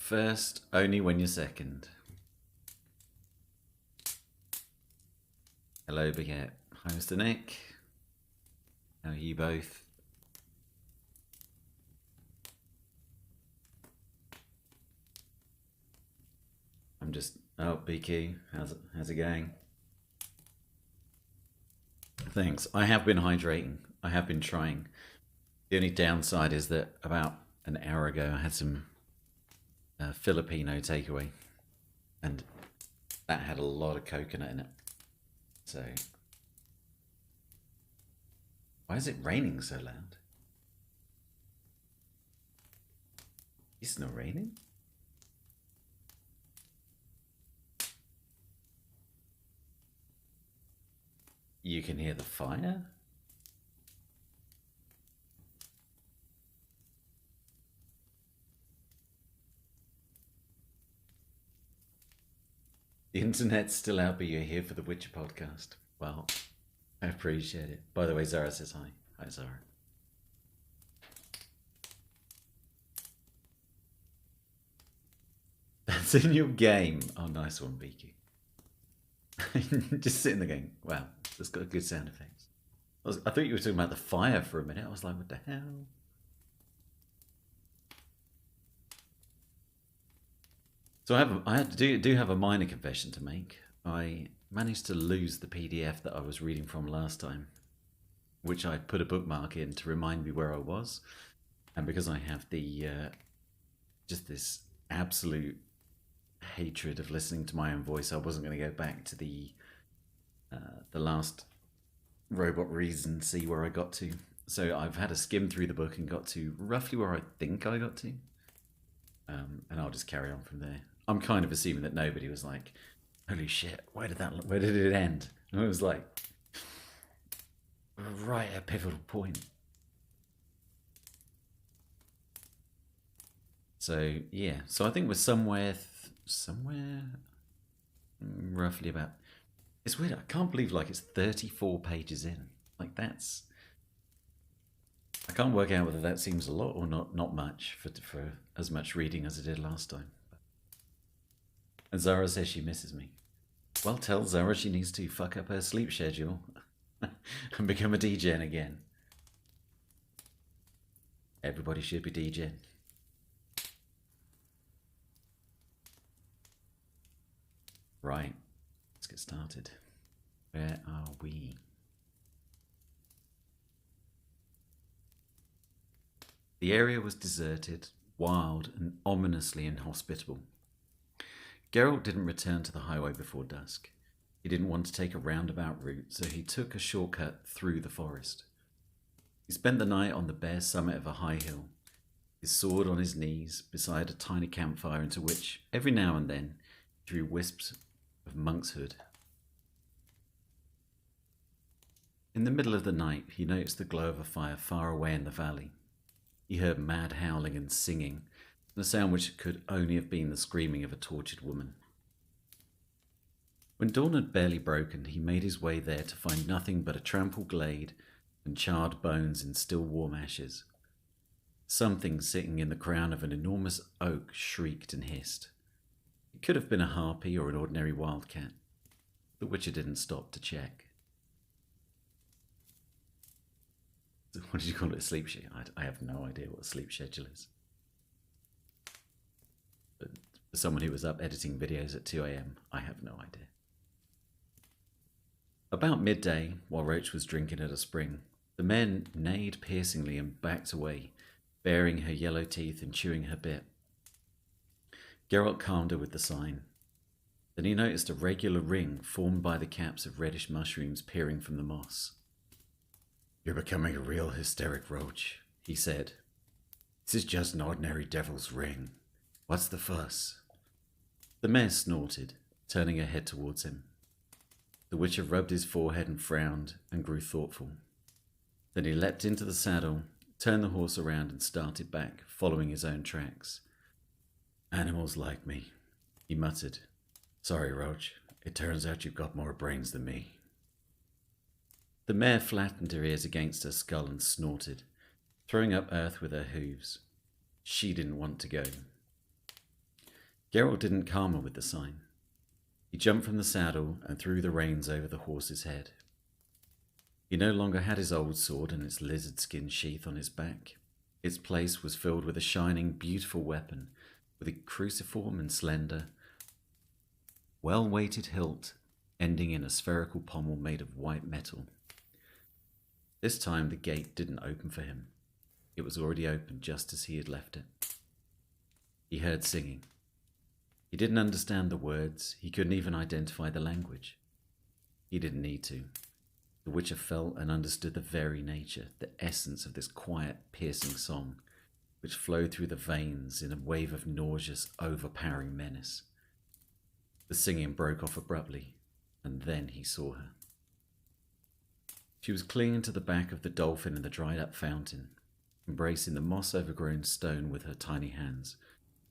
First, only when you're second. Hello, Baguette. Hi, Mr. Nick. How are you both? I'm just... Oh, BQ, how's it going? Thanks. I have been hydrating. I have been trying. The only downside is that about an hour ago I had some Filipino takeaway, and that had a lot of coconut in it. So, why is it raining so loud? It's not raining. You can hear the fire? The internet's still out, but you're here for the Witcher podcast. Well, I appreciate it. By the way, Zara says hi. Hi, Zara. That's in your game. Oh, nice one, Beaky. Just sitting there going, wow, that's got a good sound effects. I thought you were talking about the fire for a minute. I was like, what the hell? So I do have a minor confession to make. I managed to lose the PDF that I was reading from last time, which I put a bookmark in to remind me where I was. And because I have the just this absolute hatred of listening to my own voice, I wasn't going to go back to the last Robot Reason, see where I got to. So I've had a skim through the book and got to roughly where I think I got to. And I'll just carry on from there. I'm kind of assuming that nobody was like, holy shit, where did it end? And it was like, right at a pivotal point. So yeah, so I think we're somewhere roughly about, it's weird, I can't believe like it's 34 pages in. Like that's, I can't work out whether that seems a lot or not much for as much reading as I did last time. And Zara says she misses me. Well, tell Zara she needs to fuck up her sleep schedule and become a DJ again. Everybody should be DJing. Right, let's get started. Where are we? The area was deserted, wild, and ominously inhospitable. Geralt didn't return to the highway before dusk. He didn't want to take a roundabout route, so he took a shortcut through the forest. He spent the night on the bare summit of a high hill, his sword on his knees beside a tiny campfire into which, every now and then, he threw wisps of monkshood. In the middle of the night, he noticed the glow of a fire far away in the valley. He heard mad howling and singing, the sound which could only have been the screaming of a tortured woman. When dawn had barely broken, he made his way there to find nothing but a trampled glade and charred bones in still warm ashes. Something sitting in the crown of an enormous oak shrieked and hissed. It could have been a harpy or an ordinary wildcat. The Witcher didn't stop to check. What did you call it, a sleep schedule? I have no idea what a sleep schedule is. But for someone who was up editing videos at 2 AM, I have no idea. About midday, while Roach was drinking at a spring, the mare neighed piercingly and backed away, baring her yellow teeth and chewing her bit. Geralt calmed her with the sign. Then he noticed a regular ring formed by the caps of reddish mushrooms peering from the moss. "You're becoming a real hysteric, Roach," he said. "This is just an ordinary devil's ring. What's the fuss?" The mare snorted, turning her head towards him. The Witcher rubbed his forehead and frowned and grew thoughtful. Then he leapt into the saddle, turned the horse around and started back, following his own tracks. "Animals like me," he muttered. "Sorry, Roach. It turns out you've got more brains than me." The mare flattened her ears against her skull and snorted, throwing up earth with her hooves. She didn't want to go. Geralt didn't calm her with the sign. He jumped from the saddle and threw the reins over the horse's head. He no longer had his old sword and its lizard skin sheath on his back. Its place was filled with a shining, beautiful weapon with a cruciform and slender, well-weighted hilt ending in a spherical pommel made of white metal. This time the gate didn't open for him. It was already open just as he had left it. He heard singing. He didn't understand the words. He couldn't even identify the language. He didn't need to. The Witcher felt and understood the very nature, the essence of this quiet, piercing song, which flowed through the veins in a wave of nauseous, overpowering menace. The singing broke off abruptly, and then he saw her. She was clinging to the back of the dolphin in the dried-up fountain, embracing the moss-overgrown stone with her tiny hands,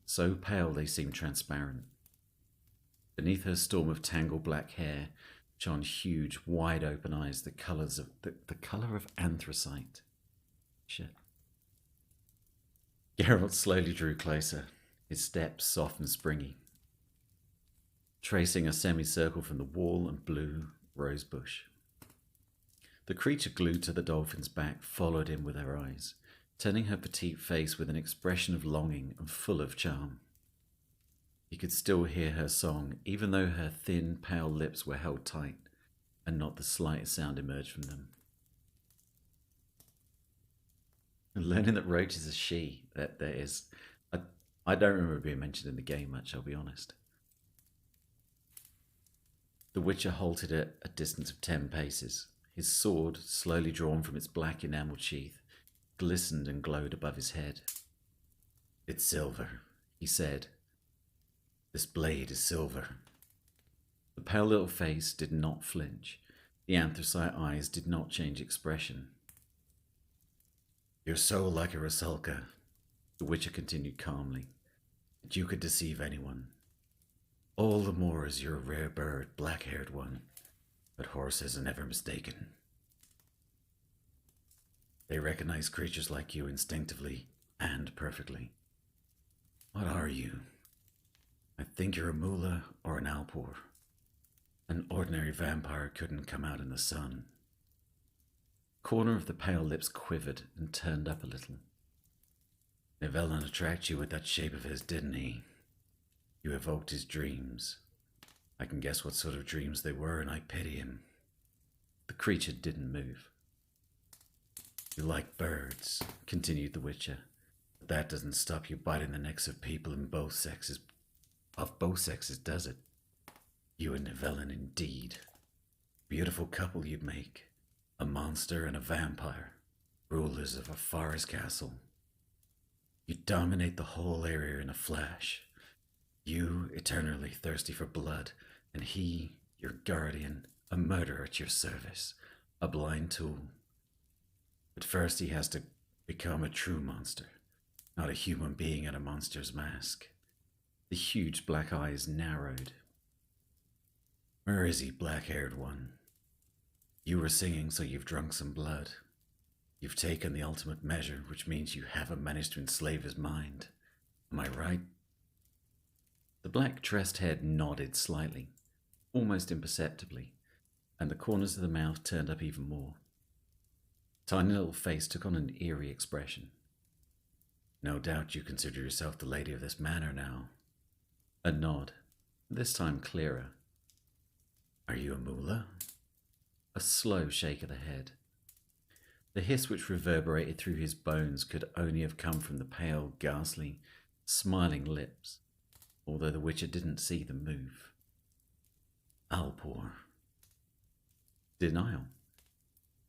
so pale they seemed transparent. Beneath her storm of tangled black hair shone huge, wide-open eyes, the colour of anthracite. Shit. Geralt slowly drew closer, his steps soft and springy, tracing a semicircle from the wall and blue rose bush. The creature glued to the dolphin's back followed him with her eyes, turning her petite face with an expression of longing and full of charm. He could still hear her song, even though her thin, pale lips were held tight, and not the slightest sound emerged from them. And learning that Roach is a she, that there is... I don't remember being mentioned in the game much, I'll be honest. The Witcher halted at a distance of 10 paces. His sword, slowly drawn from its black enamelled sheath, glistened and glowed above his head. "It's silver," he said. "This blade is silver." The pale little face did not flinch. The anthracite eyes did not change expression. "You're so like a Rusalka," the Witcher continued calmly, "that you could deceive anyone. All the more as you're a rare bird, black-haired one, but horses are never mistaken. They recognize creatures like you instinctively and perfectly. What are you? I think you're a Mula or an Alpor. An ordinary vampire couldn't come out in the sun." The corner of the pale lips quivered and turned up a little. "Nivellen attracted you with that shape of his, didn't he? You evoked his dreams. I can guess what sort of dreams they were, and I pity him." The creature didn't move. "You like birds," continued the Witcher, "but that doesn't stop you biting the necks of people in both sexes. Of both sexes, does it? You and Nivellen, indeed. Beautiful couple you'd make. A monster and a vampire, rulers of a forest castle. You'd dominate the whole area in a flash. You, eternally thirsty for blood, and he, your guardian, a murderer at your service, a blind tool. But first he has to become a true monster, not a human being in a monster's mask." The huge black eyes narrowed. "Where is he, black-haired one? You were singing, so you've drunk some blood. You've taken the ultimate measure, which means you haven't managed to enslave his mind. Am I right?" The black-tressed head nodded slightly, almost imperceptibly, and the corners of the mouth turned up even more. The tiny little face took on an eerie expression. "No doubt you consider yourself the lady of this manor now." A nod, this time clearer. "Are you a Mula?" A slow shake of the head. The hiss which reverberated through his bones could only have come from the pale, ghastly, smiling lips, although the Witcher didn't see them move. "Alpor." Denial.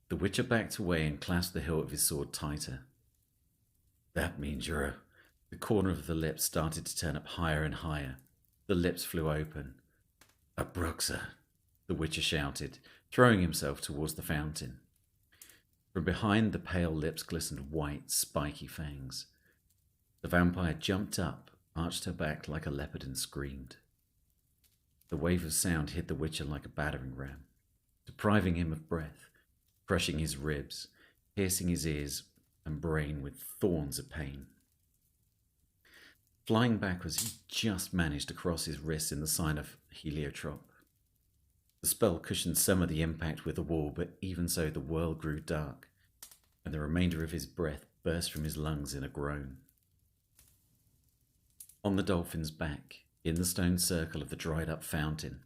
The Witcher backed away and clasped the hilt of his sword tighter. "That means you're a..." The corner of the lips started to turn up higher and higher. The lips flew open. "A Bruxa," the Witcher shouted, throwing himself towards the fountain. From behind the pale lips glistened white, spiky fangs. The vampire jumped up, arched her back like a leopard and screamed. The wave of sound hit the Witcher like a battering ram, depriving him of breath, crushing his ribs, piercing his ears and brain with thorns of pain. Flying backwards, he just managed to cross his wrists in the sign of heliotrope. The spell cushioned some of the impact with the wall, but even so the world grew dark, and the remainder of his breath burst from his lungs in a groan. On the dolphin's back, in the stone circle of the dried-up fountain,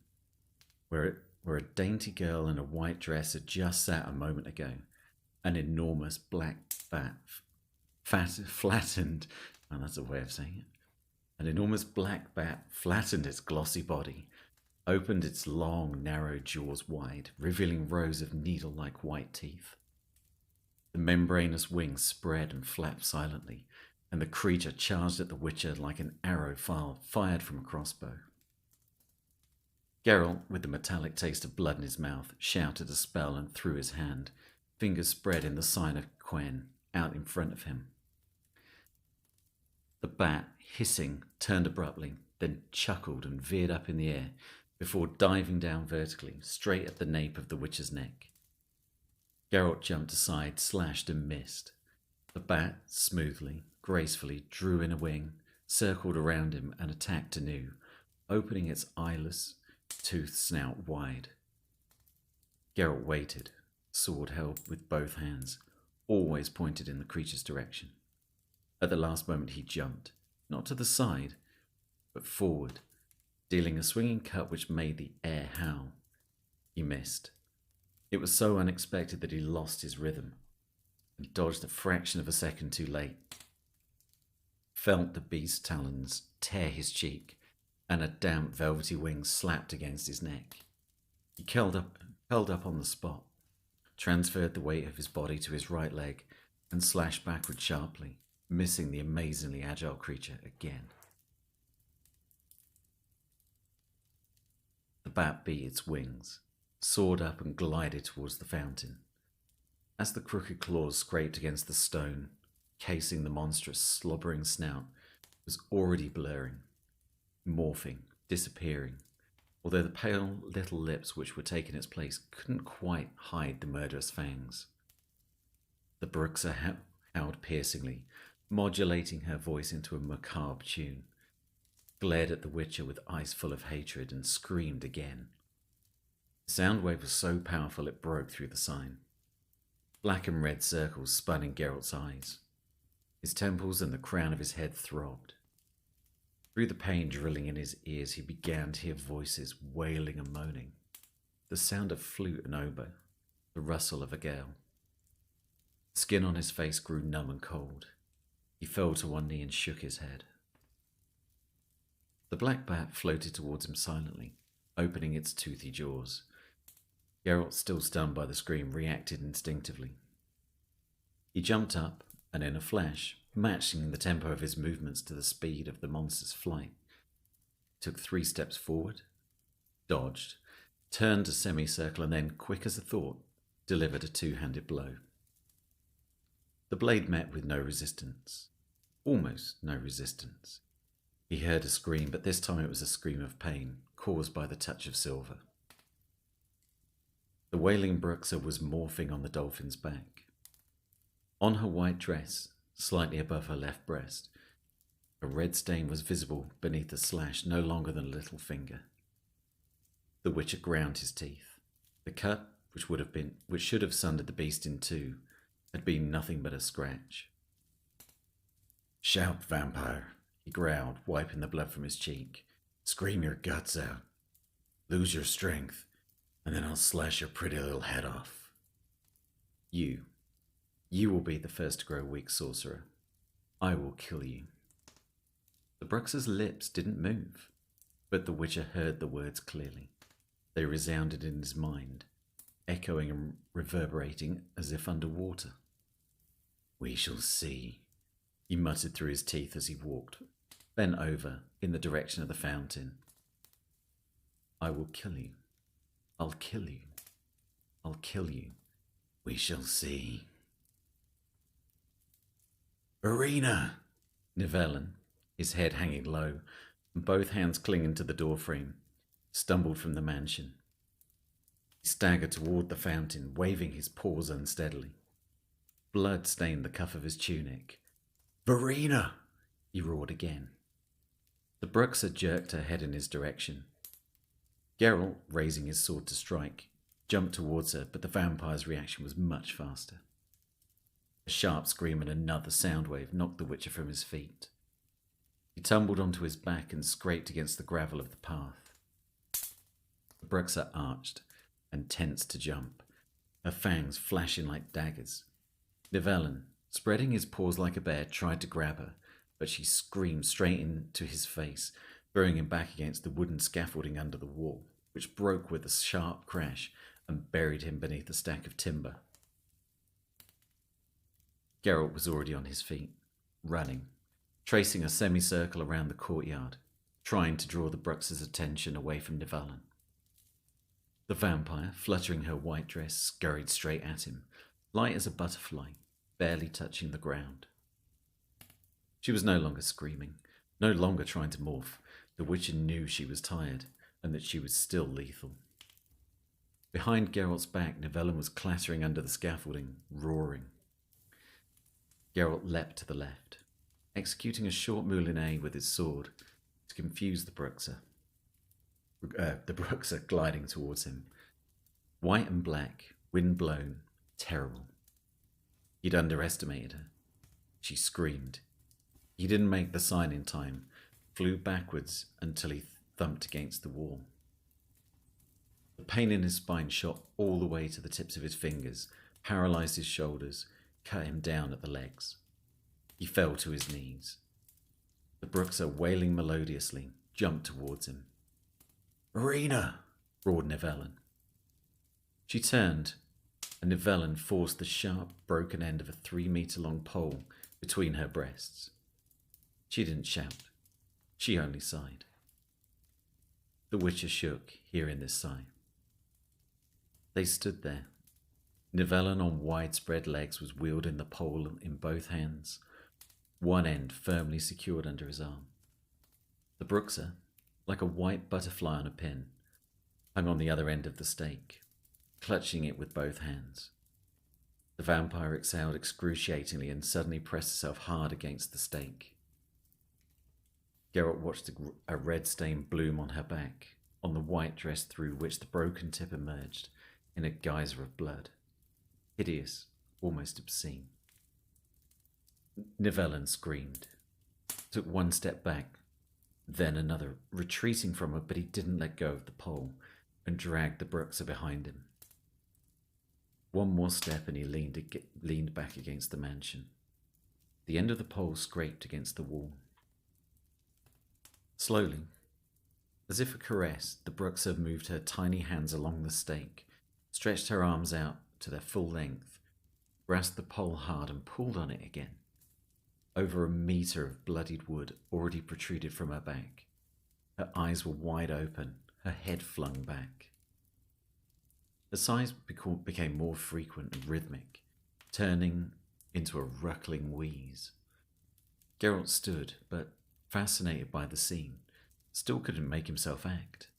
where a dainty girl in a white dress had just sat a moment ago, an enormous black bat, flattened, and that's a way of saying it, an enormous black bat flattened its glossy body, opened its long, narrow jaws wide, revealing rows of needle-like white teeth. The membranous wings spread and flapped silently, and the creature charged at the Witcher like an arrow fired from a crossbow. Geralt, with the metallic taste of blood in his mouth, shouted a spell and threw his hand, fingers spread in the sign of Quen, out in front of him. The bat, hissing, turned abruptly, then chuckled and veered up in the air, before diving down vertically, straight at the nape of the Witcher's neck. Geralt jumped aside, slashed and missed. The bat, smoothly, gracefully, drew in a wing, circled around him and attacked anew, opening its eyeless, toothed snout wide. Geralt waited, sword held with both hands, always pointed in the creature's direction. At the last moment he jumped, not to the side, but forward, dealing a swinging cut which made the air howl. He missed. It was so unexpected that he lost his rhythm, and dodged a fraction of a second too late. Felt the beast's talons tear his cheek, and a damp velvety wing slapped against his neck. He curled up on the spot, transferred the weight of his body to his right leg, and slashed backward sharply, missing the amazingly agile creature again. The bat beat its wings, soared up and glided towards the fountain. As the crooked claws scraped against the stone, casing the monstrous, slobbering snout was already blurring, morphing, disappearing, although the pale little lips which were taking its place couldn't quite hide the murderous fangs. The Bruxa howled piercingly, modulating her voice into a macabre tune, glared at the Witcher with eyes full of hatred, and screamed again. The sound wave was so powerful it broke through the sign. Black and red circles spun in Geralt's eyes. His temples and the crown of his head throbbed. Through the pain drilling in his ears, he began to hear voices wailing and moaning, the sound of flute and oboe, the rustle of a gale. The skin on his face grew numb and cold. He fell to one knee and shook his head. The black bat floated towards him silently, opening its toothy jaws. Geralt, still stunned by the scream, reacted instinctively. He jumped up, and in a flash, matching the tempo of his movements to the speed of the monster's flight, took 3 steps forward, dodged, turned a semicircle, and then, quick as a thought, delivered a 2-handed blow. The blade met with no resistance, almost no resistance. He heard a scream, but this time it was a scream of pain, caused by the touch of silver. The wailing Bruxa was morphing on the dolphin's back. On her white dress, slightly above her left breast, a red stain was visible beneath a slash no longer than a little finger. The Witcher ground his teeth. The cut, which should have sundered the beast in two, had been nothing but a scratch. "Shout, vampire," he growled, wiping the blood from his cheek. "Scream your guts out. Lose your strength, and then I'll slash your pretty little head off. You will be the first to grow weak, sorcerer. I will kill you." The Bruxa's lips didn't move, but the Witcher heard the words clearly. They resounded in his mind, echoing and reverberating as if underwater. "We shall see," he muttered through his teeth as he walked, bent over in the direction of the fountain. "I will kill you. I'll kill you. I'll kill you. We shall see." "Verena!" Nivellen, his head hanging low and both hands clinging to the doorframe, stumbled from the mansion. He staggered toward the fountain, waving his paws unsteadily. Blood stained the cuff of his tunic. "Verena!" he roared again. The Bruxer jerked her head in his direction. Geralt, raising his sword to strike, jumped towards her, but the vampire's reaction was much faster. A sharp scream and another sound wave knocked the Witcher from his feet. He tumbled onto his back and scraped against the gravel of the path. The Bruxer arched and tensed to jump, her fangs flashing like daggers. Nivellen, spreading his paws like a bear, tried to grab her, but she screamed straight into his face, throwing him back against the wooden scaffolding under the wall, which broke with a sharp crash and buried him beneath a stack of timber. Geralt was already on his feet, running, tracing a semicircle around the courtyard, trying to draw the Bruxer's attention away from Nivellen. The vampire, fluttering her white dress, scurried straight at him, light as a butterfly, barely touching the ground. She was no longer screaming, no longer trying to morph. The Witcher knew she was tired, and that she was still lethal. Behind Geralt's back, Nivellen was clattering under the scaffolding, roaring. Geralt leapt to the left, executing a short moulinet with his sword to confuse the Bruxer. The Bruxer gliding towards him. White and black, wind-blown, terrible. He'd underestimated her. She screamed. He didn't make the sign in time, flew backwards until he thumped against the wall. The pain in his spine shot all the way to the tips of his fingers, paralyzed his shoulders, cut him down at the legs. He fell to his knees. The Bruxer, wailing melodiously, jumped towards him. "Irina!" roared Nivellen. She turned, and Nivellen forced the sharp, broken end of a 3-meter-long pole between her breasts. She didn't shout. She only sighed. The Witcher shook, hearing this sigh. They stood there. Nivellen, on widespread legs, was wielding the pole in both hands, one end firmly secured under his arm. The Bruxer, like a white butterfly on a pin, hung on the other end of the stake, clutching it with both hands. The vampire exhaled excruciatingly and suddenly pressed herself hard against the stake. Geralt watched a red stain bloom on her back, on the white dress through which the broken tip emerged in a geyser of blood. Hideous, almost obscene. Nivellen screamed, took one step back, then another, retreating from her, but he didn't let go of the pole and dragged the Bruxer behind him. One more step and he leaned back against the mansion. The end of the pole scraped against the wall. Slowly, as if a caress, the Bruxer moved her tiny hands along the stake, stretched her arms out to their full length, grasped the pole hard and pulled on it again. Over a meter of bloodied wood already protruded from her back. Her eyes were wide open, her head flung back. The sighs became more frequent and rhythmic, turning into a ruckling wheeze. Geralt stood, but fascinated by the scene, still couldn't make himself act.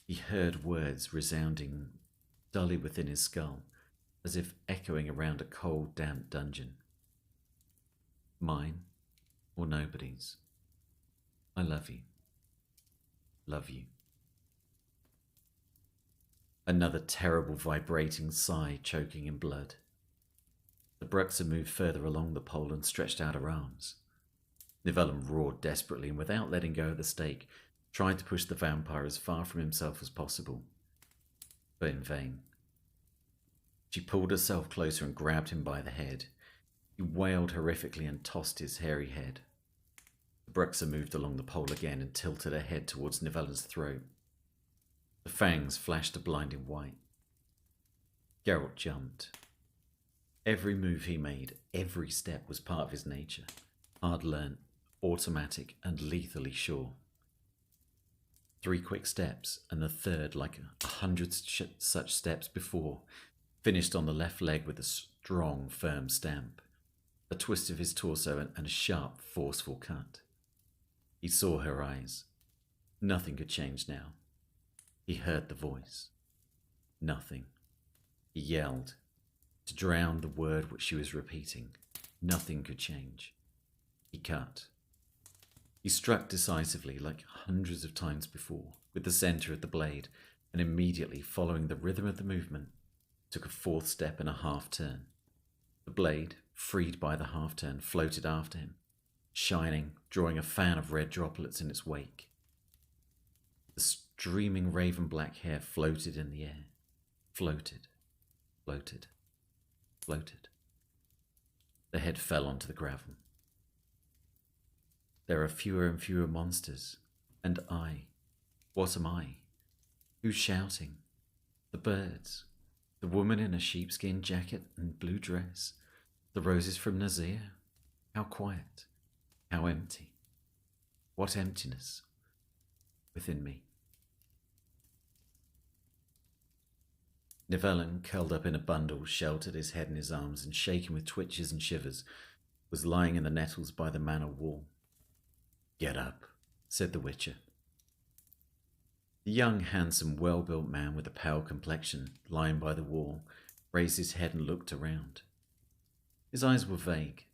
He heard words resounding dully within his skull, as if echoing around a cold, damp dungeon. Mine or nobody's. I love you. Love you. Another terrible vibrating sigh choking in blood. The Bruxer moved further along the pole and stretched out her arms. Nivellen roared desperately and without letting go of the stake, tried to push the vampire as far from himself as possible, but in vain. She pulled herself closer and grabbed him by the head. He wailed horrifically and tossed his hairy head. The Bruxer moved along the pole again and tilted her head towards Nivellen's throat. The fangs flashed a blinding white. Geralt jumped. Every move he made, every step was part of his nature, hard-learnt, automatic and lethally sure. 3 quick steps, and the third, like 100 such steps before, finished on the left leg with a strong, firm stamp, a twist of his torso and a sharp, forceful cut. He saw her eyes. Nothing could change now. He heard the voice. Nothing. He yelled, to drown the word which she was repeating. Nothing could change. He cut. He struck decisively, like hundreds of times before, with the centre of the blade, and immediately, following the rhythm of the movement, took a fourth step and a half-turn. The blade, freed by the half-turn, floated after him, shining, drawing a fan of red droplets in its wake. The streaming raven-black hair floated in the air. Floated, floated, floated. The head fell onto the gravel. There are fewer and fewer monsters. And I, what am I? Who's shouting? The birds. The woman in a sheepskin jacket and blue dress. The roses from Nazir. How quiet. How empty. What emptiness within me. Nivellen, curled up in a bundle, sheltered his head in his arms and shaken with twitches and shivers, was lying in the nettles by the manor wall. "Get up," said the Witcher. The young, handsome, well-built man with a pale complexion, lying by the wall, raised his head and looked around. His eyes were vague.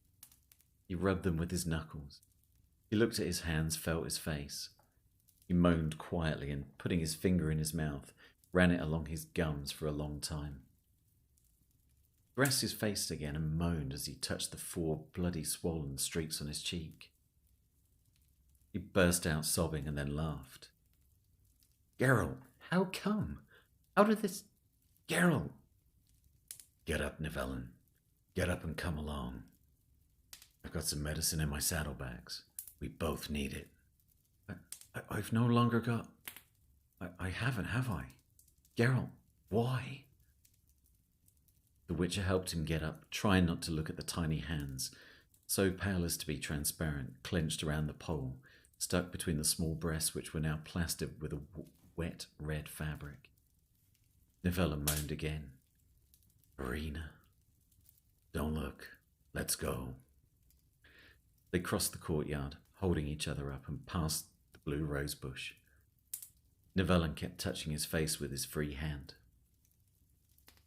He rubbed them with his knuckles. He looked at his hands, felt his face. He moaned quietly and, putting his finger in his mouth, ran it along his gums for a long time. He pressed his face again and moaned as he touched the 4 bloody swollen streaks on his cheek. He burst out sobbing and then laughed. "Geralt, how come? How did this... Geralt!" "Get up, Nivellen. Get up and come along. I've got some medicine in my saddlebags. We both need it." I've no longer got... I haven't, have I? Geralt, why?" The Witcher helped him get up, trying not to look at the tiny hands, so pale as to be transparent, clenched around the pole, stuck between the small breasts which were now plastered with a wet red fabric. Nivella moaned again. "Irina, don't look. Let's go." They crossed the courtyard, holding each other up, and passed the blue rose bush. Nivellen kept touching his face with his free hand.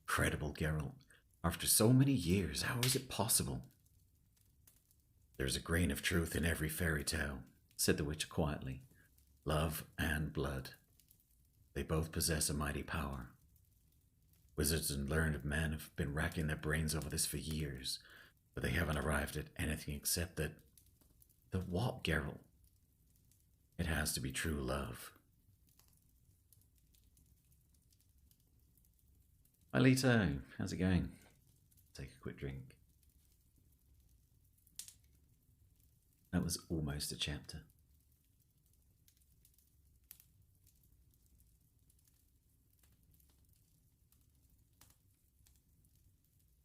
"Incredible, Geralt. After so many years, how is it possible?" "There's a grain of truth in every fairy tale," said the Witcher quietly. "Love and blood. They both possess a mighty power. Wizards and learned men have been racking their brains over this for years, but they haven't arrived at anything except that..." "The what, Geralt?" "It has to be true love." "Hi, Lito. How's it going?" Take a quick drink. That was almost a chapter.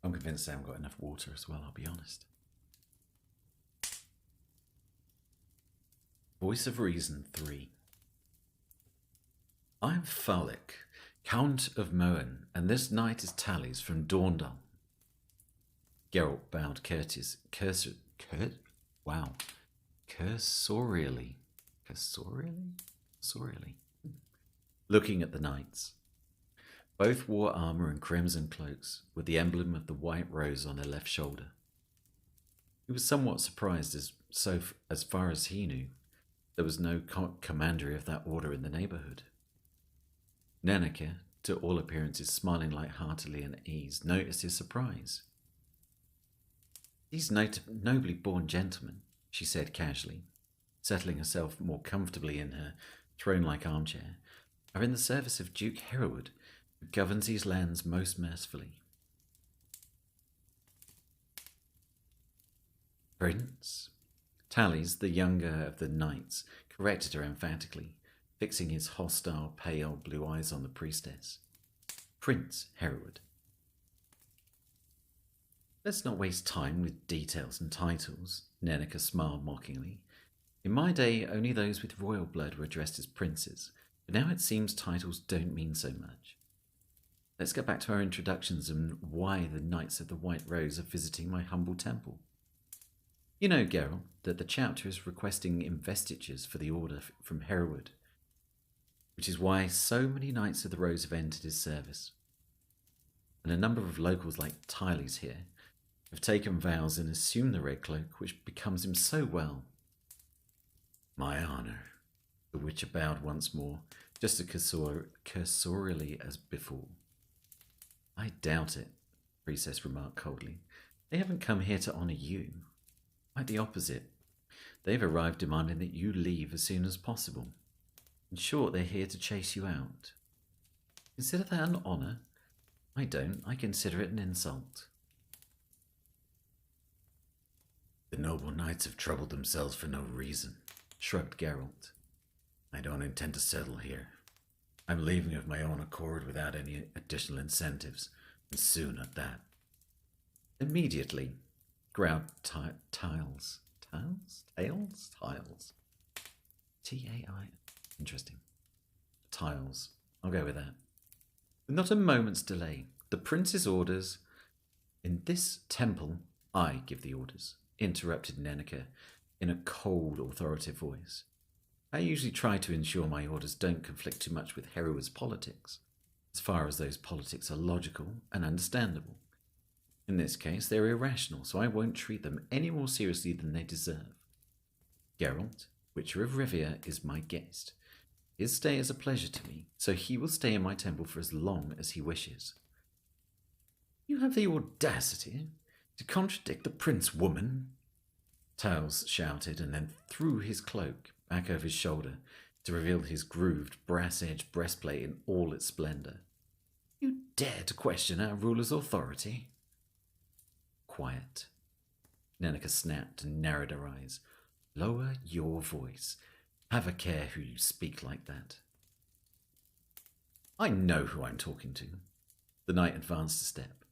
I'm convinced I haven't got enough water as well, I'll be honest. Voice of Reason 3. "I am Falik, Count of Moen, and this knight is Tallis from Dorndal." Geralt bowed cursorily, looking at the knights. Both wore armour and crimson cloaks, with the emblem of the white rose on their left shoulder. He was somewhat surprised as far as he knew, there was no commander of that order in the neighbourhood. Nenneke, to all appearances smiling light-heartedly and at ease, noticed his surprise. "These nobly born gentlemen," she said casually, settling herself more comfortably in her throne-like armchair, "are in the service of Duke Hereward, who governs these lands most mercifully." "Prince?" Tallis, the younger of the knights, corrected her emphatically, fixing his hostile, pale blue eyes on the priestess. "Prince Hereward." "Let's not waste time with details and titles," Nenneke smiled mockingly. "In my day, only those with royal blood were addressed as princes, but now it seems titles don't mean so much. Let's get back to our introductions and why the Knights of the White Rose are visiting my humble temple. You know, Geralt, that the chapter is requesting investitures for the order from Hereward, which is why so many Knights of the Rose have entered his service. And a number of locals like Tallis here have taken vows and assumed the red cloak, which becomes him so well." My honor. The Witcher bowed once more, just as cursorily as before. I doubt it, the priestess remarked coldly. They haven't come here to honor you. Quite the opposite. They've arrived demanding that you leave as soon as possible. In short, they're here to chase you out. Consider that an honor? I don't. I consider it an insult. The noble knights have troubled themselves for no reason, shrugged Geralt. I don't intend to settle here. I'm leaving of my own accord without any additional incentives, and soon at that. Immediately, growled Tiles. Tiles? T-A-I. Interesting. Tiles. I'll go with that. With not a moment's delay, the prince's orders. In this temple, I give the orders, interrupted Nenneker in a cold, authoritative voice. I usually try to ensure my orders don't conflict too much with Herua's politics, as far as those politics are logical and understandable. In this case, they're irrational, so I won't treat them any more seriously than they deserve. Geralt, Witcher of Rivia, is my guest. His stay is a pleasure to me, so he will stay in my temple for as long as he wishes. You have the audacity to contradict the prince, woman, Tiles shouted, and then threw his cloak back over his shoulder to reveal his grooved, brass-edged breastplate in all its splendor. You dare to question our ruler's authority? Quiet. Nenneker snapped and narrowed her eyes. Lower your voice. Have a care who you speak like that. I know who I'm talking to. The knight advanced a step.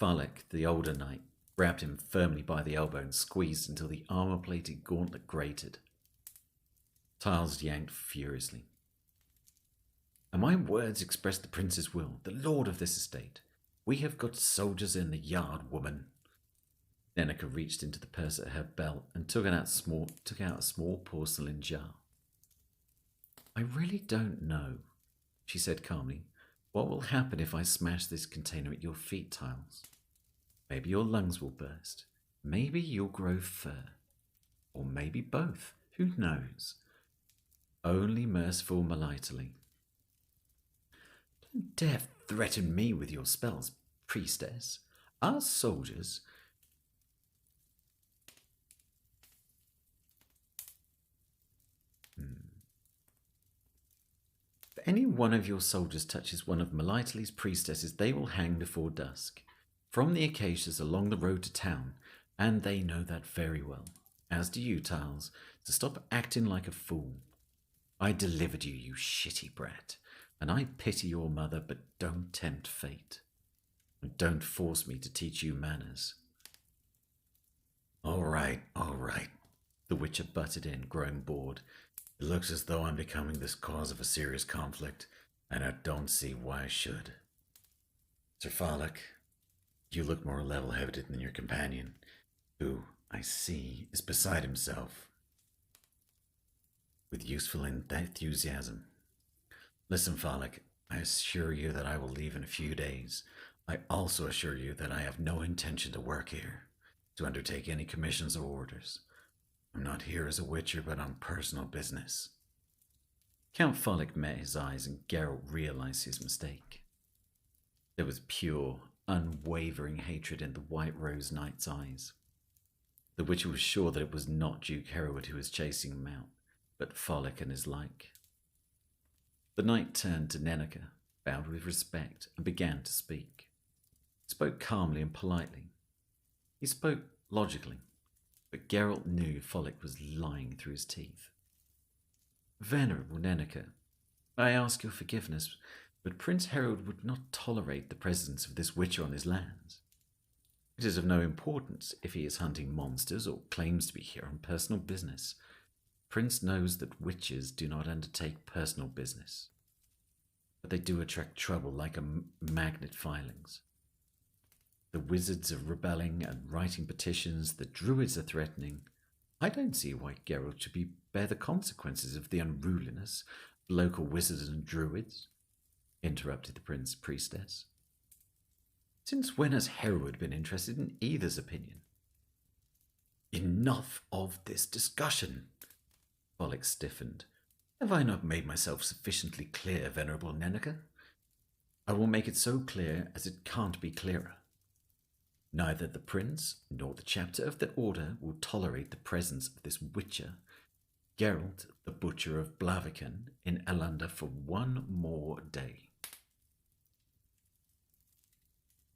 Farlek, the older knight, grabbed him firmly by the elbow and squeezed until the armor-plated gauntlet grated. Tiles yanked furiously. And my words express the prince's will, the lord of this estate. We have got soldiers in the yard, woman. Nenneker reached into the purse at her belt and took out a small porcelain jar. I really don't know, she said calmly, what will happen if I smash this container at your feet, Tiles. Maybe your lungs will burst. Maybe you'll grow fur. Or maybe both. Who knows? Only merciful Melitele. Don't dare threaten me with your spells, priestess. Our soldiers... If any one of your soldiers touches one of Melitele's priestesses, they will hang before dusk. From the acacias along the road to town, and they know that very well, as do you, Tiles, so stop acting like a fool. I delivered you, you shitty brat, and I pity your mother, but don't tempt fate. And don't force me to teach you manners. All right, the Witcher butted in, growing bored. It looks as though I'm becoming the cause of a serious conflict, and I don't see why I should. Sir Farlek, you look more level-headed than your companion, who, I see, is beside himself with useful enthusiasm. Listen, Farlek, I assure you that I will leave in a few days. I also assure you that I have no intention to work here, to undertake any commissions or orders. I'm not here as a witcher, but on personal business. Count Farlek met his eyes, and Geralt realized his mistake. There was pure, unwavering hatred in the White Rose Knight's eyes. The Witcher was sure that it was not Duke Hereward who was chasing him out, but Farlek and his like. The knight turned to Nenneker, bowed with respect, and began to speak. He spoke calmly and politely. He spoke logically, but Geralt knew Farlek was lying through his teeth. Venerable Nenneker, I ask your forgiveness, but Prince Hereward would not tolerate the presence of this witcher on his lands. It is of no importance if he is hunting monsters or claims to be here on personal business. Prince knows that witches do not undertake personal business, but they do attract trouble like a magnet filings. The wizards are rebelling and writing petitions, the druids are threatening. I don't see why Geralt should bear the consequences of the unruliness of local wizards and druids, interrupted the priestess. Since when has Hereward been interested in either's opinion? Enough of this discussion. Bollock stiffened. Have I not made myself sufficiently clear, Venerable Neneka? I will make it so clear as it can't be clearer. Neither the prince nor the chapter of the order will tolerate the presence of this witcher, Geralt, the butcher of Blaviken, in Elanda for one more day.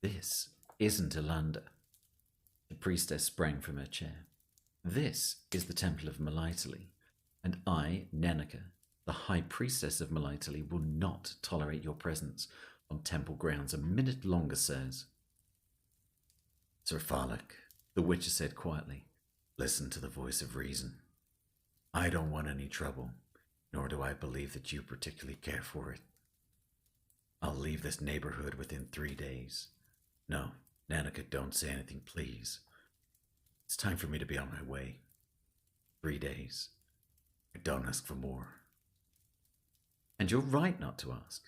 This isn't Elanda. The priestess sprang from her chair. This is the Temple of Melitele, and I, Neneka, the High Priestess of Melitele, will not tolerate your presence on temple grounds a minute longer, sirs. Sir Farlock, the Witcher said quietly, listen to the voice of reason. I don't want any trouble, nor do I believe that you particularly care for it. I'll leave this neighborhood within 3 days. No, Neneka, don't say anything, please. It's time for me to be on my way. 3 days. I don't ask for more. And you're right not to ask.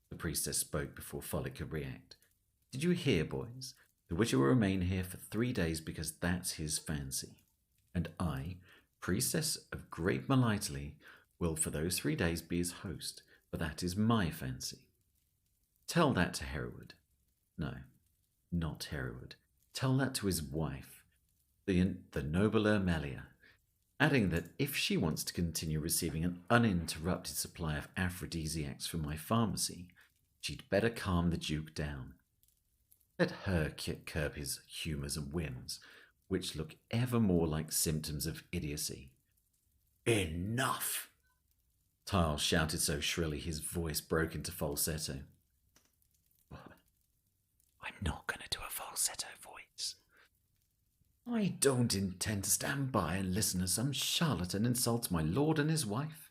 The priestess spoke before Follett could react. Did you hear, boys? The Witcher will remain here for 3 days because that's his fancy. And I, priestess of Great Melitele, will for those 3 days be his host, for that is my fancy. Tell that to Hereward. No, not Hereward. Tell that to his wife, the noble Ermelia, adding that if she wants to continue receiving an uninterrupted supply of aphrodisiacs from my pharmacy, she'd better calm the Duke down. Let her curb his humours and whims, which look ever more like symptoms of idiocy. Enough! Tiles shouted so shrilly his voice broke into falsetto. I'm not going to do a falsetto voice. I don't intend to stand by and listen as some charlatan insults my lord and his wife.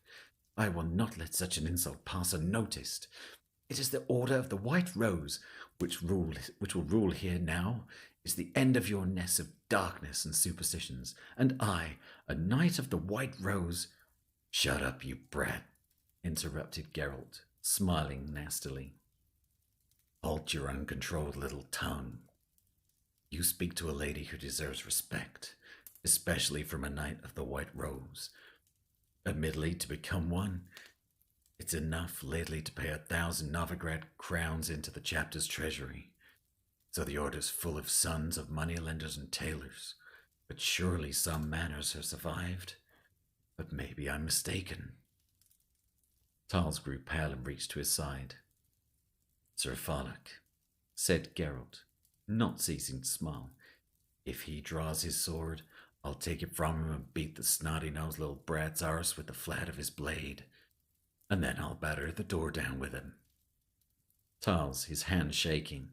I will not let such an insult pass unnoticed. It is the order of the White Rose which will rule here now. Is the end of your nest of darkness and superstitions, and I, a knight of the White Rose— Shut up, you brat, interrupted Geralt, smiling nastily. Hold your uncontrolled little tongue. You speak to a lady who deserves respect, especially from a knight of the White Rose. Admittedly, to become one, it's enough lately to pay 1,000 Novigrad crowns into the chapter's treasury. So the order's full of sons of moneylenders and tailors, but surely some manners have survived. But maybe I'm mistaken. Tiles grew pale and reached to his side. Sir Farlock, said Geralt, not ceasing to smile, if he draws his sword, I'll take it from him and beat the snotty-nosed little brat's arse with the flat of his blade, and then I'll batter the door down with him. Tiles, his hand shaking,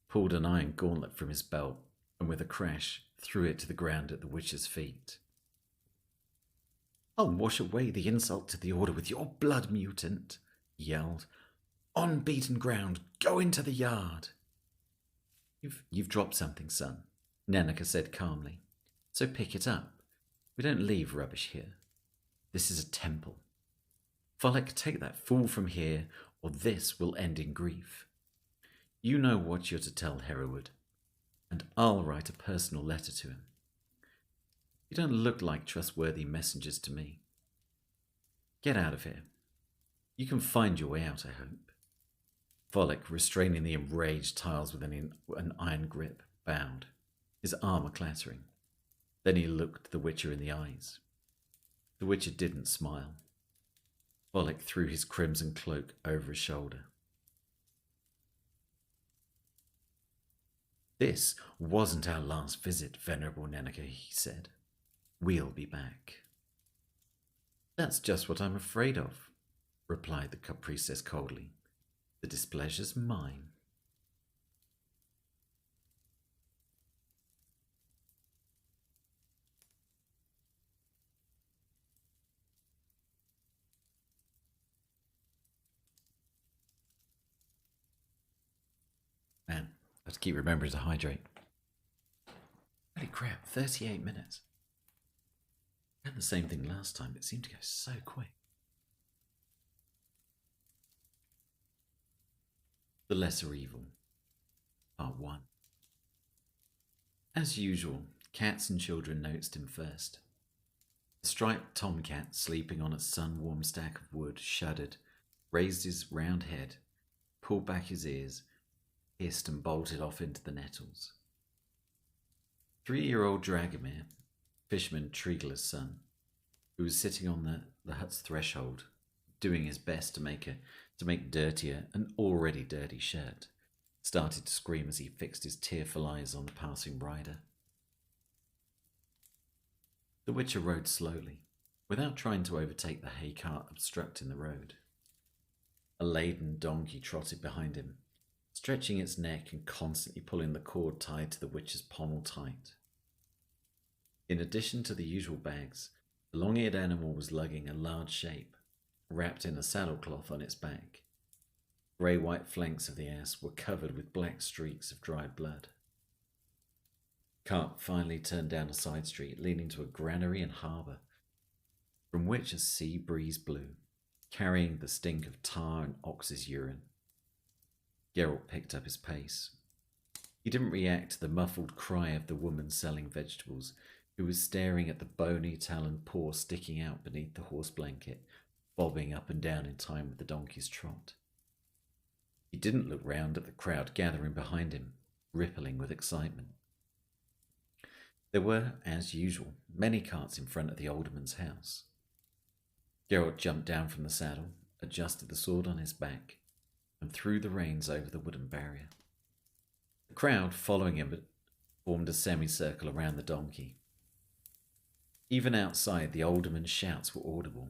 pulled an iron gauntlet from his belt, and with a crash threw it to the ground at the witch's feet. I'll wash away the insult to the order with your blood, mutant, he yelled. On beaten ground, go into the yard. You've dropped something, son, Neneka said calmly. So pick it up. We don't leave rubbish here. This is a temple. Follett, take that fool from here, or this will end in grief. You know what you're to tell Hereward, and I'll write a personal letter to him. You don't look like trustworthy messengers to me. Get out of here. You can find your way out, I hope. Follett, restraining the enraged Tiles with an iron grip, bowed, his armour clattering. Then he looked the Witcher in the eyes. The Witcher didn't smile. Follett threw his crimson cloak over his shoulder. This wasn't our last visit, Venerable Neneka, he said. We'll be back. That's just what I'm afraid of, replied the priestess coldly. The displeasure's mine. Man, I have to keep remembering to hydrate. Holy crap, 38 minutes. I had the same thing last time, it seemed to go so quick. The Lesser Evil, Part 1. As usual, cats and children noticed him first. The striped tomcat sleeping on a sun-warmed stack of wood shuddered, raised his round head, pulled back his ears, hissed and bolted off into the nettles. 3-year-old Dragomir, fisherman Triegler's son, who was sitting on the hut's threshold, doing his best to make dirtier an already dirty shirt, started to scream as he fixed his tearful eyes on the passing rider. The Witcher rode slowly, without trying to overtake the hay cart obstructing the road. A laden donkey trotted behind him, stretching its neck and constantly pulling the cord tied to the Witcher's pommel tight. In addition to the usual bags, the long-eared animal was lugging a large shape, wrapped in a saddlecloth on its back. Grey-white flanks of the ass were covered with black streaks of dried blood. The cart finally turned down a side street leading to a granary and harbour, from which a sea breeze blew, carrying the stink of tar and ox's urine. Geralt picked up his pace. He didn't react to the muffled cry of the woman selling vegetables, who was staring at the bony taloned paw sticking out beneath the horse blanket, bobbing up and down in time with the donkey's trot. He didn't look round at the crowd gathering behind him, rippling with excitement. There were, as usual, many carts in front of the alderman's house. Geralt jumped down from the saddle, adjusted the sword on his back, and threw the reins over the wooden barrier. The crowd, following him, formed a semicircle around the donkey. Even outside, the alderman's shouts were audible.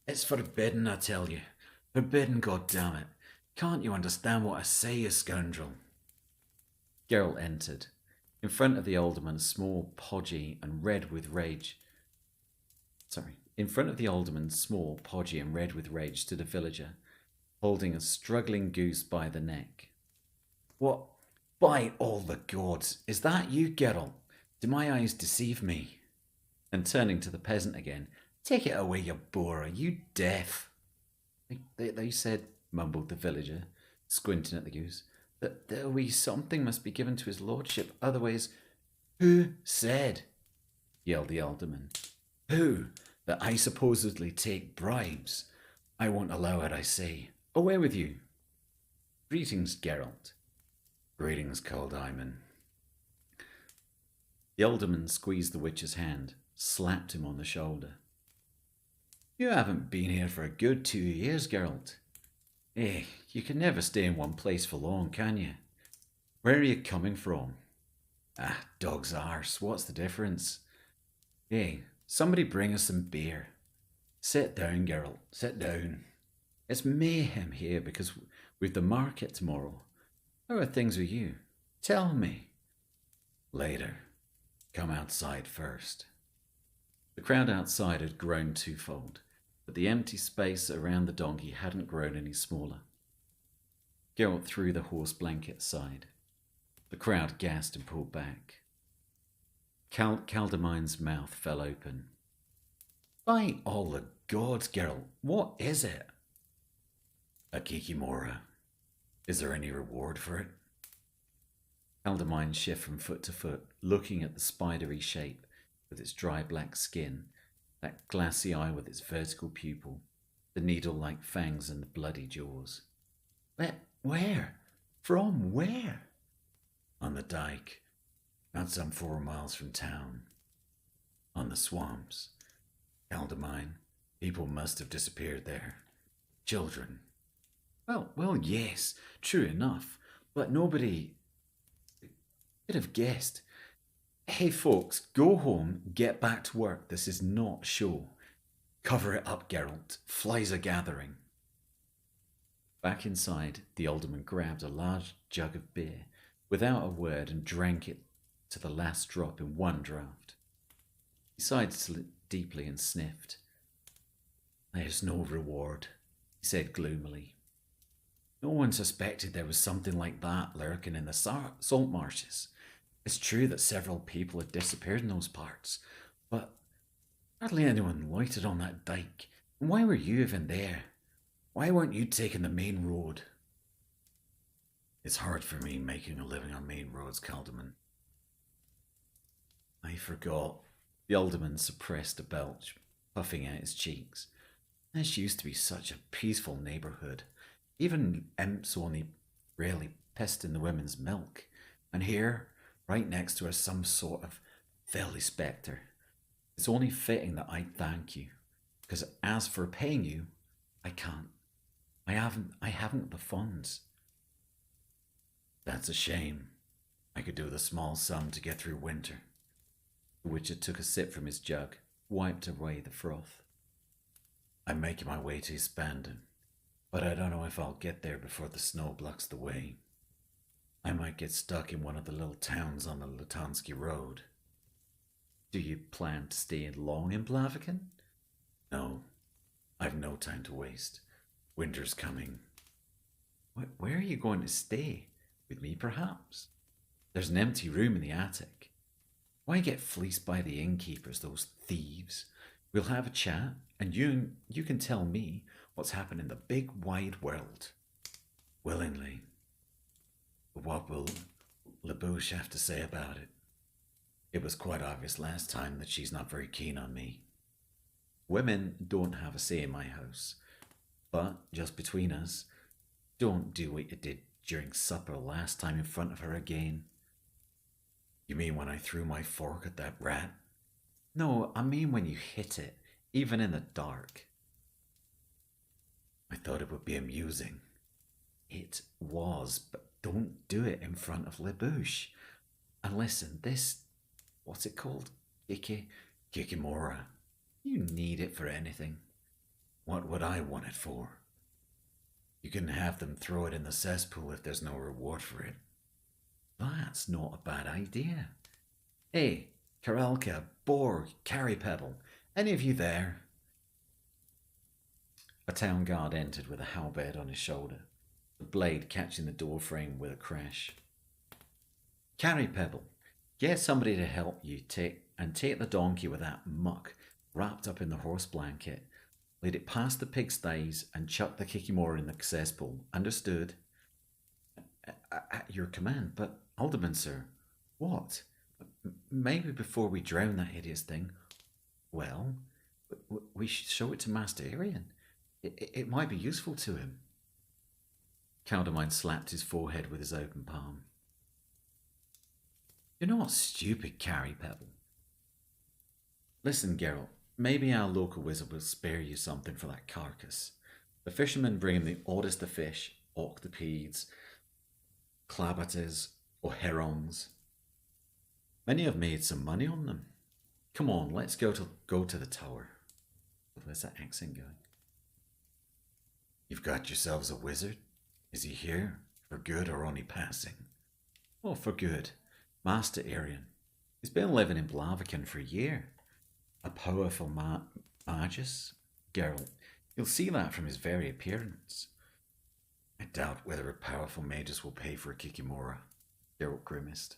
"It's forbidden, I tell you. Forbidden, goddammit. Can't you understand what I say, you scoundrel?" Geralt entered. In front of the alderman, small, podgy, and red with rage. In front of the alderman, small, podgy, and red with rage, stood a villager, holding a struggling goose by the neck. "What? By all the gods, is that you, Geralt? Do my eyes deceive me?" And turning to the peasant again, "Take it away, you boor. Are you deaf?" They said, mumbled the villager, squinting at the goose, that a wee something must be given to his lordship, otherwise— "Who said?" yelled the alderman. "Who? That I supposedly take bribes? I won't allow it, I say. Away with you." "Greetings, Geralt." "Greetings, Cold Hyman." The alderman squeezed the Witcher's hand, slapped him on the shoulder. "You haven't been here for a good 2 years, Geralt. You can never stay in one place for long, can you? Where are you coming from?" "Dog's arse, what's the difference?" "Somebody bring us some beer." "Sit down, Geralt, sit down. It's mayhem here because we've the market tomorrow. How are things with you? Tell me." "Later. Come outside first." The crowd outside had grown twofold, but the empty space around the donkey hadn't grown any smaller. Geralt threw the horse blanket aside. The crowd gasped and pulled back. Caldermine's mouth fell open. "By all the gods, Geralt, what is it?" "A kikimora. Is there any reward for it?" Caldermine shifted from foot to foot, looking at the spidery shape with its dry black skin, that glassy eye with its vertical pupil, the needle-like fangs and the bloody jaws. Where? From where?" "On the dike, not some 4 miles from town. On the swamps. Caldermine, people must have disappeared there. Children." Well, yes, true enough, but nobody could have guessed. Hey folks, go home, get back to work. This is not a show. Cover it up, Geralt. Flies are gathering. Back inside, the alderman grabbed a large jug of beer without a word and drank it to the last drop in one draught. He sighed deeply and sniffed. "There's no reward," he said gloomily. "No one suspected there was something like that lurking in the salt marshes. It's true that several people had disappeared in those parts, but hardly anyone loitered on that dike. And why were you even there? Why weren't you taking the main road?" It's hard for me making a living on main roads, Calderman. I forgot. The alderman suppressed a belch, puffing out his cheeks. This used to be such a peaceful neighbourhood. Even imps only rarely pissed in the women's milk. And here, right next to us, some sort of felly spectre. It's only fitting that I thank you, because as for paying you, I can't. I haven't the funds. That's a shame. I could do with a small sum to get through winter. The Witcher took a sip from his jug, wiped away the froth. I'm making my way to Spandon, but I don't know if I'll get there before the snow blocks the way. I might get stuck in one of the little towns on the Lutansky Road. Do you plan to stay long in Blaviken? No, I've no time to waste. Winter's coming. Where are you going to stay? With me, perhaps? There's an empty room in the attic. Why get fleeced by the innkeepers, those thieves? We'll have a chat, and you can tell me what's happened in the big wide world. Willingly. But what will LaBouche have to say about it? It was quite obvious last time that she's not very keen on me. Women don't have a say in my house, but just between us, don't do what you did during supper last time in front of her again. You mean when I threw my fork at that rat? No, I mean when you hit it, even in the dark. I thought it would be amusing. It was, but don't do it in front of LaBouche. And listen, this, what's it called? Kikimora. You need it for anything. What would I want it for? You can have them throw it in the cesspool if there's no reward for it. That's not a bad idea. Hey, Karelka, Borg, Carry Pebble, any of you there? A town guard entered with a halberd on his shoulder, the blade catching the door frame with a crash. Carry Pebble, get somebody to help you take the donkey with that muck wrapped up in the horse blanket. Lead it past the pigsties and chuck the Kikimora in the cesspool. Understood? At your command, but Alderman, sir. What? Maybe before we drown that hideous thing. Well, we should show it to Master Arian. It might be useful to him. Caldermine slapped his forehead with his open palm. You're not stupid, Carry Pebble. Listen, Geralt. Maybe our local wizard will spare you something for that carcass. The fishermen bring him the oddest of fish, octopodes, clabates, or herons. Many have made some money on them. Come on, let's go to the tower. Where's that accent going? You've got yourselves a wizard? Is he here? For good or only passing? Oh, for good. Master Arian. He's been living in Blaviken for a year. A powerful magus, Geralt. You'll see that from his very appearance. I doubt whether a powerful magus will pay for a Kikimora, Geralt grimaced.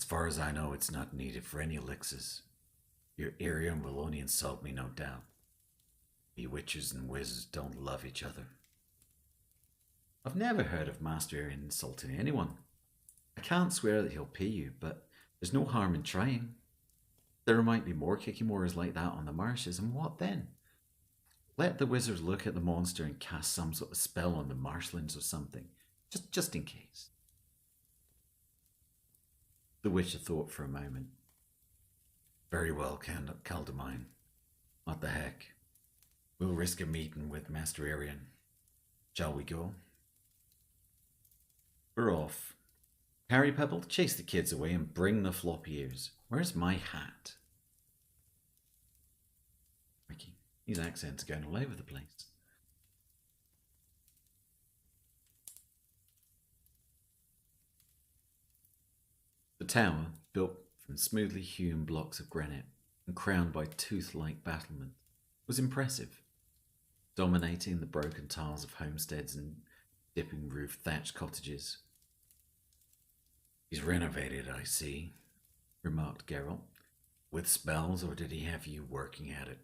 As far as I know, it's not needed for any elixirs. Your Arian will only insult me, no doubt. Bewitchers and wizards don't love each other. I've never heard of Master Arian insulting anyone. I can't swear that he'll pay you, but there's no harm in trying. There might be more Kikimoras like that on the marshes, and what then? Let the wizards look at the monster and cast some sort of spell on the marshlands or something, just in case. The Witcher thought for a moment. Very well, Caldermine. What the heck? We'll risk a meeting with Master Arian. Shall we go? We're off. Harry Pebble, chase the kids away and bring the floppy ears. Where's my hat? Ricky, these accents are going all over the place. The tower, built from smoothly hewn blocks of granite and crowned by tooth-like battlements, was impressive, dominating the broken tiles of homesteads and dipping roof thatched cottages. He's renovated, I see, remarked Geralt. With spells, or did he have you working at it?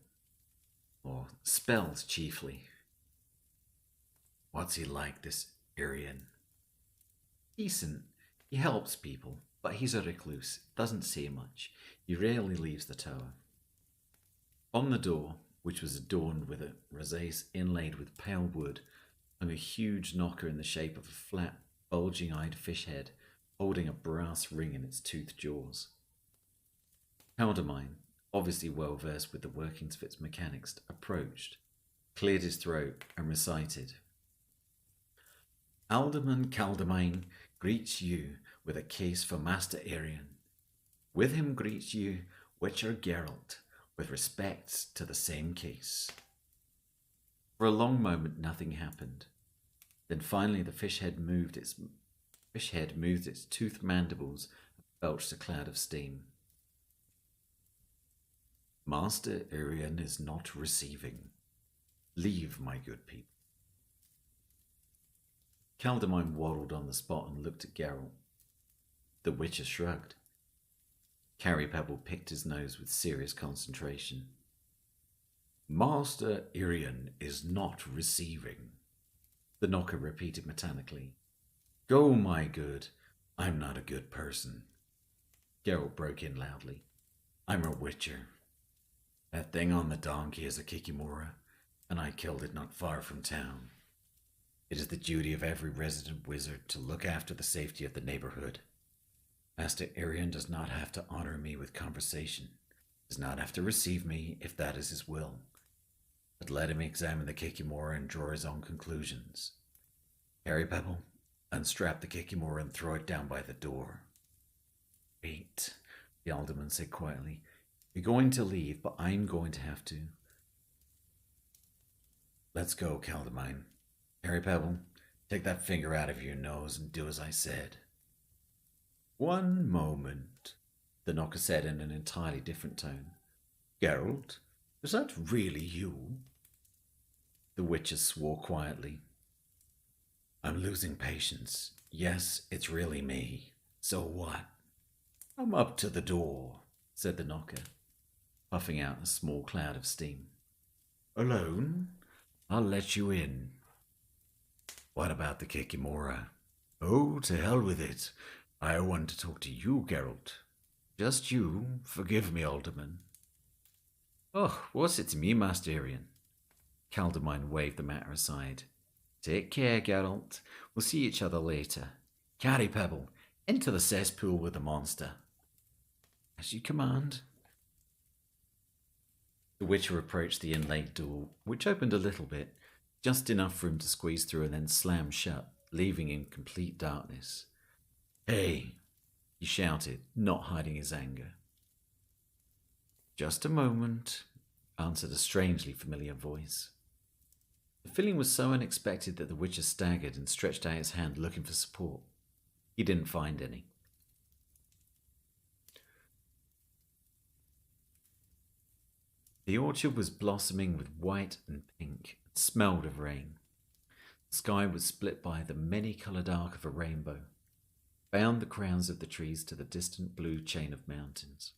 Or spells, chiefly. What's he like, this Arian? Decent. He helps people, but he's a recluse, doesn't say much. He rarely leaves the tower. On the door, which was adorned with a rosace inlaid with pale wood, hung a huge knocker in the shape of a flat, bulging-eyed fish head holding a brass ring in its toothed jaws. Caldermine, obviously well versed with the workings of its mechanics, approached, cleared his throat, and recited, Alderman Caldermine greets you with a case for Master Arian. With him greets you Witcher Geralt, with respects to the same case. For a long moment nothing happened. Then finally the fish head moved its toothed mandibles and belched a cloud of steam. Master Arian is not receiving. Leave, my good people. Caldermine waddled on the spot and looked at Geralt. The Witcher shrugged. Carrie Pebble picked his nose with serious concentration. Master Arian is not receiving, the knocker repeated mechanically. Go, my good. I'm not a good person. Geralt broke in loudly. I'm a witcher. That thing on the donkey is a Kikimora, and I killed it not far from town. It is the duty of every resident wizard to look after the safety of the neighborhood. Master Arian does not have to honor me with conversation, does not have to receive me if that is his will, but let him examine the Kikimora and draw his own conclusions. Harry Pebble, unstrap the Kikimora and throw it down by the door. Wait, the alderman said quietly. You're going to leave, but I'm going to have to. Let's go, Caldermine. Harry Pebble, take that finger out of your nose and do as I said. One moment, the knocker said in an entirely different tone. Geralt, is that really you? The Witcher swore quietly. I'm losing patience. Yes, it's really me. So what? I'm up to the door, said the knocker, puffing out a small cloud of steam. Alone? I'll let you in. What about the Kikimora? Oh, to hell with it. I want to talk to you, Geralt. Just you. Forgive me, Alderman. Oh, what's it to me, Master Arian? Caldermine waved the matter aside. Take care, Geralt. We'll see each other later. Carry Pebble, into the cesspool with the monster. As you command. The Witcher approached the inlaid door, which opened a little bit, just enough for him to squeeze through and then slam shut, leaving him in complete darkness. Hey, he shouted, not hiding his anger. Just a moment, answered a strangely familiar voice. The feeling was so unexpected that the Witcher staggered and stretched out his hand looking for support. He didn't find any. The orchard was blossoming with white and pink and smelled of rain. The sky was split by the many-coloured arc of a rainbow, bound the crowns of the trees to the distant blue chain of mountains.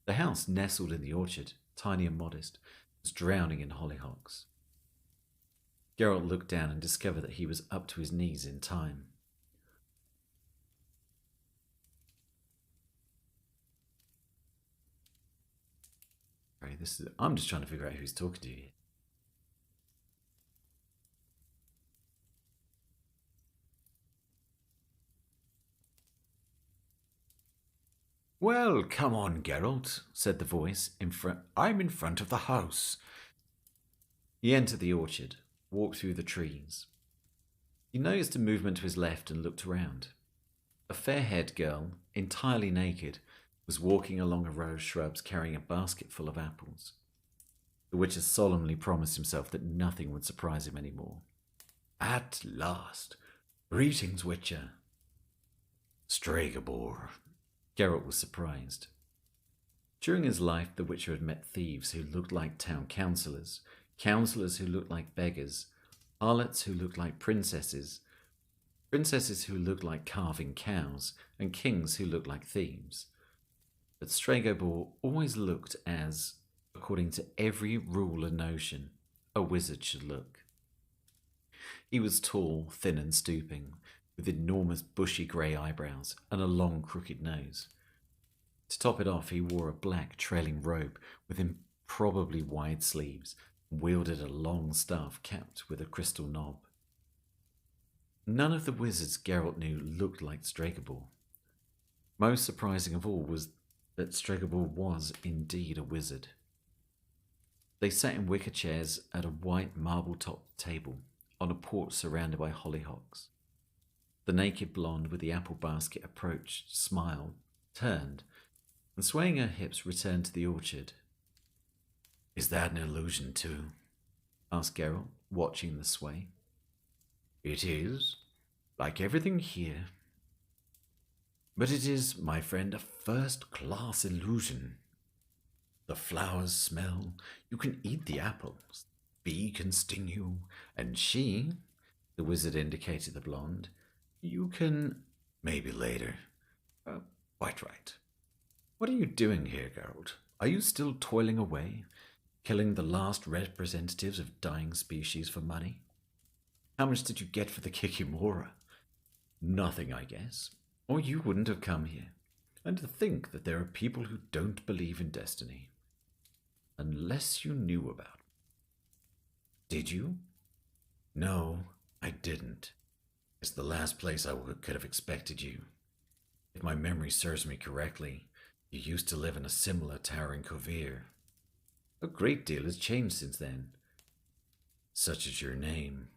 The house nestled in the orchard, tiny and modest, was drowning in hollyhocks. Geralt looked down and discovered that he was up to his knees in thyme. I'm just trying to figure out who's talking to you. Well, come on, Geralt, said the voice. I'm in front of the house. He entered the orchard, walked through the trees. He noticed a movement to his left and looked around. A fair-haired girl, entirely naked, was walking along a row of shrubs carrying a basket full of apples. The Witcher solemnly promised himself that nothing would surprise him anymore. At last. Greetings, Witcher. Stregobor. Geralt was surprised. During his life, the Witcher had met thieves who looked like town councillors, councillors who looked like beggars, harlots who looked like princesses, princesses who looked like carving cows, and kings who looked like thieves. But Stregobor always looked as, according to every rule and notion, a wizard should look. He was tall, thin and stooping, with enormous bushy grey eyebrows and a long crooked nose. To top it off, he wore a black trailing robe with improbably wide sleeves and wielded a long staff capped with a crystal knob. None of the wizards Geralt knew looked like Stregobor. Most surprising of all was that Stregobor was indeed a wizard. They sat in wicker chairs at a white marble-topped table on a porch surrounded by hollyhocks. The naked blonde with the apple basket approached, smiled, turned, and swaying her hips returned to the orchard. "Is that an illusion too?" asked Geralt, watching the sway. "It is, like everything here. But it is, my friend, a first-class illusion. The flowers smell, you can eat the apples, bee can sting you, and she," the wizard indicated the blonde, "you can, maybe later. Quite right. What are you doing here, Geralt? Are you still toiling away, killing the last representatives of dying species for money? How much did you get for the Kikimora? Nothing, I guess. Or you wouldn't have come here. And to think that there are people who don't believe in destiny. Unless you knew about it. Did you?" "No, I didn't. It's the last place I could have expected you. If my memory serves me correctly, you used to live in a similar tower in Kovir. A great deal has changed since then. Such is your name.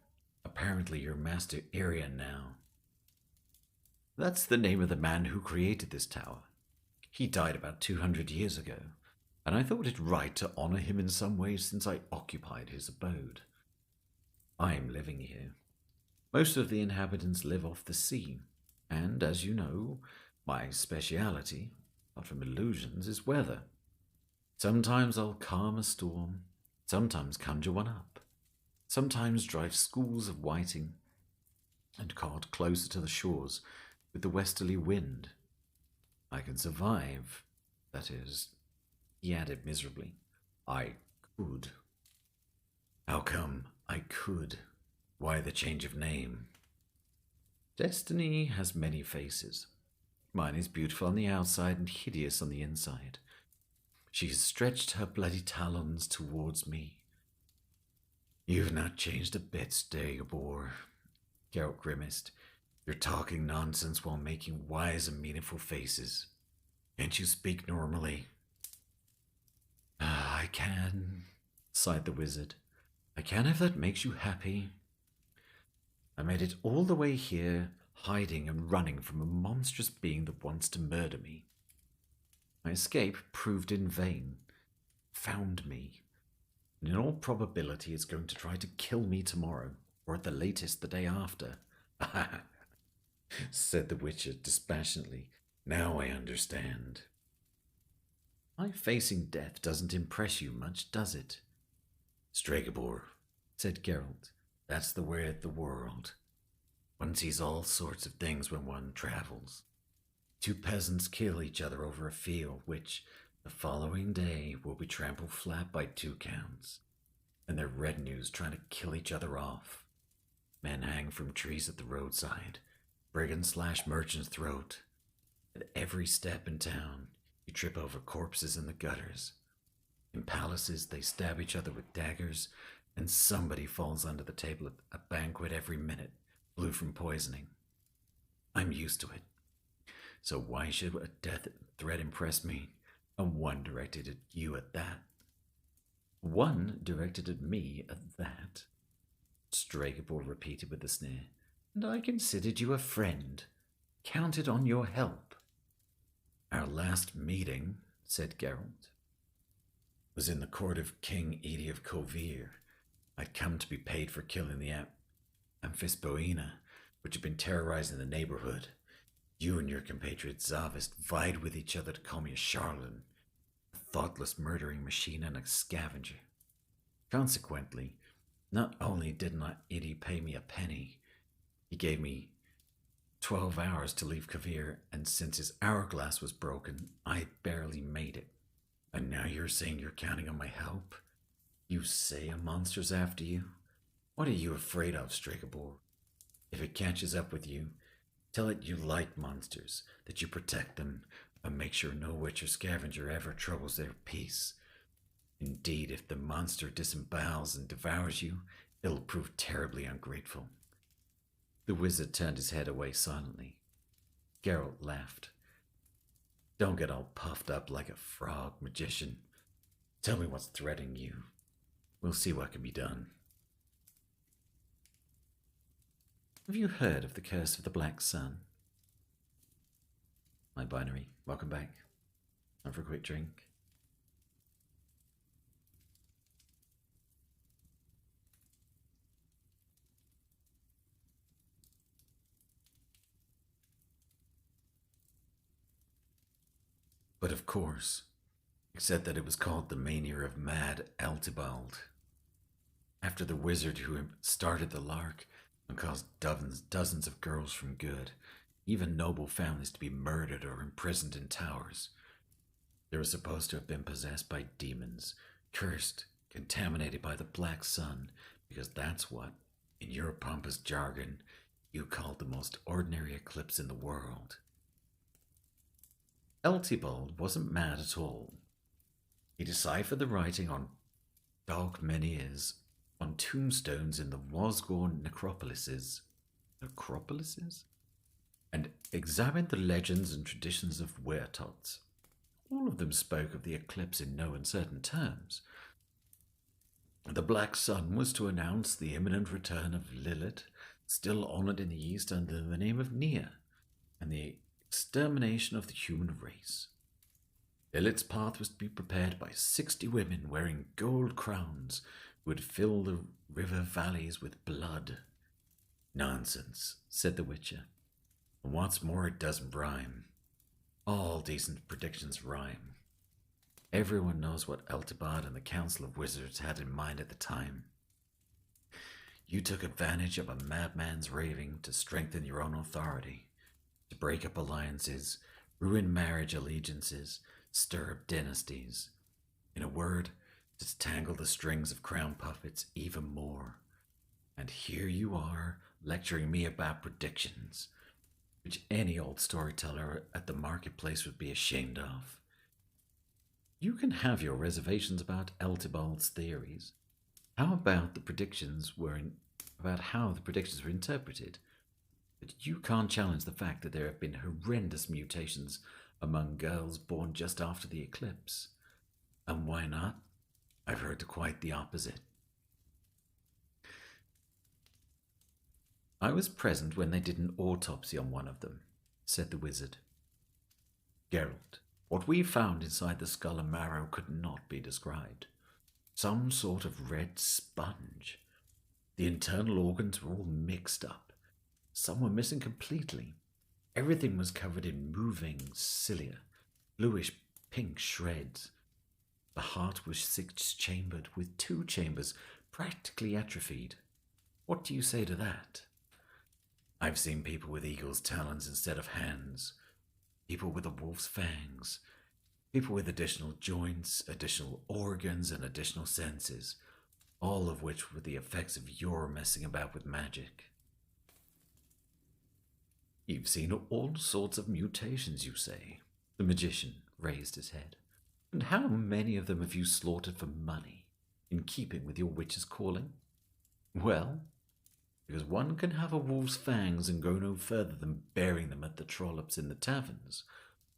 Apparently you're Master Irian now." "That's the name of the man who created this tower. He died about 200 years ago, and I thought it right to honor him in some way since I occupied his abode. I'm living here. Most of the inhabitants live off the sea, and as you know, my speciality, apart from illusions, is weather. Sometimes I'll calm a storm, sometimes conjure one up, sometimes drive schools of whiting and cart closer to the shores with the westerly wind. I can survive, that is," he added miserably. "I could." "How come I could? Why the change of name?" "Destiny has many faces. Mine is beautiful on the outside and hideous on the inside. She has stretched her bloody talons towards me." "You've not changed a bit, Stregobor," Geralt grimaced. "You're talking nonsense while making wise and meaningful faces. Can't you speak normally?" "I can," sighed the wizard. "I can if that makes you happy. I made it all the way here, hiding and running from a monstrous being that wants to murder me. My escape proved in vain, found me, and in all probability is going to try to kill me tomorrow, or at the latest the day after." said the Witcher dispassionately. "Now I understand." "My facing death doesn't impress you much, does it?" "Stregobor," said Geralt, "that's the way of the world. One sees all sorts of things when one travels. Two peasants kill each other over a field, which the following day will be trampled flat by 2 counts, and their retinues trying to kill each other off. Men hang from trees at the roadside, brigands slash merchants' throat. At every step in town, you trip over corpses in the gutters. In palaces, they stab each other with daggers, and somebody falls under the table at a banquet every minute, blue from poisoning. I'm used to it. So why should a death threat impress me, and one directed at you at that?" "One directed at me at that," Stregobor repeated with a sneer. "And I considered you a friend, counted on your help." "Our last meeting," said Geralt, "was in the court of King Edie of Kovir. I'd come to be paid for killing the Amphisboina, which had been terrorizing the neighborhood. You and your compatriot Zavist vied with each other to call me a charlatan, a thoughtless murdering machine, and a scavenger. Consequently, not only did not Edie pay me a penny, he gave me 12 hours to leave Kovir, and since his hourglass was broken, I barely made it. And now you're saying you're counting on my help? You say a monster's after you? What are you afraid of, Stregobor? If it catches up with you, Tell it you like monsters, that you protect them, and make sure no witch or scavenger ever troubles their peace. Indeed, if the monster disembowels and devours you, it'll prove terribly ungrateful." The wizard turned his head away silently. Geralt laughed. "Don't get all puffed up like a frog, magician. Tell me what's threatening you. We'll see what can be done." "Have you heard of the curse of the Black Sun?" "My binary, welcome back. Time for a quick drink." But of course, except that it was called the Mania of Mad Eltibald, after the wizard who started the lark and caused dozens of girls from good, even noble families, to be murdered or imprisoned in towers. They were supposed to have been possessed by demons, cursed, contaminated by the Black Sun, because that's what, in your pompous jargon, you called the most ordinary eclipse in the world. Eltibald wasn't mad at all. He deciphered the writing on dark menhirs on tombstones in the Wasgorn necropolises, and examined the legends and traditions of Wertots. All of them spoke of the eclipse in no uncertain terms. The Black Sun was to announce the imminent return of Lilith, still honored in the East under the name of Nia, and the extermination of the human race. Lilith's path was to be prepared by 60 women wearing gold crowns who would fill the river valleys with blood. "Nonsense," said the Witcher. "And what's more, it doesn't rhyme. All decent predictions rhyme. Everyone knows what Eltibard and the Council of Wizards had in mind at the time. You took advantage of a madman's raving to strengthen your own authority, to break up alliances, ruin marriage allegiances, stir up dynasties. In a word, to tangle the strings of crown puppets even more. And here you are, lecturing me about predictions, which any old storyteller at the marketplace would be ashamed of. You can have your reservations about Eltibald's theories. How about how the predictions were interpreted? But you can't challenge the fact that there have been horrendous mutations among girls born just after the eclipse. And why not? I've heard quite the opposite. I was present when they did an autopsy on one of them," said the wizard. "Geralt, what we found inside the skull and marrow could not be described. Some sort of red sponge. The internal organs were all mixed up. Some were missing completely. Everything was covered in moving cilia, bluish pink shreds. The heart was six-chambered, with 2 chambers practically atrophied. What do you say to that? I've seen people with eagle's talons instead of hands, people with a wolf's fangs, people with additional joints, additional organs, and additional senses, all of which were the effects of your messing about with magic." "You've seen all sorts of mutations, you say?" The magician raised his head. "And how many of them have you slaughtered for money, in keeping with your witch's calling?" "Well, because one can have a wolf's fangs and go no further than bearing them at the trollops in the taverns,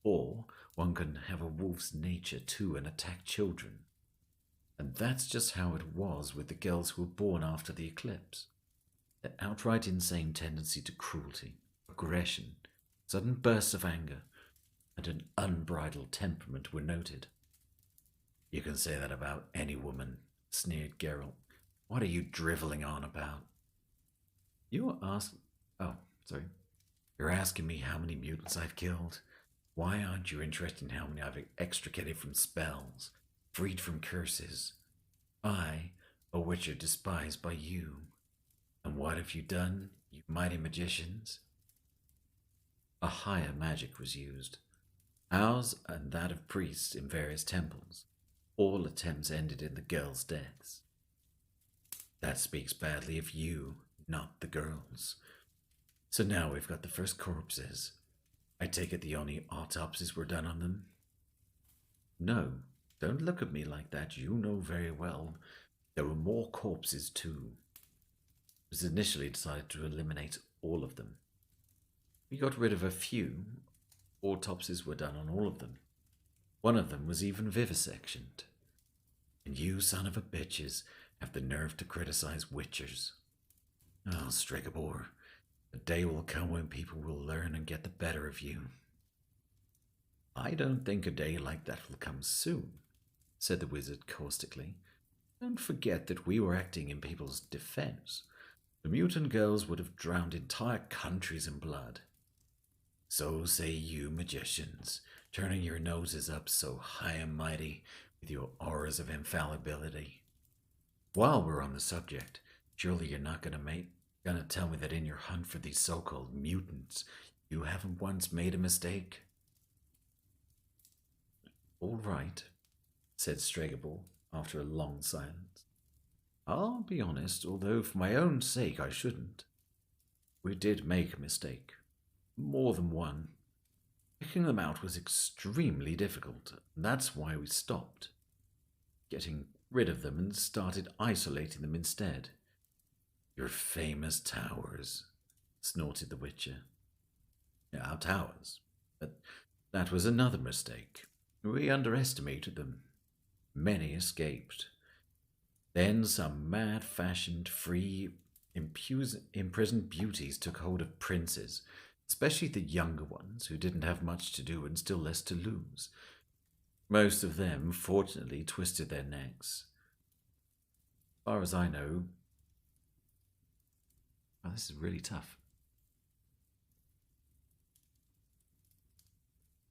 or one can have a wolf's nature too and attack children. And that's just how it was with the girls who were born after the eclipse. Their outright insane tendency to cruelty, aggression, sudden bursts of anger, and an unbridled temperament were noted." "You can say that about any woman," sneered Geralt. "What are you driveling on about?" You're asking me how many mutants I've killed? Why aren't you interested in how many I've extricated from spells, freed from curses? I, a witcher despised by you. And what have you done, you mighty magicians? A higher magic was used, ours and that of priests in various temples. All attempts ended in the girls' deaths. That speaks badly of you, not the girls. So now we've got the first corpses. I take it the only autopsies were done on them? No, don't look at me like that. You know very well there were more corpses too. It was initially decided to eliminate all of them. We got rid of a few. Autopsies were done on all of them. One of them was even vivisectioned. And you son of a bitches have the nerve to criticize witchers. Oh, Stregobor, the day will come when people will learn and get the better of you. I don't think a day like that will come soon, said the wizard caustically. Don't forget that we were acting in people's defense. The mutant girls would have drowned entire countries in blood. So say you magicians, turning your noses up so high and mighty with your auras of infallibility. While we're on the subject, surely you're not gonna tell me that in your hunt for these so-called mutants, you haven't once made a mistake? All right, said Stregobor after a long silence. I'll be honest, although for my own sake I shouldn't. We did make a mistake. More than one. Picking them out was extremely difficult, and that's why we stopped. Getting rid of them and started isolating them instead. Your famous towers, snorted the Witcher. Our towers. But that was another mistake. We underestimated them. Many escaped. Then some mad-fashioned, free, imprisoned beauties took hold of princes, especially the younger ones who didn't have much to do and still less to lose. Most of them, fortunately, twisted their necks. As far as I know... Oh, this is really tough.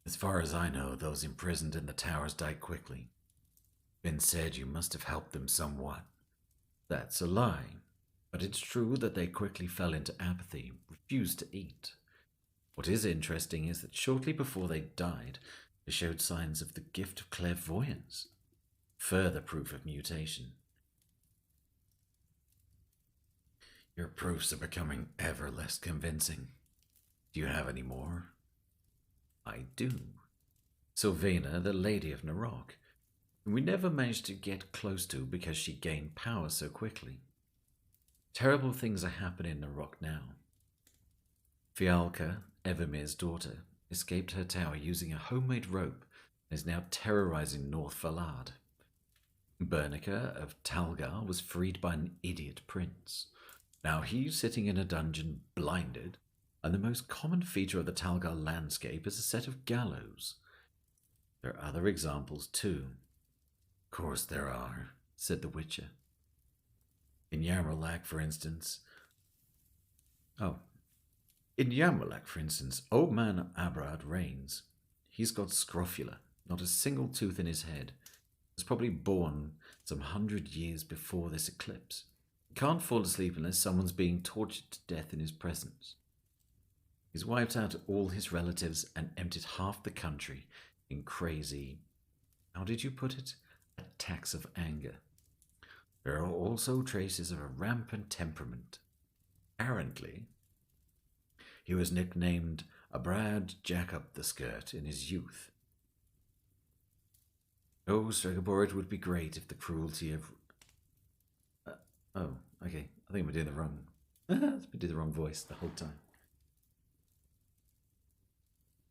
As far as I know, those imprisoned in the towers died quickly. Ben said you must have helped them somewhat. That's a lie, but it's true that they quickly fell into apathy, refused to eat. What is interesting is that shortly before they died, they showed signs of the gift of clairvoyance, further proof of mutation. Your proofs are becoming ever less convincing. Do you have any more? I do. Sylvana, the Lady of Narok, we never managed to get close to because she gained power so quickly. Terrible things are happening in Narok now. Fialka, Evermir's daughter, escaped her tower using a homemade rope and is now terrorizing North Valad. Bernica of Talgar was freed by an idiot prince. Now he's sitting in a dungeon blinded, and the most common feature of the Talgar landscape is a set of gallows. There are other examples too. Of course there are, said the Witcher. In Yarmalak, for instance... In Yarmalak, for instance, old man Abrad reigns. He's got scrofula, not a single tooth in his head. He was probably born some 100 years before this eclipse. He can't fall asleep unless someone's being tortured to death in his presence. He's wiped out all his relatives and emptied half the country in crazy, how did you put it? Attacks of anger. There are also traces of a rampant temperament. Apparently, he was nicknamed Abrad Jacob the Skirt in his youth. Oh, Stregobor, it would be great if the cruelty of... okay. I think I'm doing the wrong... I did the wrong voice the whole time.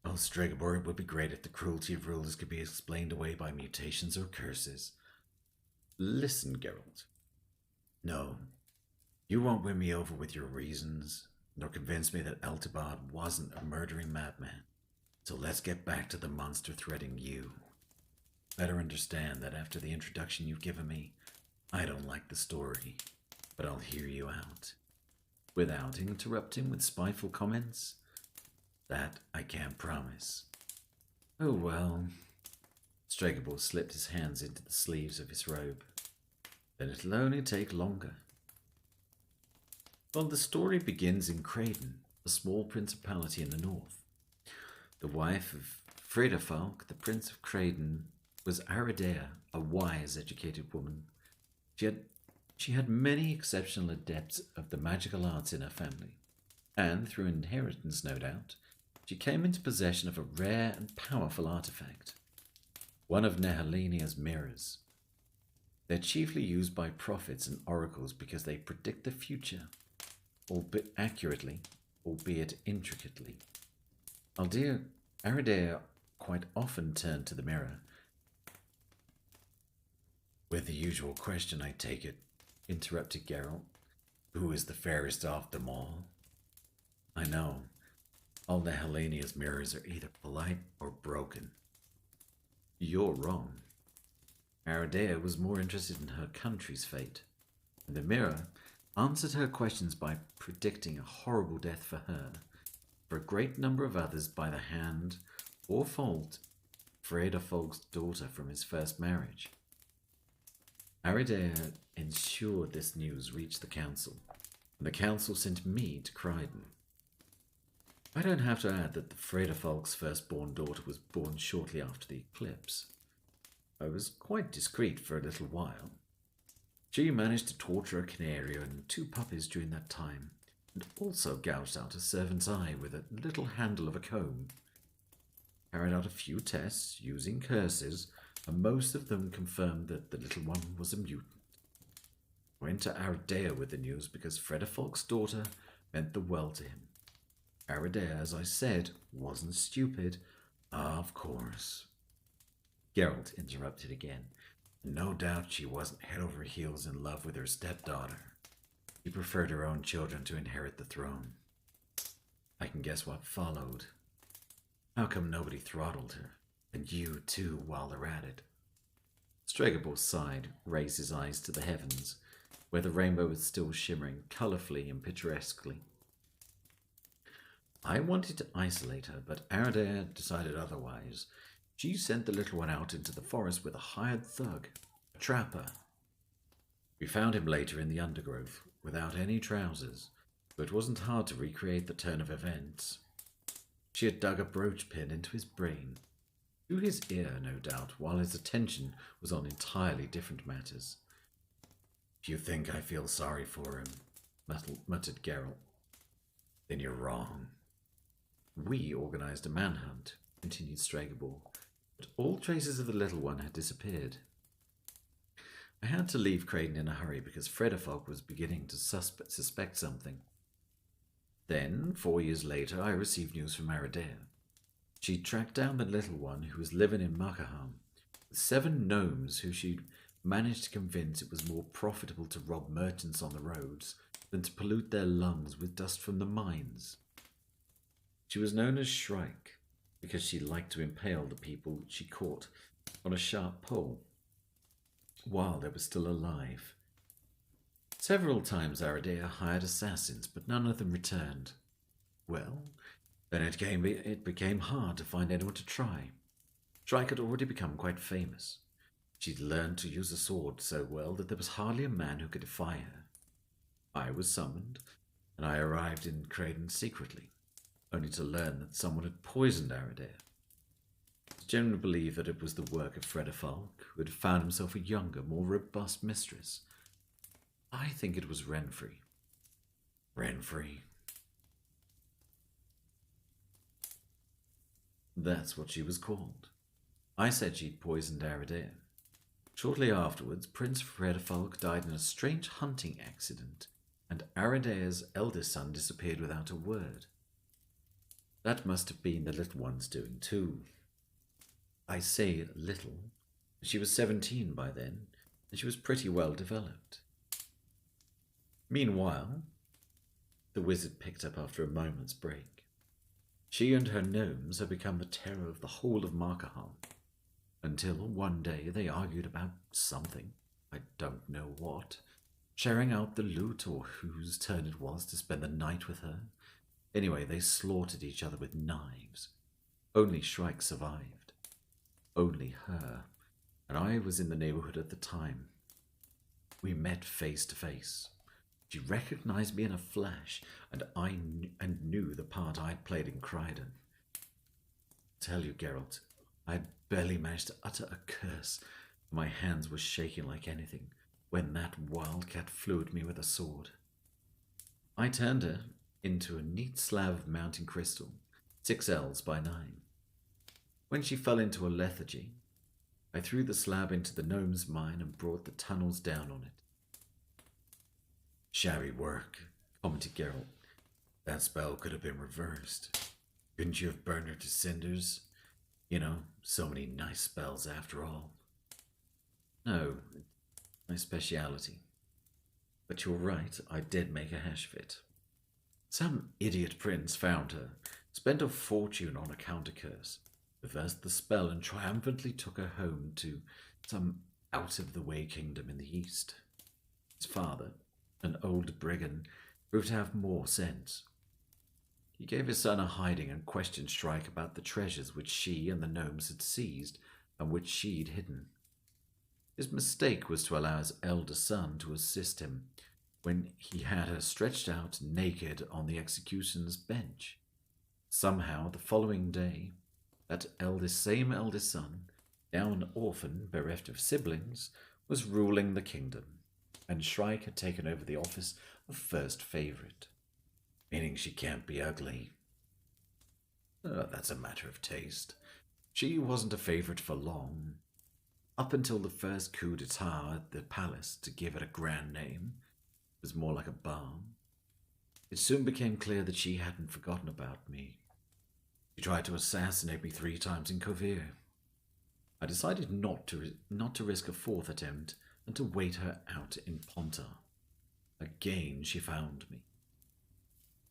Oh, Stregobor, it would be great if the cruelty of rulers could be explained away by mutations or curses. Listen, Geralt. No, you won't win me over with your reasons, nor convince me that Eltibard wasn't a murdering madman. So let's get back to the monster threatening you. Better understand that after the introduction you've given me, I don't like the story, but I'll hear you out. Without interrupting with spiteful comments? That I can't promise. Oh well. Stregobor slipped his hands into the sleeves of his robe. Then it'll only take longer. Well, the story begins in Craden, a small principality in the north. The wife of Fridafalk, the Prince of Craden, was Aridea, a wise, educated woman. She had many exceptional adepts of the magical arts in her family. and through inheritance, no doubt, she came into possession of a rare and powerful artifact, one of Nehelenia's mirrors. They're chiefly used by prophets and oracles because they predict the future, albeit accurately, albeit intricately. Aridea quite often turned to the mirror. With the usual question, I take it, interrupted Geralt. Who is the fairest of them all? I know. All Nehelenia's mirrors are either polite or broken. You're wrong. Aridea was more interested in her country's fate, and the mirror answered her questions by predicting a horrible death for her, for a great number of others by the hand or fault Fredafolk's daughter from his first marriage. Aridea ensured this news reached the council, and the council sent me to Crichton. I don't have to add that the Fredafolk's firstborn daughter was born shortly after the eclipse. I was quite discreet for a little while. She managed to torture a canary and 2 puppies during that time, and also gouged out a servant's eye with a little handle of a comb. Carried out a few tests using curses, and most of them confirmed that the little one was a mutant. Went to Aridea with the news because Fredafolk's daughter meant the world to him. Aridea, as I said, wasn't stupid. Of course. Geralt interrupted again. No doubt she wasn't head over heels in love with her stepdaughter. She preferred her own children to inherit the throne. I can guess what followed. How come nobody throttled her? And you, too, while they're at it? Stregobor sighed, raised his eyes to the heavens, where the rainbow was still shimmering colourfully and picturesquely. I wanted to isolate her, but Aridea decided otherwise. She sent the little one out into the forest with a hired thug, a trapper. We found him later in the undergrowth, without any trousers, but it wasn't hard to recreate the turn of events. She had dug a brooch pin into his brain, to his ear, no doubt, while his attention was on entirely different matters. If you think I feel sorry for him, muttered Geralt, then you're wrong. We organised a manhunt, continued Stregobor, but all traces of the little one had disappeared. I had to leave Creighton in a hurry because Fredafolk was beginning to suspect something. Then, 4 years later, I received news from Aridea. She tracked down the little one who was living in Markaham, with 7 gnomes who she'd managed to convince it was more profitable to rob merchants on the roads than to pollute their lungs with dust from the mines. She was known as Shrike because she liked to impale the people she caught on a sharp pole while they were still alive. Several times Aridea hired assassins, but none of them returned. Well, then it became hard to find anyone to try. Shrike had already become quite famous. She'd learned to use a sword so well that there was hardly a man who could defy her. I was summoned, and I arrived in Creighton secretly, only to learn that someone had poisoned Aridea. It's generally believed that it was the work of Fredafolk, who had found himself a younger, more robust mistress. I think it was Renfrey. Renfrey. That's what she was called. I said she'd poisoned Aridea. Shortly afterwards, Prince Fredafolk died in a strange hunting accident, and Aridea's eldest son disappeared without a word. That must have been the little one's doing, too. I say little. She was 17 by then, and she was pretty well developed. Meanwhile, the wizard picked up after a moment's break. She and her gnomes had become the terror of the whole of Markaham, until one day they argued about something, I don't know what, sharing out the loot or whose turn it was to spend the night with her. Anyway, they slaughtered each other with knives. Only Shrike survived. Only her, and I was in the neighbourhood at the time. We met face to face. She recognized me in a flash, and I knew the part I'd played in Crichton. Tell you, Geralt, I had barely managed to utter a curse. My hands were shaking like anything when that wildcat flew at me with a sword. I turned her, into a neat slab of mountain crystal, 6 ells by 9. When she fell into a lethargy, I threw the slab into the gnome's mine and brought the tunnels down on it. Shabby work, commented Geralt. That spell could have been reversed. Couldn't you have burned her to cinders? You know, so many nice spells after all. No, my speciality. But you're right, I did make a hash of it. Some idiot prince found her, spent a fortune on a counter curse, reversed the spell, and triumphantly took her home to some out-of-the-way kingdom in the east. His father, an old brigand, proved to have more sense. He gave his son a hiding and questioned Shrike about the treasures which she and the gnomes had seized and which she'd hidden. His mistake was to allow his elder son to assist him when he had her stretched out naked on the executioner's bench. Somehow, the following day, that same eldest son, now an orphan bereft of siblings, was ruling the kingdom, and Shrike had taken over the office of first favourite, meaning she can't be ugly. That's a matter of taste. She wasn't a favourite for long. Up until the first coup d'etat at the palace, to give it a grand name, it was more like a balm. It soon became clear that she hadn't forgotten about me. She tried to assassinate me 3 times in Kovir. I decided not to risk a 4th attempt and to wait her out in Ponta. Again she found me.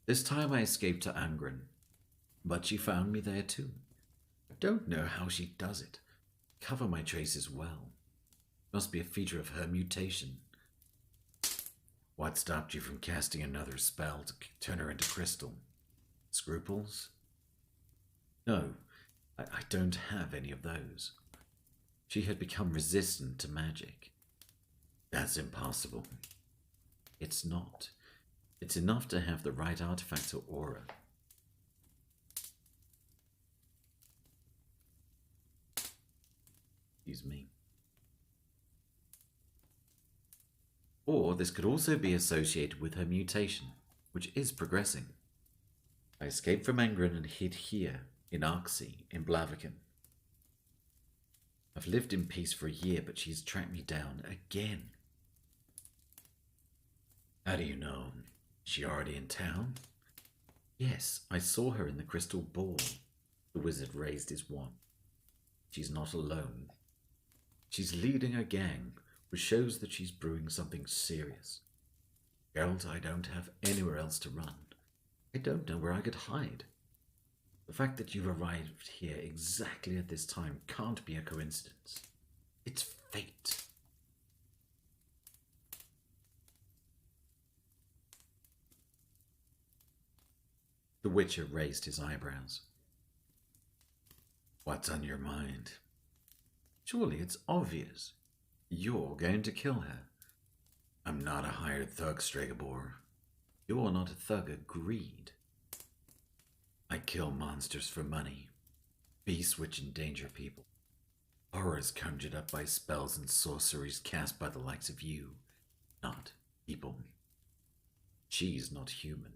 This time I escaped to Angren, but she found me there too. I don't know how she does it. Cover my traces well. Must be a feature of her mutation. What stopped you from casting another spell to turn her into crystal? Scruples? No, I don't have any of those. She had become resistant to magic. That's impossible. It's not. It's enough to have the right artifact or aura. Excuse me. Or this could also be associated with her mutation, which is progressing. I escaped from Angren and hid here, in Arksea, in Blaviken. I've lived in peace for a year, but she's tracked me down again. How do you know? Is she already in town? Yes, I saw her in the crystal ball. The wizard raised his wand. She's not alone. She's leading a gang, which shows that she's brewing something serious. Geralt, I don't have anywhere else to run. I don't know where I could hide. The fact that you've arrived here exactly at this time can't be a coincidence. It's fate. The Witcher raised his eyebrows. What's on your mind? Surely it's obvious. You're going to kill her. I'm not a hired thug, Stregobor. You're not a thug, agreed. I kill monsters for money. Beasts which endanger people. Horrors conjured up by spells and sorceries cast by the likes of you. Not people. She's not human.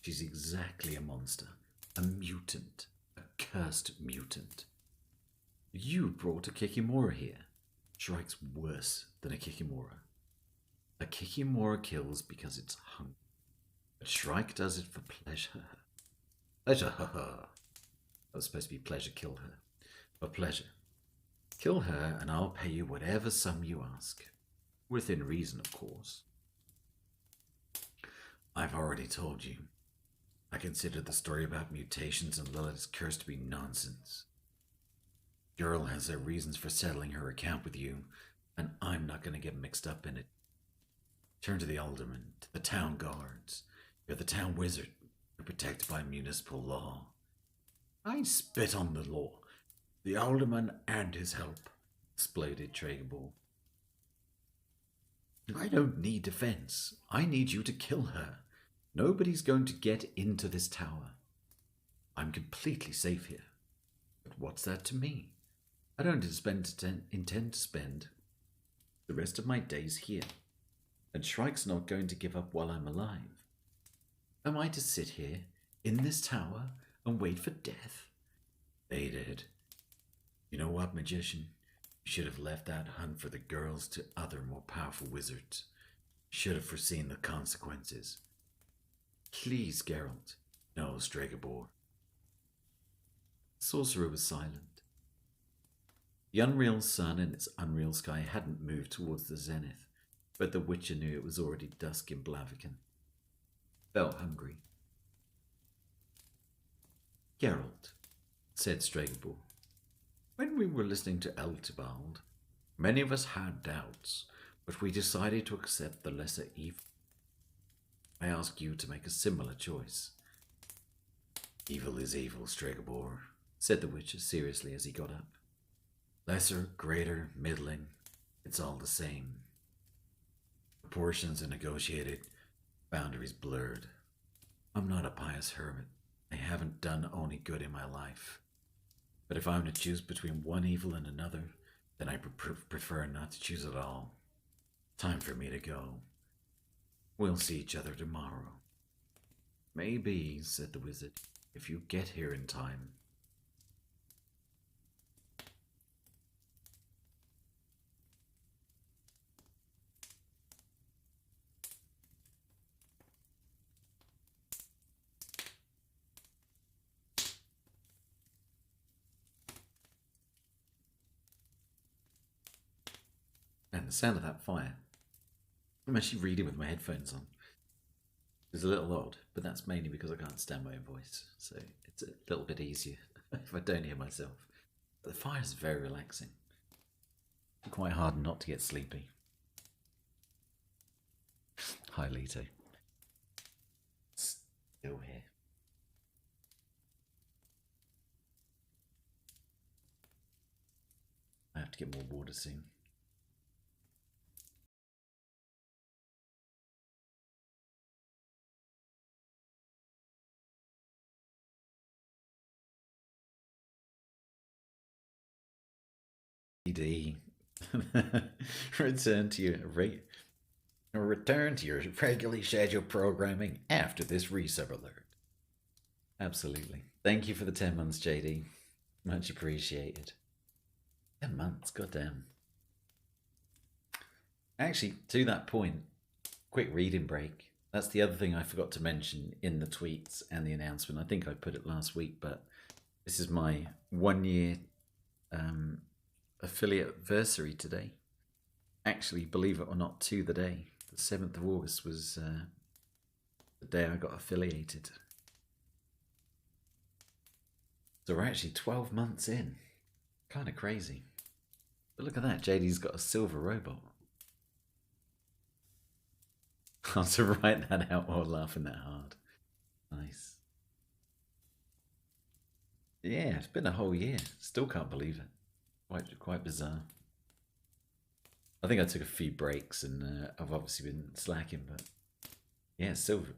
She's exactly a monster. A mutant. A cursed mutant. You brought a Kikimora here. Shrike's worse than a Kikimora. A Kikimora kills because it's hungry. But Shrike does it for pleasure. Pleasure, haha. That was supposed to be pleasure, kill her. For pleasure. Kill her and I'll pay you whatever sum you ask. Within reason, of course. I've already told you. I consider the story about mutations and Lilith's curse to be nonsense. Girl has her reasons for settling her account with you, and I'm not going to get mixed up in it. Turn to the alderman, to the town guards. You're the town wizard. You're protected by municipal law. I spit on the law. The alderman and his help, exploded Tregobor. I don't need defense. I need you to kill her. Nobody's going to get into this tower. I'm completely safe here. But what's that to me? I don't intend to spend the rest of my days here. And Shrike's not going to give up while I'm alive. Am I to sit here, in this tower, and wait for death? They did. You know what, magician? You should have left that hunt for the girls to other more powerful wizards. You should have foreseen the consequences. Please, Geralt. No, Stregobor. The sorcerer was silent. The unreal sun and its unreal sky hadn't moved towards the zenith, but the Witcher knew it was already dusk in Blaviken. Felt hungry. Geralt, said Stregobor, when we were listening to Eltibald, many of us had doubts, but we decided to accept the lesser evil. I ask you to make a similar choice. Evil is evil, Stregobor, said the Witcher seriously as he got up. Lesser, greater, middling, it's all the same. Proportions are negotiated, boundaries blurred. I'm not a pious hermit. I haven't done only good in my life. But if I'm to choose between one evil and another, then I prefer not to choose at all. Time for me to go. We'll see each other tomorrow. Maybe, said the wizard, if you get here in time. And the sound of that fire. I'm actually reading with my headphones on. It's a little odd, but that's mainly because I can't stand my own voice, so it's a little bit easier if I don't hear myself. But the fire is very relaxing. It's quite hard not to get sleepy. Hi, Leto. Still here. I have to get more water soon. Return to your regularly scheduled programming after this resub alert. Absolutely. Thank you for the 10 months, JD. Much appreciated. 10 months, goddamn. Actually, to that point, quick reading break. That's the other thing I forgot to mention in the tweets and the announcement. I think I put it last week, but this is my 1 year affiliate anniversary today. Actually, believe it or not, to the day. The 7th of August was the day I got affiliated. So we're actually 12 months in. Kind of crazy. But look at that, JD's got a silver robot. I have to write that out while laughing that hard. Nice. Yeah, it's been a whole year. Still can't believe it. Quite bizarre. I think I took a few breaks and I've obviously been slacking, but yeah, silver.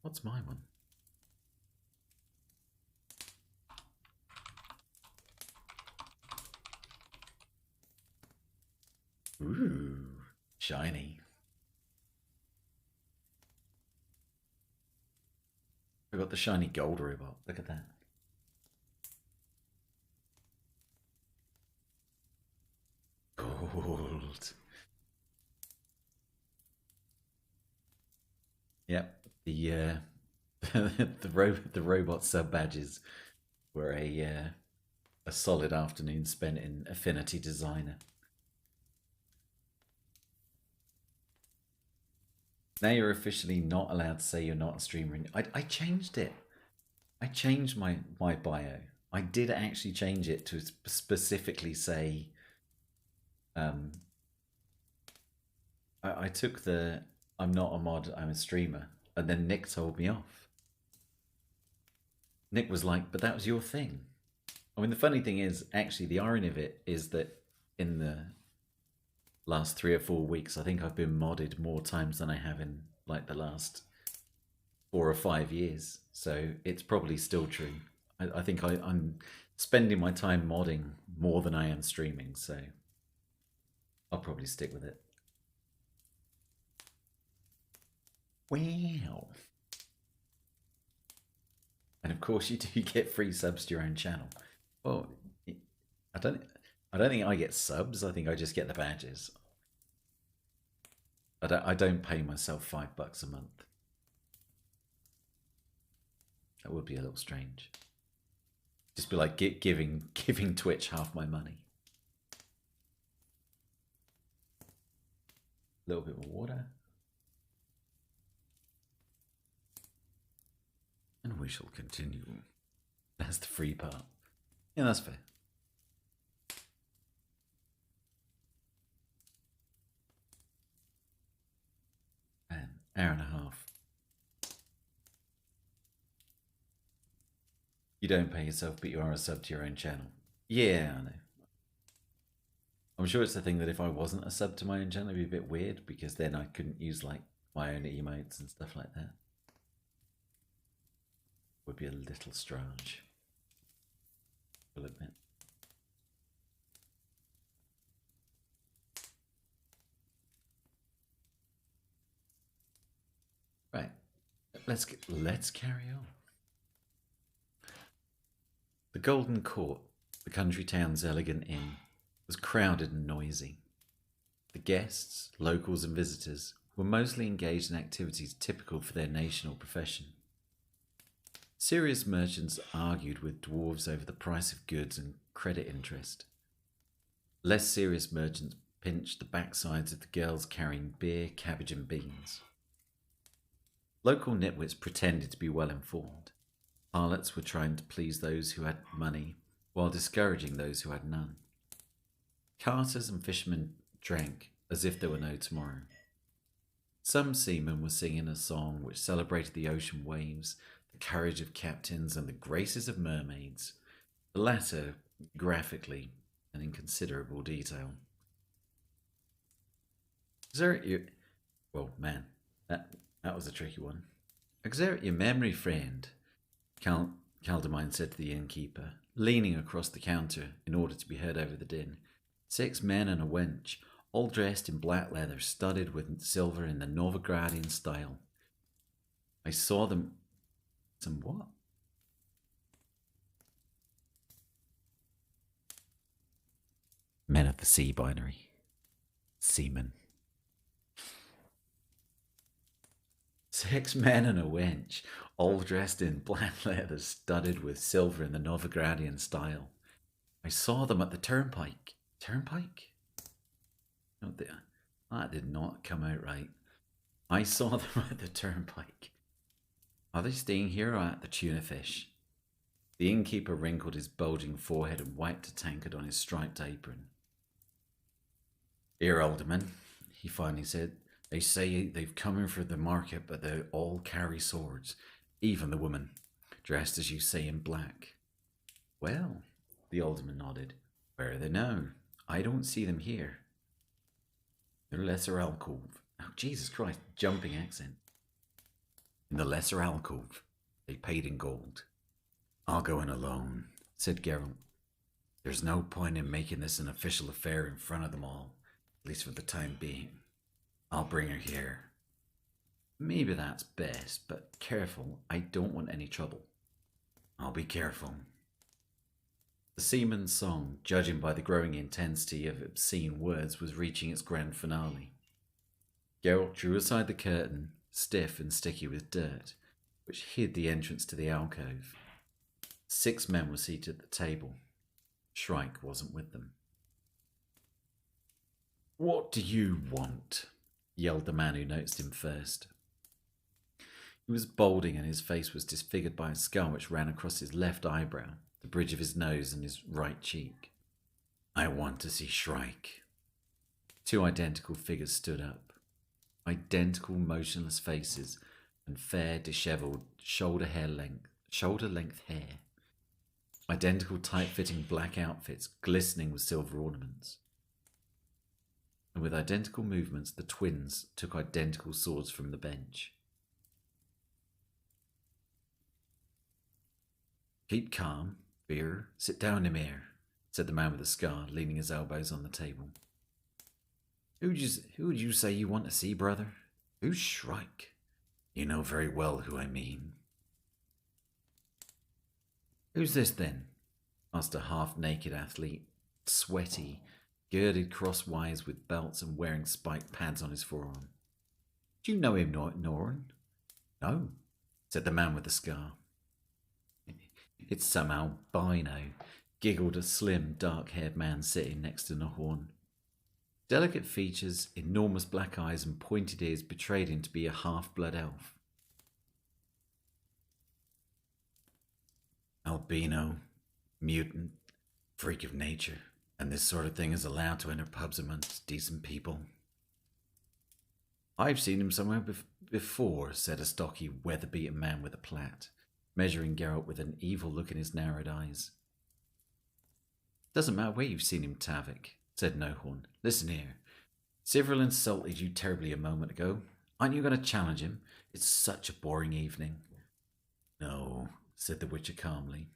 What's my one? Ooh, shiny. I got the shiny gold robot. Look at that. Gold. Yep. The the robot sub badges were a solid afternoon spent in Affinity Designer. Now you're officially not allowed to say you're not a streamer. I changed it. I changed my bio. I did actually change it to specifically say. I took the I'm not a mod, I'm a streamer, and then Nick told me off. Nick was like, but that was your thing. I mean, the funny thing is, actually, the irony of it is that in the last 3 or 4 weeks, I think I've been modded more times than I have in like the last 4 or 5 years. So it's probably still true. I think I'm spending my time modding more than I am streaming, so I'll probably stick with it. Wow. And of course you do get free subs to your own channel. Well, I don't think I get subs. I think I just get the badges. I don't pay myself $5 a month. That would be a little strange. Just be like giving Twitch half my money. A little bit more water. And we shall continue. That's the free part. Yeah, that's fair. An hour and a half. You don't pay yourself, but you are a sub to your own channel. Yeah, I know. I'm sure it's the thing that if I wasn't a sub to my own channel, it'd be a bit weird, because then I couldn't use like my own emotes and stuff like that. Would be a little strange, I'll admit. Right, let's carry on. The Golden Court, the country town's elegant inn, was crowded and noisy. The guests, locals and visitors, were mostly engaged in activities typical for their nation or profession. Serious merchants argued with dwarves over the price of goods and credit interest. Less serious merchants pinched the backsides of the girls carrying beer, cabbage and beans. Local nitwits pretended to be well informed. Harlots were trying to please those who had money, while discouraging those who had none. Carters and fishermen drank as if there were no tomorrow. Some seamen were singing a song which celebrated the ocean waves, the courage of captains, and the graces of mermaids, the latter graphically and in considerable detail. Well, man, that was a tricky one. Exert your memory, friend, Caldemine said to the innkeeper, leaning across the counter in order to be heard over the din. 6 men and a wench, all dressed in black leather, studded with silver in the Novigradian style. I saw them... Some what? Men of the sea binary. Seamen. 6 men and a wench, all dressed in black leather, studded with silver in the Novigradian style. I saw them at the turnpike. Turnpike? No, that did not come out right. I saw them at the turnpike. Are they staying here or at the tuna fish? The innkeeper wrinkled his bulging forehead and wiped a tankard on his striped apron. Here, alderman, he finally said. They say they've come in for the market, but they all carry swords, even the woman, dressed as you say in black. Well, the alderman nodded. Where are they now? I don't see them here. The lesser alcove. Oh, Jesus Christ, jumping accent. In the lesser alcove, they paid in gold. I'll go in alone, said Geralt. There's no point in making this an official affair in front of them all, at least for the time being. I'll bring her here. Maybe that's best, but careful, I don't want any trouble. I'll be careful. The seaman's song, judging by the growing intensity of obscene words, was reaching its grand finale. Geralt drew aside the curtain, stiff and sticky with dirt, which hid the entrance to the alcove. 6 men were seated at the table. Shrike wasn't with them. What do you want? Yelled the man who noticed him first. He was balding and his face was disfigured by a scar which ran across his left eyebrow, the bridge of his nose and his right cheek. I want to see Shrike. 2 identical figures stood up. Identical motionless faces and fair, dishevelled, shoulder-length hair. Identical tight-fitting black outfits glistening with silver ornaments. And with identical movements, the twins took identical swords from the bench. Keep calm, Beer. Sit down, Emir, said the man with the scar, leaning his elbows on the table. Who would you say you want to see, brother? Who's Shrike? You know very well who I mean. Who's this then? Asked a half-naked athlete, sweaty, girded crosswise with belts and wearing spiked pads on his forearm. Do you know him, Noran? No, said the man with the scar. It's some albino, giggled a slim, dark-haired man sitting next to Nahorn. Delicate features, enormous black eyes and pointed ears betrayed him to be a half-blood elf. Albino, mutant, freak of nature, and this sort of thing is allowed to enter pubs amongst decent people. I've seen him somewhere before, said a stocky, weather-beaten man with a plait, measuring Geralt with an evil look in his narrowed eyes. Doesn't matter where you've seen him, Tavik, said Nohorn. Listen here. Sivril insulted you terribly a moment ago. Aren't you going to challenge him? It's such a boring evening. No, said the Witcher calmly.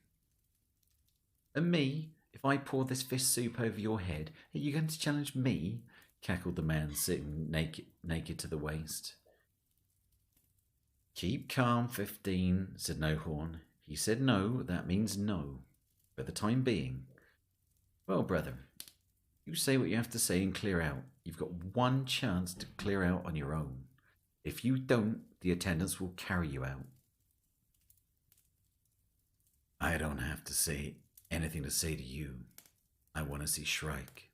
And me? If I pour this fish soup over your head, are you going to challenge me? Cackled the man sitting naked to the waist. Keep calm, 15, said Nohorn. He said no, that means no. For the time being. Well, brother, you say what you have to say and clear out. You've got one chance to clear out on your own. If you don't, the attendants will carry you out. I don't have to say anything to say to you. I want to see Shrike.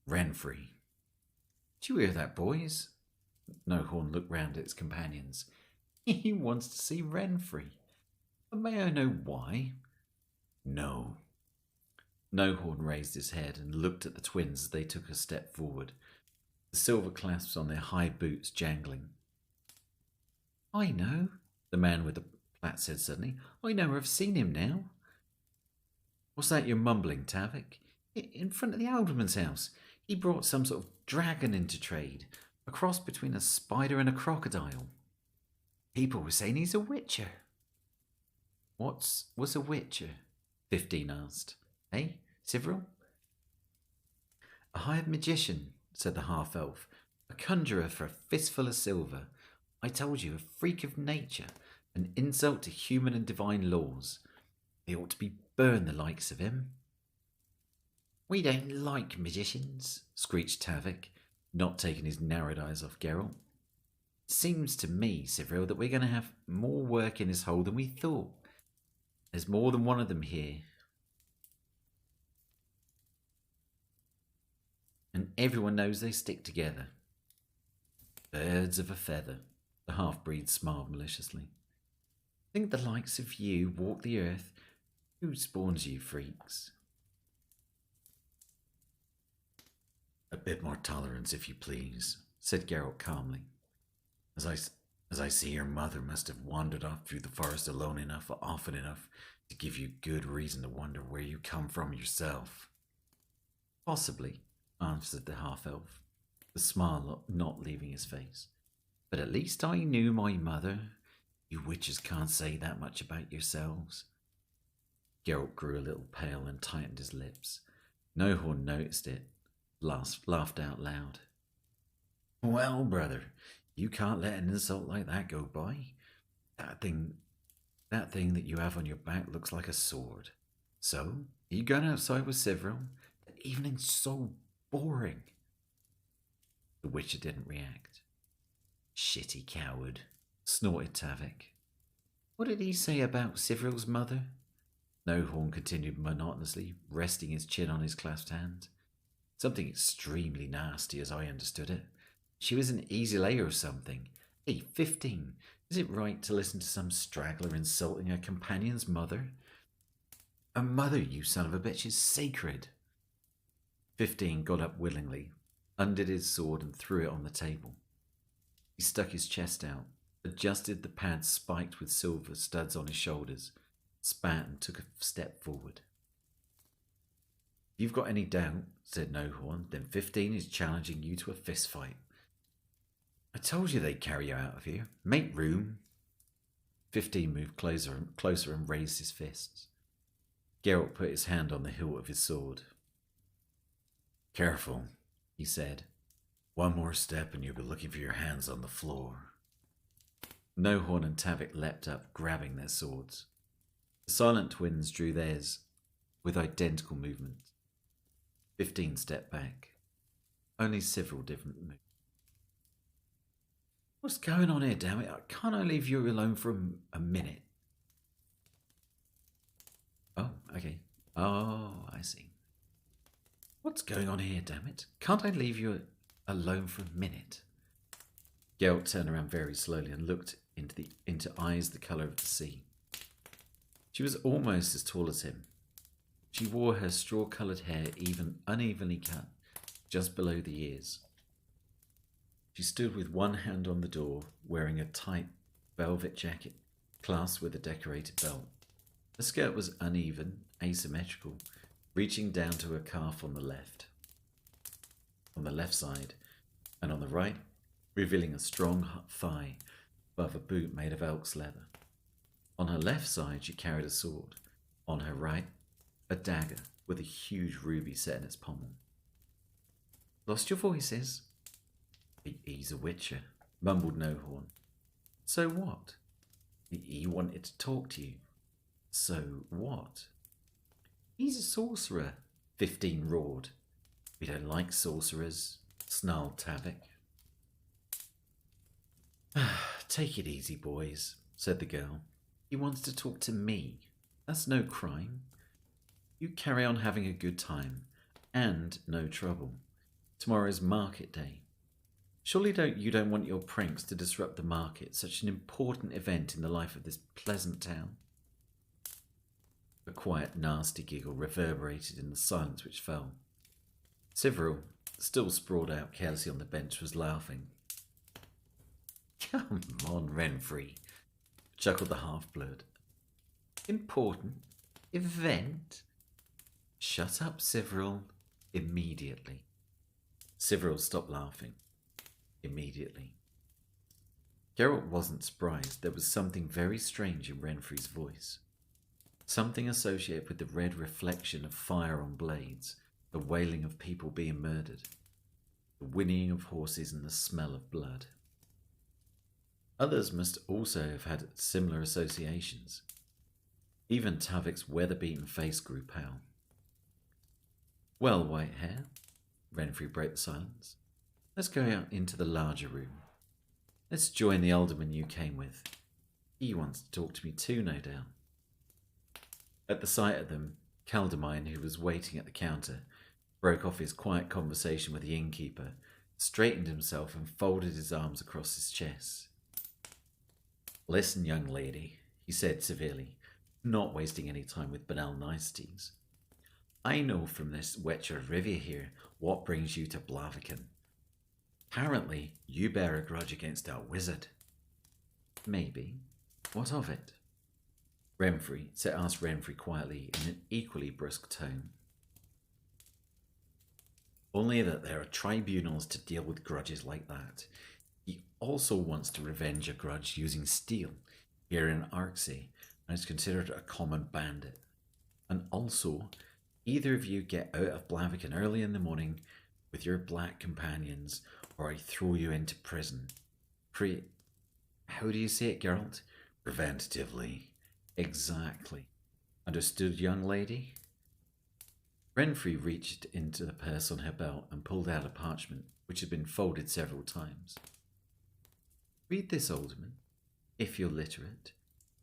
Renfrey. Do you hear that, boys? Nohorn looked round at his companions. He wants to see Renfrey. But may I know why? No. Nohorn raised his head and looked at the twins as they took a step forward, the silver clasps on their high boots jangling. I know, the man with the plait said suddenly. I know I've seen him now. What's that you're mumbling, Tavik? In front of the alderman's house. He brought some sort of dragon into trade, a cross between a spider and a crocodile. People were saying he's a witcher. What's a witcher? 15 asked. Eh, Sivril? A hired magician, said the half-elf. A conjurer for a fistful of silver. I told you, a freak of nature, an insult to human and divine laws. They ought to be burned, the likes of him. We don't like magicians, screeched Tavik, not taking his narrowed eyes off Geralt. Seems to me, Sivril, that we're going to have more work in this hole than we thought. There's more than one of them here. And everyone knows they stick together. Birds of a feather, the half-breed smiled maliciously. Think the likes of you walk the earth? Who spawns you freaks? A bit more tolerance, if you please, said Geralt calmly. As I see your mother must have wandered off through the forest alone enough, often enough, to give you good reason to wonder where you come from yourself. Possibly, answered the half-elf, the smile not leaving his face. But at least I knew my mother. You witches can't say that much about yourselves. Geralt grew a little pale and tightened his lips. Nohorn noticed it, laughed out loud. Well, brother, you can't let an insult like that go by. That thing that you have on your back looks like a sword. So, are you going outside with Sivril? The evening's so boring. The Witcher didn't react. Shitty coward, snorted Tavik. What did he say about Sivril's mother? Nohorn continued monotonously, resting his chin on his clasped hand. Something extremely nasty, as I understood it. She was an easy layer or something. Hey, 15. Is it right to listen to some straggler insulting her companion's mother? A mother, you son of a bitch, is sacred. 15 got up willingly, undid his sword and threw it on the table. He stuck his chest out, adjusted the pads spiked with silver studs on his shoulders, spat and took a step forward. If you've got any doubt, said Nohorn, then 15 is challenging you to a fist fight. I told you they'd carry you out of here. Make room. 15 moved closer and raised his fists. Geralt put his hand on the hilt of his sword. Careful, he said. One more step and you'll be looking for your hands on the floor. Nohorn and Tavik leapt up, grabbing their swords. The silent twins drew theirs with identical movements. 15 stepped back. Only several different moves. What's going on here, damn it? Can't I leave you alone for a minute? Oh, okay. Oh, I see. What's going on here, damn it? Can't I leave you alone for a minute? Geralt turned around very slowly and looked into eyes the colour of the sea. She was almost as tall as him. She wore her straw-coloured hair unevenly cut, just below the ears. She stood with one hand on the door, wearing a tight velvet jacket clasped with a decorated belt. Her skirt was uneven, asymmetrical, reaching down to her calf on the left side, and on the right, revealing a strong thigh above a boot made of elk's leather. On her left side, she carried a sword. On her right, a dagger with a huge ruby set in its pommel. Lost your voices? He's a witcher, mumbled Nohorn. So what? He wanted to talk to you. So what? He's a sorcerer, 15 roared. We don't like sorcerers, snarled Tavik. Take it easy, boys, said the girl. He wants to talk to me. That's no crime. You carry on having a good time, and no trouble. Tomorrow's market day. Surely you don't want your pranks to disrupt the market, such an important event in the life of this pleasant town? A quiet, nasty giggle reverberated in the silence which fell. Sivril, still sprawled out carelessly on the bench, was laughing. Come on, Renfrey, chuckled the half-blood. Important? Event? Shut up, Sivril, immediately. Sivril stopped laughing. Immediately. Geralt wasn't surprised. There was something very strange in Renfrey's voice. Something associated with the red reflection of fire on blades, the wailing of people being murdered, the whinnying of horses and the smell of blood. Others must also have had similar associations. Even Tavik's weather-beaten face grew pale. Well, Whitehair, Renfrey broke the silence. Let's go out into the larger room. Let's join the alderman you came with. He wants to talk to me too, no doubt. At the sight of them, Caldemine, who was waiting at the counter, broke off his quiet conversation with the innkeeper, straightened himself and folded his arms across his chest. Listen, young lady, he said severely, not wasting any time with banal niceties. I know from this Witcher Rivia here what brings you to Blaviken. Apparently, you bear a grudge against our wizard. Maybe. What of it? Asked Renfrey quietly in an equally brusque tone. Only that there are tribunals to deal with grudges like that. He also wants to revenge a grudge using steel here in Arksey, and is considered a common bandit. And also, either of you get out of Blaviken early in the morning with your black companions, or I throw you into prison. How do you say it, Geralt? Preventatively. Exactly. Understood, young lady? Renfrey reached into the purse on her belt and pulled out a parchment, which had been folded several times. Read this, Alderman, if you're literate,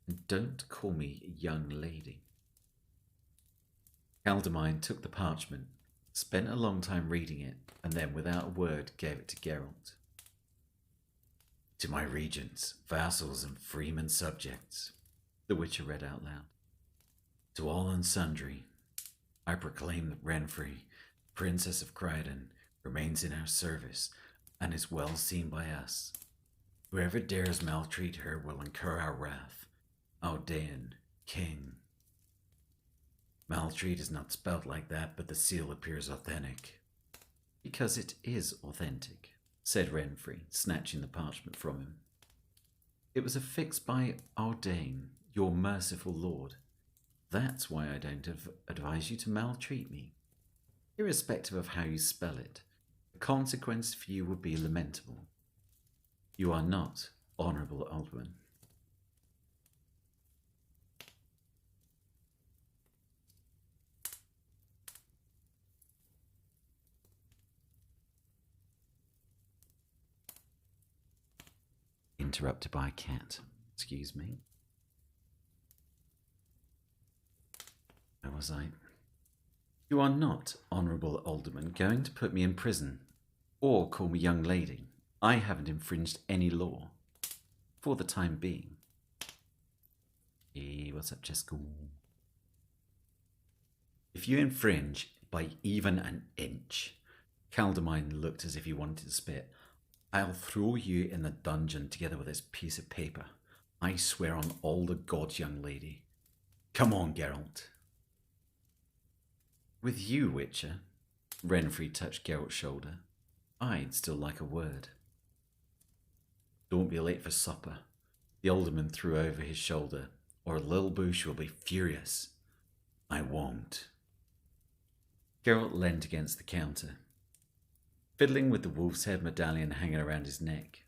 and don't call me young lady. Caldemine took the parchment, spent a long time reading it, and then, without a word, gave it to Geralt. To my regents, vassals, and freemen subjects, the Witcher read out loud. To all and sundry, I proclaim that Renfrey, Princess of Crichton, remains in our service and is well seen by us. Whoever dares maltreat her will incur our wrath. Aldean, King. Maltreat is not spelled like that, but the seal appears authentic. Because it is authentic, said Renfrey, snatching the parchment from him. It was affixed by Aldean, your merciful lord. That's why I don't advise you to maltreat me. Irrespective of how you spell it, the consequence for you would be lamentable. You are not honourable alderman. interrupted by a cat. Excuse me. Where was I? You are not, Honourable Alderman, going to put me in prison or call me young lady. I haven't infringed any law. For the time being. Hey, what's up, Jessica? If you infringe by even an inch, Caldemine looked as if he wanted to spit. I'll throw you in the dungeon together with this piece of paper. I swear on all the gods, young lady. Come on, Geralt. With you, Witcher. Renfrey touched Geralt's shoulder. I'd still like a word. Don't be late for supper. The alderman threw over his shoulder, or Lil Boosh will be furious. I won't. Geralt leant against the counter, fiddling with the wolf's head medallion hanging around his neck.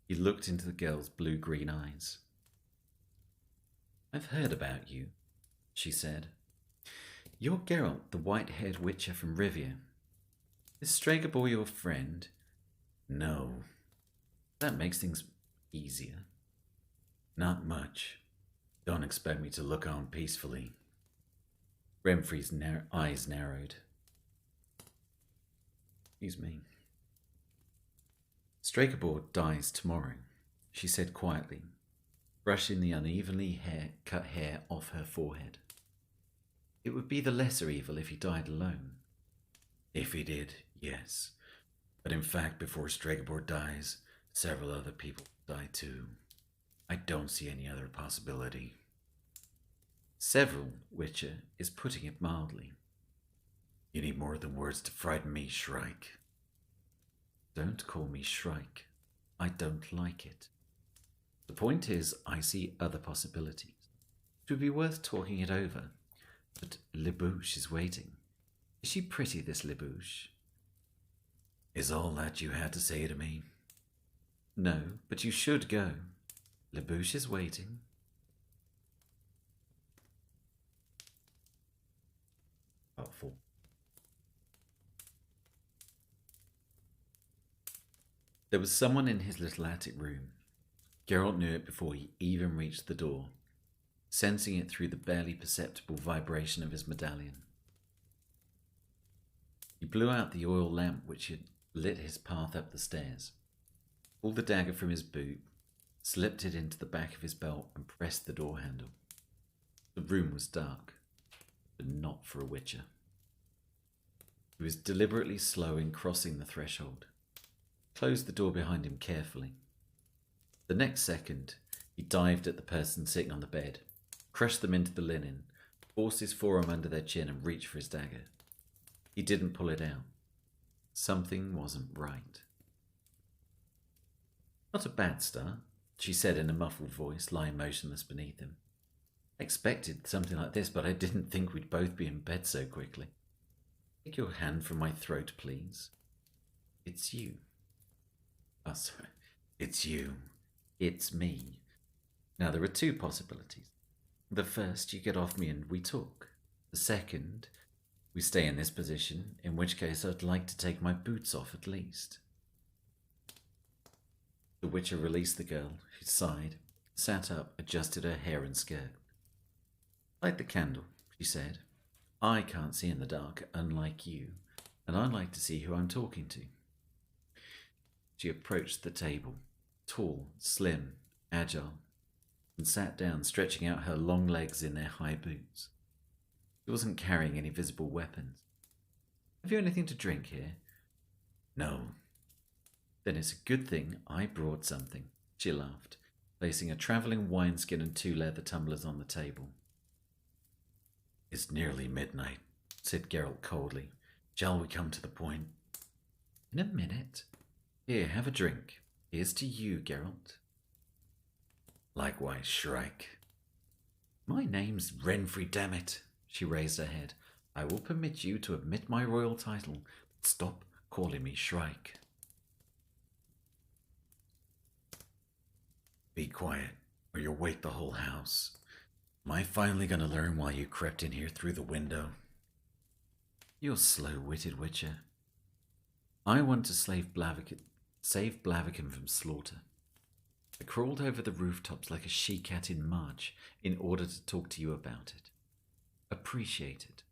He looked into the girl's blue-green eyes. I've heard about you, she said. You're Geralt, the white-haired witcher from Rivia. Is Stregobor your friend? No. That makes things easier. Not much. Don't expect me to look on peacefully. Renfrey's eyes narrowed. Excuse me. Stregobor dies tomorrow, she said quietly, brushing the unevenly cut hair off her forehead. It would be the lesser evil if he died alone. If he did, yes. But in fact, before Stregobor dies, several other people die too. I don't see any other possibility. Several, Witcher, is putting it mildly. You need more than words to frighten me, Shrike. Don't call me Shrike. I don't like it. The point is, I see other possibilities. It would be worth talking it over. But Libouche is waiting. Is she pretty, this Libouche? Is all that you had to say to me? No, but you should go. Libouche is waiting. Helpful. There was someone in his little attic room. Geralt knew it before he even reached the door, sensing it through the barely perceptible vibration of his medallion. He blew out the oil lamp which had lit his path up the stairs, pulled the dagger from his boot, slipped it into the back of his belt and pressed the door handle. The room was dark, but not for a witcher. He was deliberately slow in crossing the threshold, closed the door behind him carefully. The next second, he dived at the person sitting on the bed, crushed them into the linen, forced his forearm under their chin and reached for his dagger. He didn't pull it out. Something wasn't right. Not a bad start, she said in a muffled voice, lying motionless beneath him. I expected something like this, but I didn't think we'd both be in bed so quickly. Take your hand from my throat, please. It's you. Oh, sorry. It's you. It's me. Now, there are two possibilities. The first, you get off me and we talk. The second, we stay in this position, in which case I'd like to take my boots off at least. The Witcher released the girl, who sighed, sat up, adjusted her hair and skirt. Light the candle, she said. I can't see in the dark, unlike you, and I like to see who I'm talking to. She approached the table, tall, slim, agile, and sat down, stretching out her long legs in their high boots. She wasn't carrying any visible weapons. Have you anything to drink here? No. Then it's a good thing I brought something, she laughed, placing a travelling wineskin and 2 leather tumblers on the table. It's nearly midnight, said Geralt coldly. Shall we come to the point? In a minute. Here, have a drink. Here's to you, Geralt. Likewise, Shrike. My name's Renfrey, damn it. She raised her head. I will permit you to admit my royal title, but stop calling me Shrike. Be quiet, or you'll wake the whole house. Am I finally going to learn why you crept in here through the window? You're slow-witted, Witcher. I want to save Blaviken from slaughter. I crawled over the rooftops like a she-cat in March in order to talk to you about it. Appreciate it.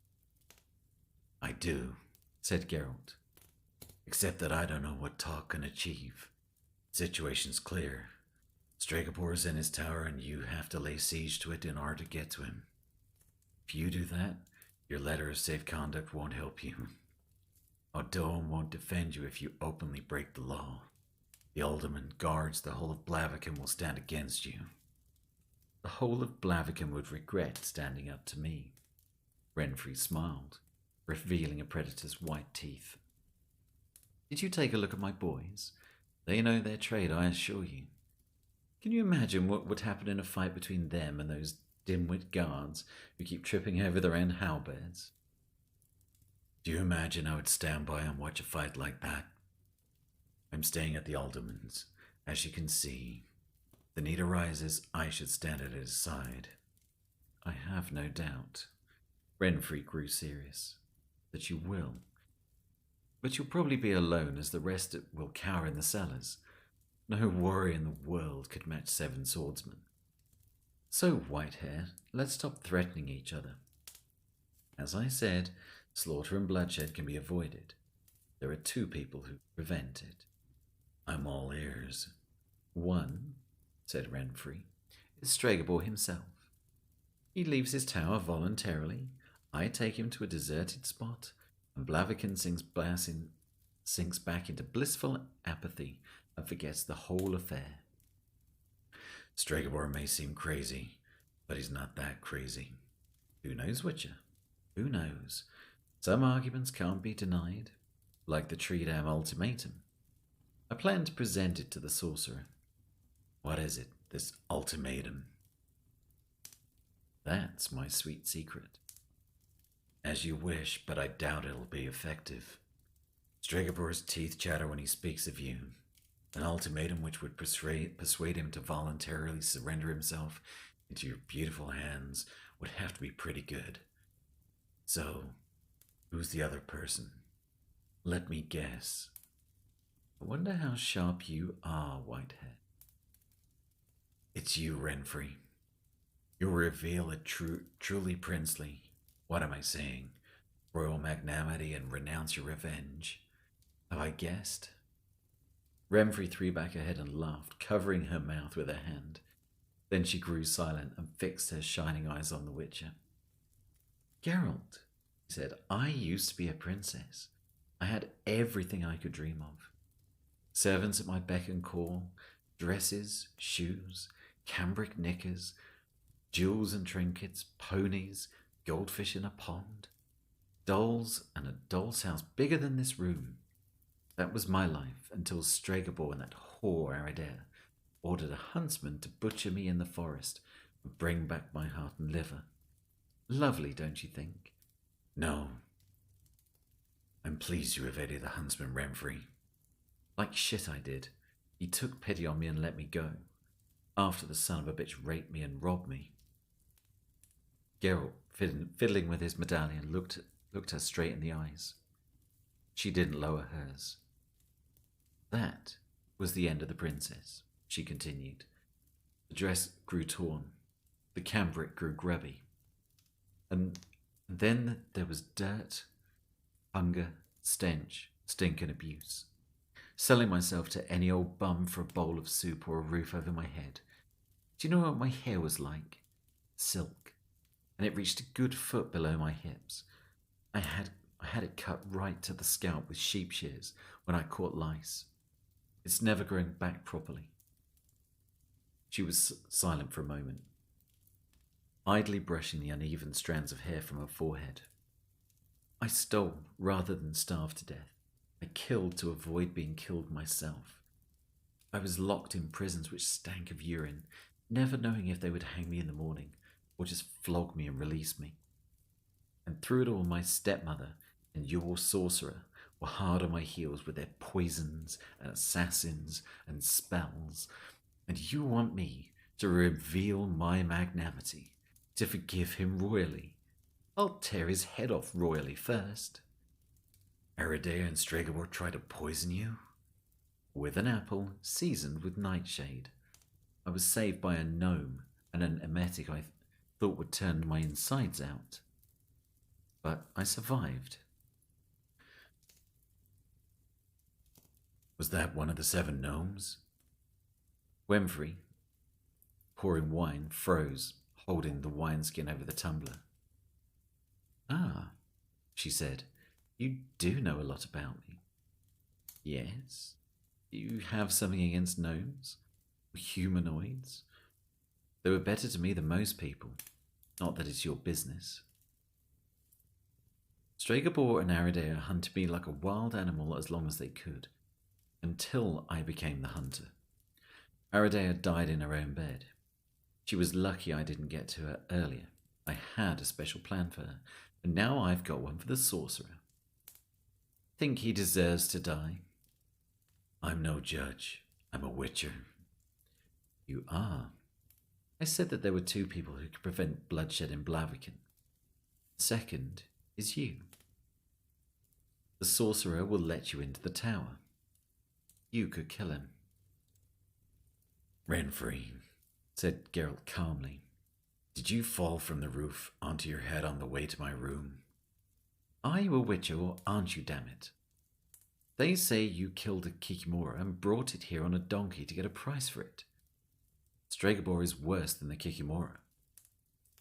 I do, said Geralt. Except that I don't know what talk can achieve. Situation's clear. Stregobor is in his tower and you have to lay siege to it in order to get to him. If you do that, your letter of safe conduct won't help you. O'Doan won't defend you if you openly break the law. The alderman, guards, the whole of Blaviken will stand against you. The whole of Blaviken would regret standing up to me. Renfrey smiled, revealing a predator's white teeth. Did you take a look at my boys? They know their trade, I assure you. Can you imagine what would happen in a fight between them and those dimwit guards who keep tripping over their own halberds? Do you imagine I would stand by and watch a fight like that? I'm staying at the alderman's. As you can see, if the need arises, I should stand at his side. I have no doubt. Renfrey grew serious. That you will. But you'll probably be alone, as the rest will cower in the cellars. No warrior in the world could match 7 swordsmen. So, Whitehair, let's stop threatening each other. As I said, slaughter and bloodshed can be avoided. There are 2 people who prevent it. I'm all ears. One, said Renfrey, is Stregobor himself. He leaves his tower voluntarily. I take him to a deserted spot, and Blaviken sinks back into blissful apathy and forgets the whole affair. Stregobor may seem crazy, but he's not that crazy. Who knows, Witcher? Who knows? Some arguments can't be denied, like the Treedam ultimatum. I plan to present it to the sorcerer. What is it, this ultimatum? That's my sweet secret. As you wish, but I doubt it'll be effective. Stregobor's teeth chatter when he speaks of you. An ultimatum which would persuade him to voluntarily surrender himself into your beautiful hands would have to be pretty good. So, who's the other person? Let me guess. I wonder how sharp you are, Whitehead. It's you, Renfrey. You'll reveal it truly princely. What am I saying? Royal magnanimity and renounce your revenge. Have I guessed? Renfrey threw back her head and laughed, covering her mouth with her hand. Then she grew silent and fixed her shining eyes on the Witcher. Geralt, he said, I used to be a princess. I had everything I could dream of. Servants at my beck and call, dresses, shoes, cambric knickers, jewels and trinkets, ponies, goldfish in a pond, dolls, and a doll's house bigger than this room. That was my life until Stregobor and that whore Aridare ordered a huntsman to butcher me in the forest and bring back my heart and liver. Lovely, don't you think? No. I'm pleased you evaded the huntsman, Renfrey. Like shit I did. He took pity on me and let me go, after the son of a bitch raped me and robbed me. Geralt, fiddling with his medallion, looked her straight in the eyes. She didn't lower hers. That was the end of the princess, she continued. The dress grew torn. The cambric grew grubby. And then there was dirt, hunger, stench, stink and abuse. Selling myself to any old bum for a bowl of soup or a roof over my head. Do you know what my hair was like? Silk. And it reached a good foot below my hips. I had it cut right to the scalp with sheep shears when I caught lice. It's never growing back properly. She was silent for a moment, idly brushing the uneven strands of hair from her forehead. I stole rather than starve to death. I killed to avoid being killed myself. I was locked in prisons which stank of urine, never knowing if they would hang me in the morning or just flog me and release me. And through it all, my stepmother and your sorcerer were hard on my heels with their poisons and assassins and spells. And you want me to reveal my magnanimity, to forgive him royally. I'll tear his head off royally first. Aridare and Stregobor tried to poison you? With an apple seasoned with nightshade. I was saved by a gnome and an emetic I thought would turn my insides out. But I survived. Was that one of the 7 gnomes? Wemfrey, pouring wine, froze, holding the wineskin over the tumbler. Ah, she said, you do know a lot about me. Yes? You have something against gnomes? Humanoids? They were better to me than most people. Not that it's your business. Stregobor and Aridea hunted me like a wild animal as long as they could, until I became the hunter. Aridea died in her own bed. She was lucky I didn't get to her earlier. I had a special plan for her, and now I've got one for the sorcerer. Think he deserves to die? I'm no judge. I'm a witcher. You are. I said that there were 2 people who could prevent bloodshed in Blaviken. The second is you. The sorcerer will let you into the tower. You could kill him. Renfrey, said Geralt calmly, did you fall from the roof onto your head on the way to my room? Are you a witcher or aren't you, damn it? They say you killed a Kikimora and brought it here on a donkey to get a price for it. Stregobor is worse than the Kikimora.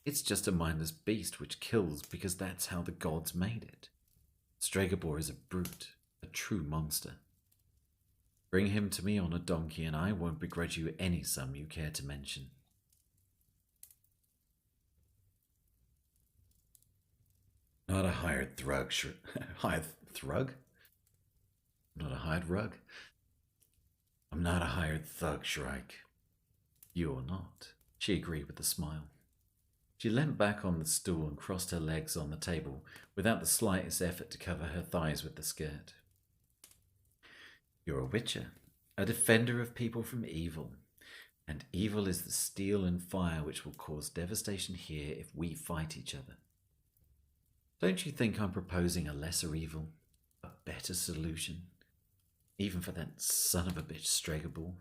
It's just a mindless beast which kills because that's how the gods made it. Stregobor is a brute, a true monster. Bring him to me on a donkey and I won't begrudge you any sum you care to mention. Not a hired thrug, hired thrug? Not a hired rug. I'm not a hired thug, Shrike. You're not, she agreed with a smile. She leant back on the stool and crossed her legs on the table without the slightest effort to cover her thighs with the skirt. You're a witcher, a defender of people from evil, and evil is the steel and fire which will cause devastation here if we fight each other. Don't you think I'm proposing a lesser evil, a better solution, even for that son of a bitch Stregobor?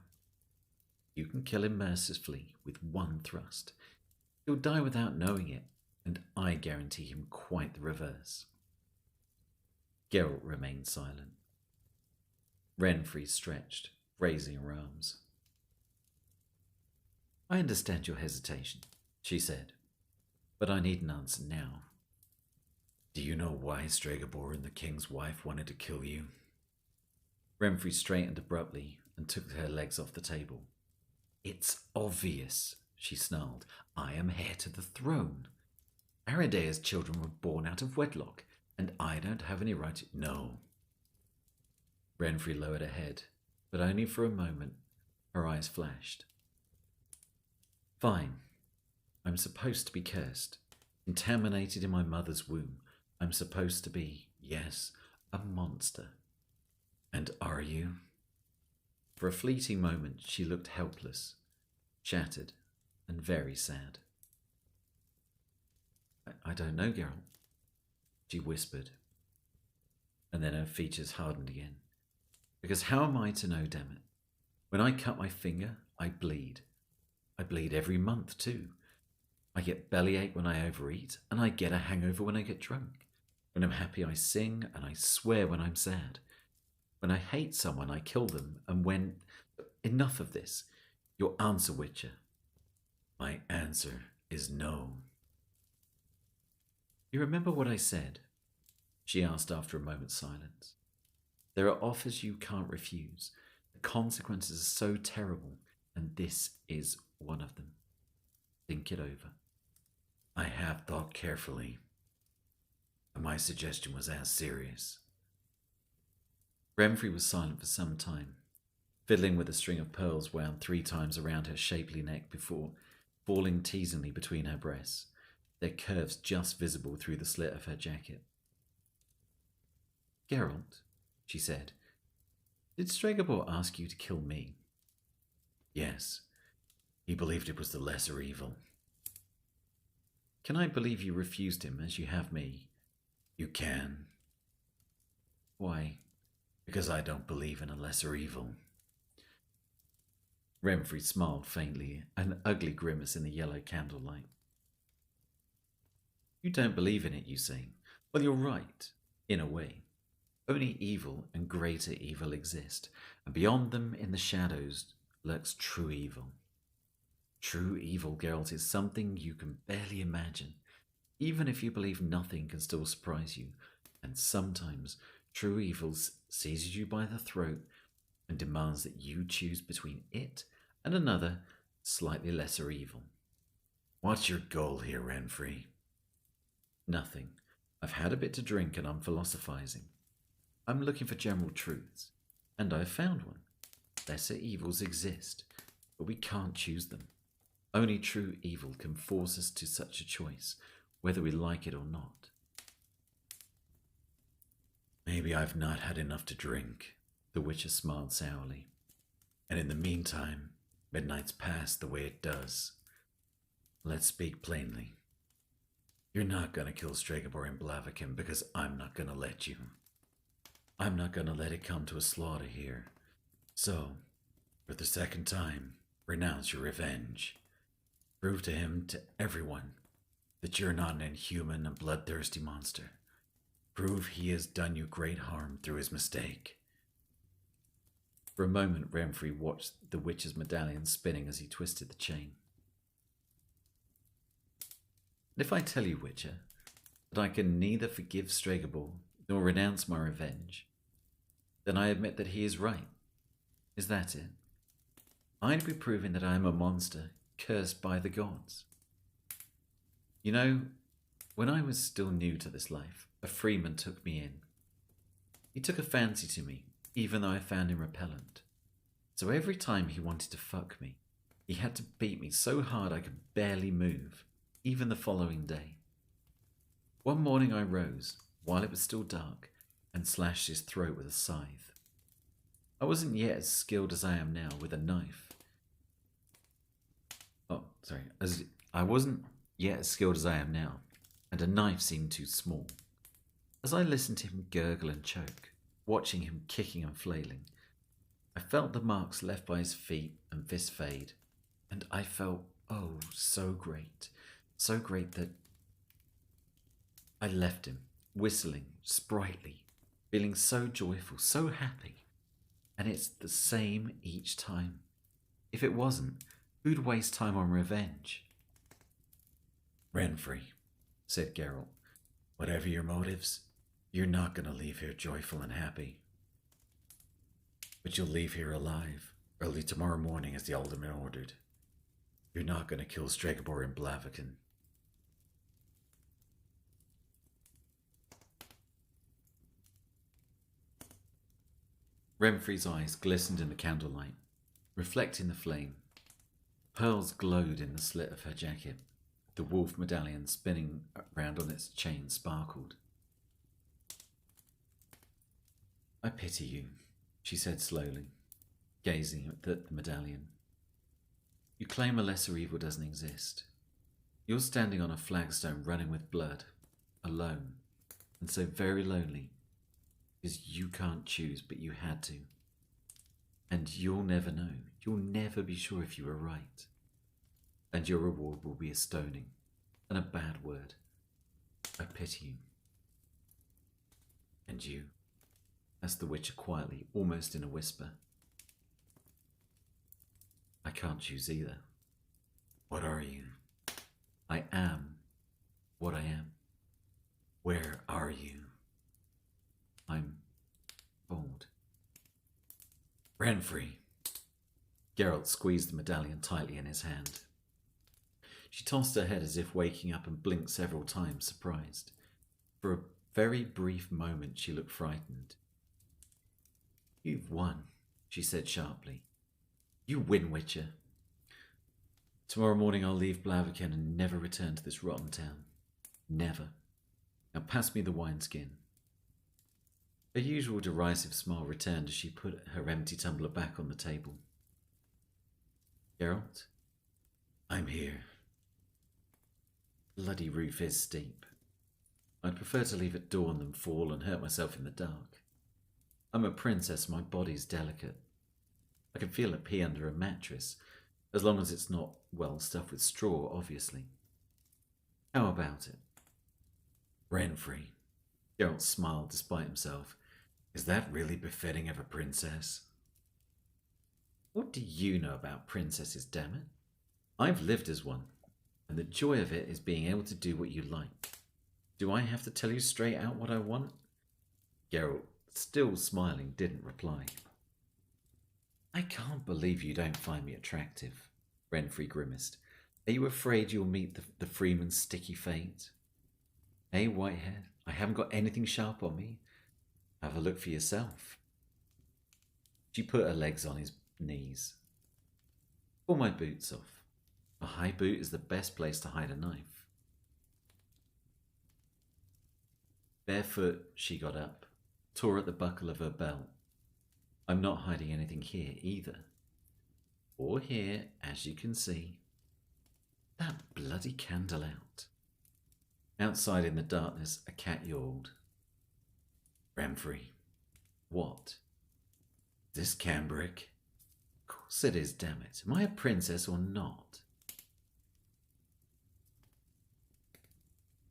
You can kill him mercifully with one thrust. He'll die without knowing it, and I guarantee him quite the reverse. Geralt remained silent. Renfrey stretched, raising her arms. I understand your hesitation, she said, but I need an answer now. Do you know why Stregobor and the king's wife wanted to kill you? Renfrey straightened abruptly and took her legs off the table. It's obvious, she snarled. I am heir to the throne. Aridea's children were born out of wedlock, and I don't have any right to... No. Renfrey lowered her head, but only for a moment. Her eyes flashed. Fine. I'm supposed to be cursed, contaminated in my mother's womb. I'm supposed to be, yes, a monster. And are you? For a fleeting moment, she looked helpless, shattered, and very sad. I don't know, Geralt, she whispered. And then her features hardened again. Because how am I to know, damn it? When I cut my finger, I bleed. I bleed every month, too. I get bellyache when I overeat, and I get a hangover when I get drunk. When I'm happy, I sing, and I swear when I'm sad. When I hate someone, I kill them, and when... Enough of this. Your answer, Witcher. My answer is no. You remember what I said? She asked after a moment's silence. There are offers you can't refuse. The consequences are so terrible, and this is one of them. Think it over. I have thought carefully. My suggestion was as serious. Renfrey was silent for some time, fiddling with a string of pearls wound 3 times around her shapely neck before falling teasingly between her breasts, their curves just visible through the slit of her jacket. Geralt, she said, did Stregobor ask you to kill me? Yes. He believed it was the lesser evil. Can I believe you refused him as you have me? You can. Why? Because I don't believe in a lesser evil. Renfrew smiled faintly, an ugly grimace in the yellow candlelight. You don't believe in it, you say. Well, you're right, in a way. Only evil and greater evil exist, and beyond them in the shadows lurks true evil. True evil, Geralt, is something you can barely imagine, even if you believe nothing can still surprise you, and sometimes true evil seizes you by the throat and demands that you choose between it and another, slightly lesser evil. What's your goal here, Renfrey? Nothing. I've had a bit to drink and I'm philosophizing. I'm looking for general truths, and I've found one. Lesser evils exist, but we can't choose them. Only true evil can force us to such a choice, whether we like it or not. Maybe I've not had enough to drink, the Witcher smiled sourly. And in the meantime, midnight's passed the way it does. Let's speak plainly. You're not going to kill Stregobor and Blaviken because I'm not going to let you. I'm not going to let it come to a slaughter here. So, for the second time, renounce your revenge. Prove to him, to everyone, that you're not an inhuman and bloodthirsty monster. Prove he has done you great harm through his mistake. For a moment, Renfrew watched the Witcher's medallion spinning as he twisted the chain. And if I tell you, Witcher, that I can neither forgive Stregobor nor renounce my revenge, then I admit that he is right. Is that it? I'd be proving that I am a monster cursed by the gods. You know, when I was still new to this life, a freeman took me in. He took a fancy to me, even though I found him repellent. So every time he wanted to fuck me, he had to beat me so hard I could barely move, even the following day. One morning I rose, while it was still dark, and slashed his throat with a scythe. I wasn't yet as skilled as I am now with a knife. I wasn't yet as skilled as I am now, and a knife seemed too small. As I listened to him gurgle and choke, watching him kicking and flailing, I felt the marks left by his feet and fists fade, and I felt, oh, so great that I left him, whistling, sprightly, feeling so joyful, so happy. And it's the same each time. If it wasn't, who'd waste time on revenge? Renfrey, said Geralt, whatever your motives, you're not going to leave here joyful and happy. But you'll leave here alive, early tomorrow morning as the alderman ordered. You're not going to kill Stregobor and Blaviken. Renfrey's eyes glistened in the candlelight, reflecting the flame. Pearls glowed in the slit of her jacket. The wolf medallion spinning round on its chain sparkled. I pity you, she said slowly, gazing at the medallion. You claim a lesser evil doesn't exist. You're standing on a flagstone running with blood, alone, and so very lonely, because you can't choose, but you had to. And you'll never know. You'll never be sure if you were right. And your reward will be a stoning, and a bad word. I pity you. And you, asked the Witcher quietly, almost in a whisper. I can't choose either. What are you? I am what I am. Where are you? I'm old. Renfrey. Geralt squeezed the medallion tightly in his hand. She tossed her head as if waking up and blinked several times, surprised. For a very brief moment she looked frightened. You've won, she said sharply. You win, Witcher. Tomorrow morning I'll leave Blaviken and never return to this rotten town. Never. Now pass me the wineskin. Her usual derisive smile returned as she put her empty tumbler back on the table. Geralt, I'm here. Bloody roof is steep. I'd prefer to leave at dawn than fall and hurt myself in the dark. I'm a princess, my body's delicate. I can feel it pee under a mattress, as long as it's not, well, stuffed with straw, obviously. How about it? Rent-free. Geralt smiled despite himself. Is that really befitting of a princess? What do you know about princesses, damn it? I've lived as one, and the joy of it is being able to do what you like. Do I have to tell you straight out what I want? Geralt, still smiling, didn't reply. I can't believe you don't find me attractive, Renfrey grimaced. Are you afraid you'll meet the Freeman's sticky fate? Hey, Whitehead, I haven't got anything sharp on me. Have a look for yourself. She put her legs on his knees. Pull my boots off. A high boot is the best place to hide a knife. Barefoot, she got up, tore at the buckle of her belt. I'm not hiding anything here either. Or here, as you can see. That bloody candle out. Outside in the darkness, a cat yawned. Renfrey. What? This cambric? Of course it is, damn it. Am I a princess or not?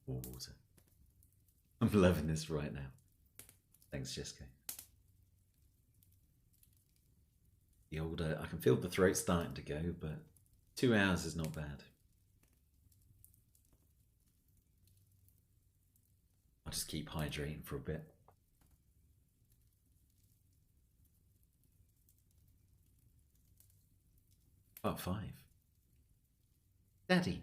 More water. I'm loving this right now. Thanks, Jessica. The older, I can feel the throat starting to go, but 2 hours is not bad. I'll just keep hydrating for a bit. Part 5. Daddy.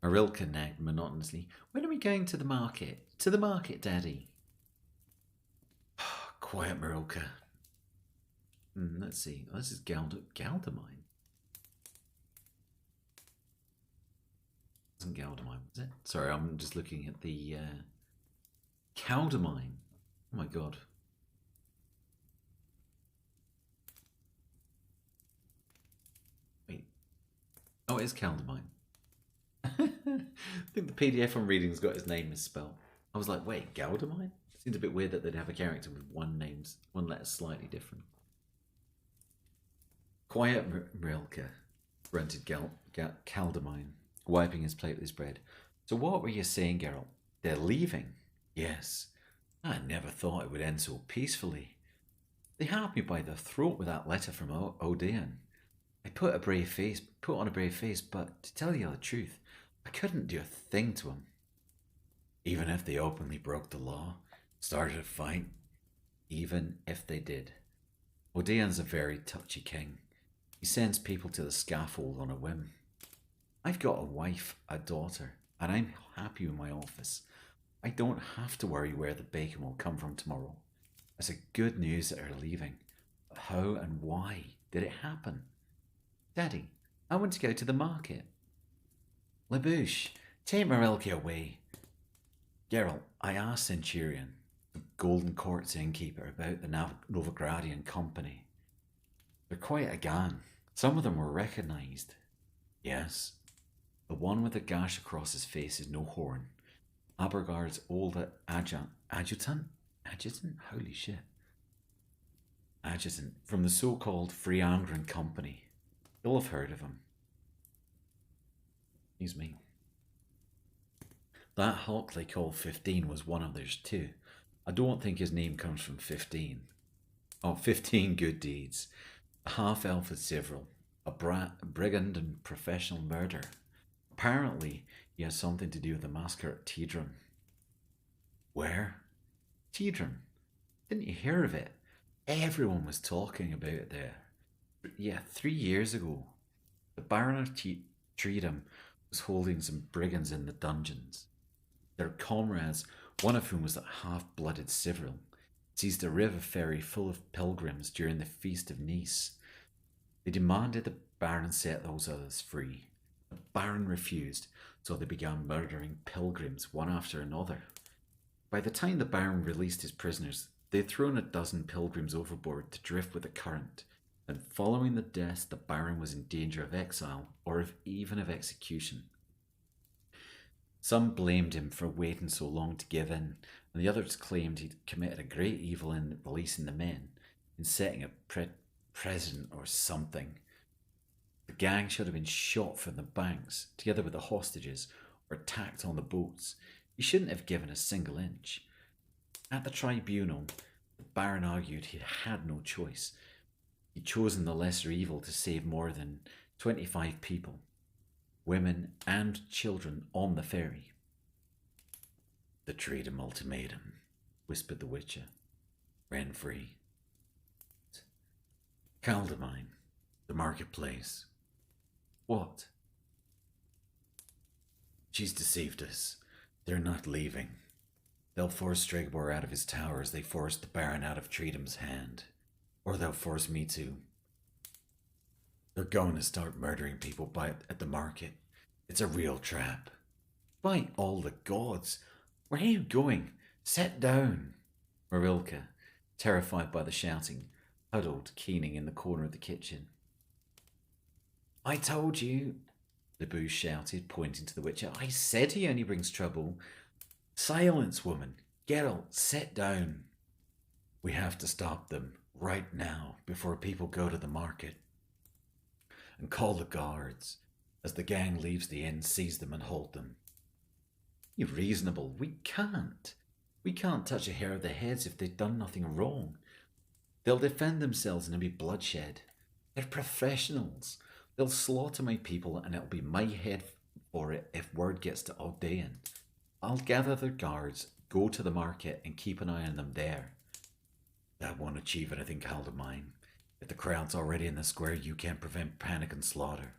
Marilka nagged monotonously. When are we going to the market? To the market, Daddy. Quiet, Marilka. Let's see. Oh, this is Galdamine. Wasn't Galdamine, was it? Sorry, I'm just looking at the Caldamine. Oh my god. Wait. Oh, it is Caldamine. I think the PDF I'm reading's got his name misspelled. I was like, wait, Galdamine? Seems a bit weird that they'd have a character with one letter slightly different. Quiet, Marilka, grunted Caldamine, wiping his plate with his bread. So what were you saying, Geralt? They're leaving? Yes. I never thought it would end so peacefully. They had me by the throat with that letter from Odeon. I put on a brave face, but to tell you the truth, I couldn't do a thing to him. Even if they openly broke the law, started a fight, even if they did. Odeon's a very touchy king. He sends people to the scaffold on a whim. I've got a wife, a daughter, and I'm happy with my office. I don't have to worry where the bacon will come from tomorrow. It's a good news that they're leaving. But how and why did it happen? Daddy, I want to go to the market. Labouche, take Marilka away. Geralt, I asked Centurion, the Golden Court's innkeeper, about the Novigradian company. They're quite a gang. Some of them were recognised. Yes. The one with the gash across his face is no horn. Abergard's old adjutant? Holy shit. Adjutant from the so-called Free Angren Company. You'll have heard of him. Excuse me. That hawk they call 15 was one of theirs too. I don't think his name comes from 15. Oh, 15 good deeds. A half-elf with several. A brigand and professional murderer. Apparently, he has something to do with the massacre at Tidron. Where? Tidron. Didn't you hear of it? Everyone was talking about it there. Yeah, 3 years ago. The Baron of Tidron was holding some brigands in the dungeons. Their comrades, one of whom was a half-blooded Cyril, seized a river ferry full of pilgrims during the Feast of Nice. They demanded the Baron set those others free. The Baron refused, so they began murdering pilgrims one after another. By the time the Baron released his prisoners, they had thrown a dozen pilgrims overboard to drift with the current, and following the deaths, the Baron was in danger of exile, or even of execution. Some blamed him for waiting so long to give in, and the others claimed he'd committed a great evil in releasing the men, in setting a president or something. The gang should have been shot from the banks, together with the hostages, or attacked on the boats. He shouldn't have given a single inch. At the tribunal, the Baron argued he had no choice. He'd chosen the lesser evil to save more than 25 people, women and children, on the ferry. The Treatum ultimatum, whispered the Witcher. Renfrey. Caldemine, the marketplace. What? She's deceived us. They're not leaving. They'll force Stregbor out of his tower as they forced the Baron out of Treatum's hand. Or they'll force me to. They're going to start murdering people at the market. It's a real trap. By all the gods! Where are you going? Sit down! Marilka, terrified by the shouting, huddled, keening in the corner of the kitchen. I told you, Lebu shouted, pointing to the Witcher. I said he only brings trouble. Silence, woman. Geralt, sit down. We have to stop them right now before people go to the market. And call the guards. As the gang leaves the inn, seize them and hold them. You're reasonable. We can't. We can't touch a hair of their heads if they've done nothing wrong. They'll defend themselves and there'll be bloodshed. They're professionals. They'll slaughter my people and it'll be my head for it if word gets to Aldean. I'll gather their guards, go to the market and keep an eye on them there. That won't achieve anything, Caldemine. If the crowd's already in the square, you can't prevent panic and slaughter.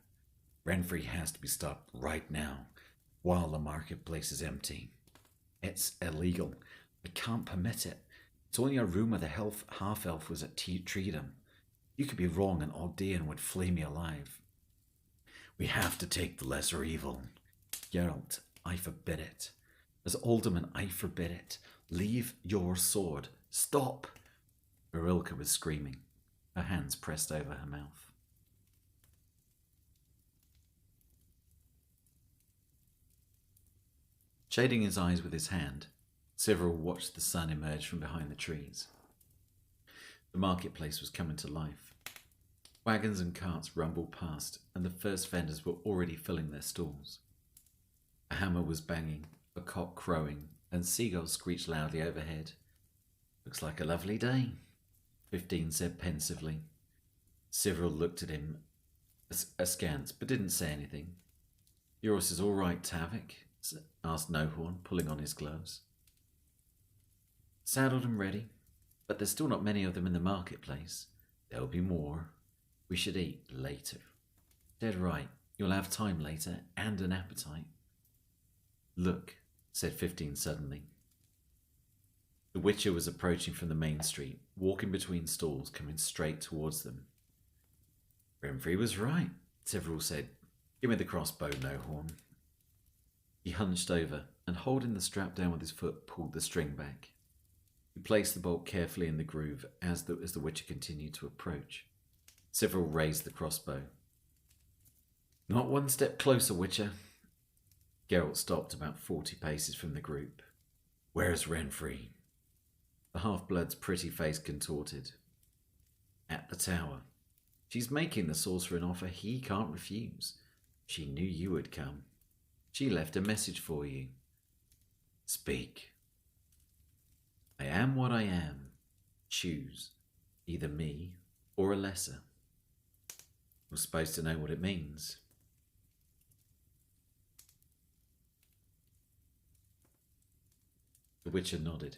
Renfrey has to be stopped right now, while the marketplace is empty. It's illegal. I can't permit it. It's only a rumour the half-elf was at Treatum. You could be wrong and Aldean would flay me alive. We have to take the lesser evil. Geralt, I forbid it. As alderman, I forbid it. Leave your sword. Stop! Marilka was screaming, her hands pressed over her mouth. Shading his eyes with his hand, Several watched the sun emerge from behind the trees. The marketplace was coming to life. Wagons and carts rumbled past, and the first vendors were already filling their stalls. A hammer was banging, a cock crowing, and seagulls screeched loudly overhead. Looks like a lovely day, 15 said pensively. Several looked at him askance, but didn't say anything. Yours is all right, Tavik? Asked Nohorn, pulling on his gloves. Saddled and ready, but there's still not many of them in the marketplace. There'll be more. We should eat later. Dead right. You'll have time later, and an appetite. Look, said 15 suddenly. The Witcher was approaching from the main street, walking between stalls, coming straight towards them. Renfrey was right, several said. Give me the crossbow, Nohorn. He hunched over, and holding the strap down with his foot, pulled the string back. He placed the bolt carefully in the groove as the Witcher continued to approach. Several raised the crossbow. Not one step closer, Witcher. Geralt stopped about 40 paces from the group. Where's Renfrey? The half-blood's pretty face contorted. At the tower. She's making the sorcerer an offer he can't refuse. She knew you would come. She left a message for you. Speak. I am what I am. Choose. Either me or a lesser. You're supposed to know what it means. The Witcher nodded,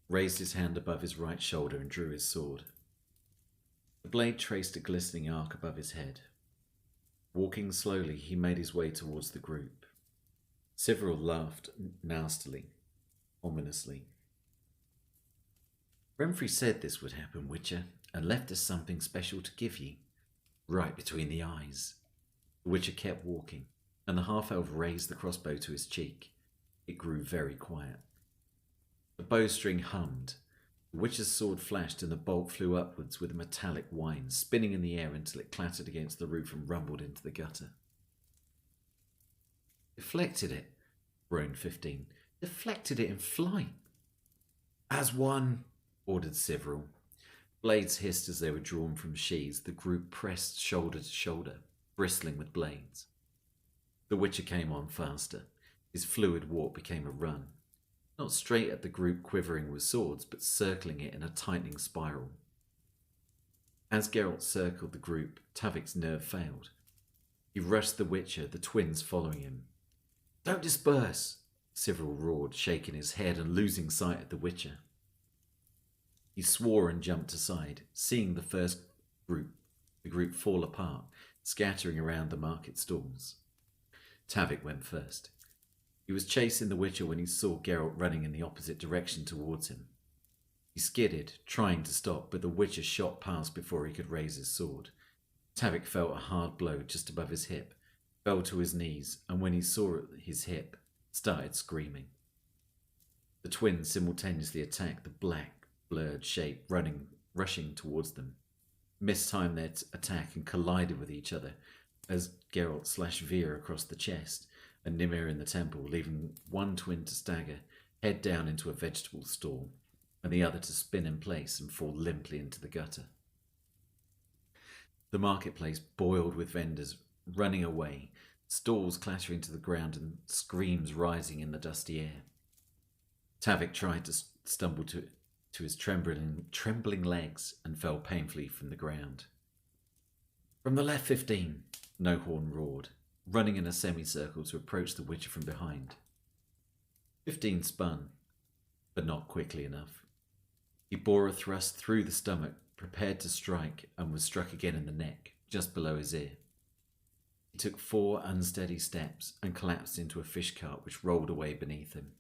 raised his hand above his right shoulder and drew his sword. The blade traced a glistening arc above his head. Walking slowly, he made his way towards the group. Several laughed nastily, ominously. Renfrey said this would happen, Witcher, and left us something special to give you, right between the eyes. The Witcher kept walking, and the half-elf raised the crossbow to his cheek. It grew very quiet. The bowstring hummed. The Witcher's sword flashed and the bolt flew upwards with a metallic whine, spinning in the air until it clattered against the roof and rumbled into the gutter. Deflected it, groaned 15. Deflected it in flight. As one, ordered several. Blades hissed as they were drawn from sheaths. The group pressed shoulder to shoulder, bristling with blades. The Witcher came on faster. His fluid walk became a run, not straight at the group quivering with swords, but circling it in a tightening spiral. As Geralt circled the group, Tavik's nerve failed. He rushed the Witcher, the twins following him. "Don't disperse!" Cyril roared, shaking his head and losing sight of the Witcher. He swore and jumped aside, seeing the group fall apart, scattering around the market stalls. Tavik went first. He was chasing the Witcher when he saw Geralt running in the opposite direction towards him. He skidded, trying to stop, but the Witcher shot past before he could raise his sword. Tavik felt a hard blow just above his hip, fell to his knees, and when he saw his hip, started screaming. The twins simultaneously attacked the black, blurred shape rushing towards them, mistimed their attack and collided with each other as Geralt slashed Veer across the chest and Nimir in the temple, leaving one twin to stagger, head down into a vegetable stall, and the other to spin in place and fall limply into the gutter. The marketplace boiled with vendors running away, stalls clattering to the ground and screams rising in the dusty air. Tavik tried to stumble to his trembling legs and fell painfully from the ground. "From the left, 15, Nohorn roared, running in a semicircle to approach the Witcher from behind. 15 spun, but not quickly enough. He bore a thrust through the stomach, prepared to strike, and was struck again in the neck, just below his ear. He took 4 unsteady steps and collapsed into a fish cart which rolled away beneath him.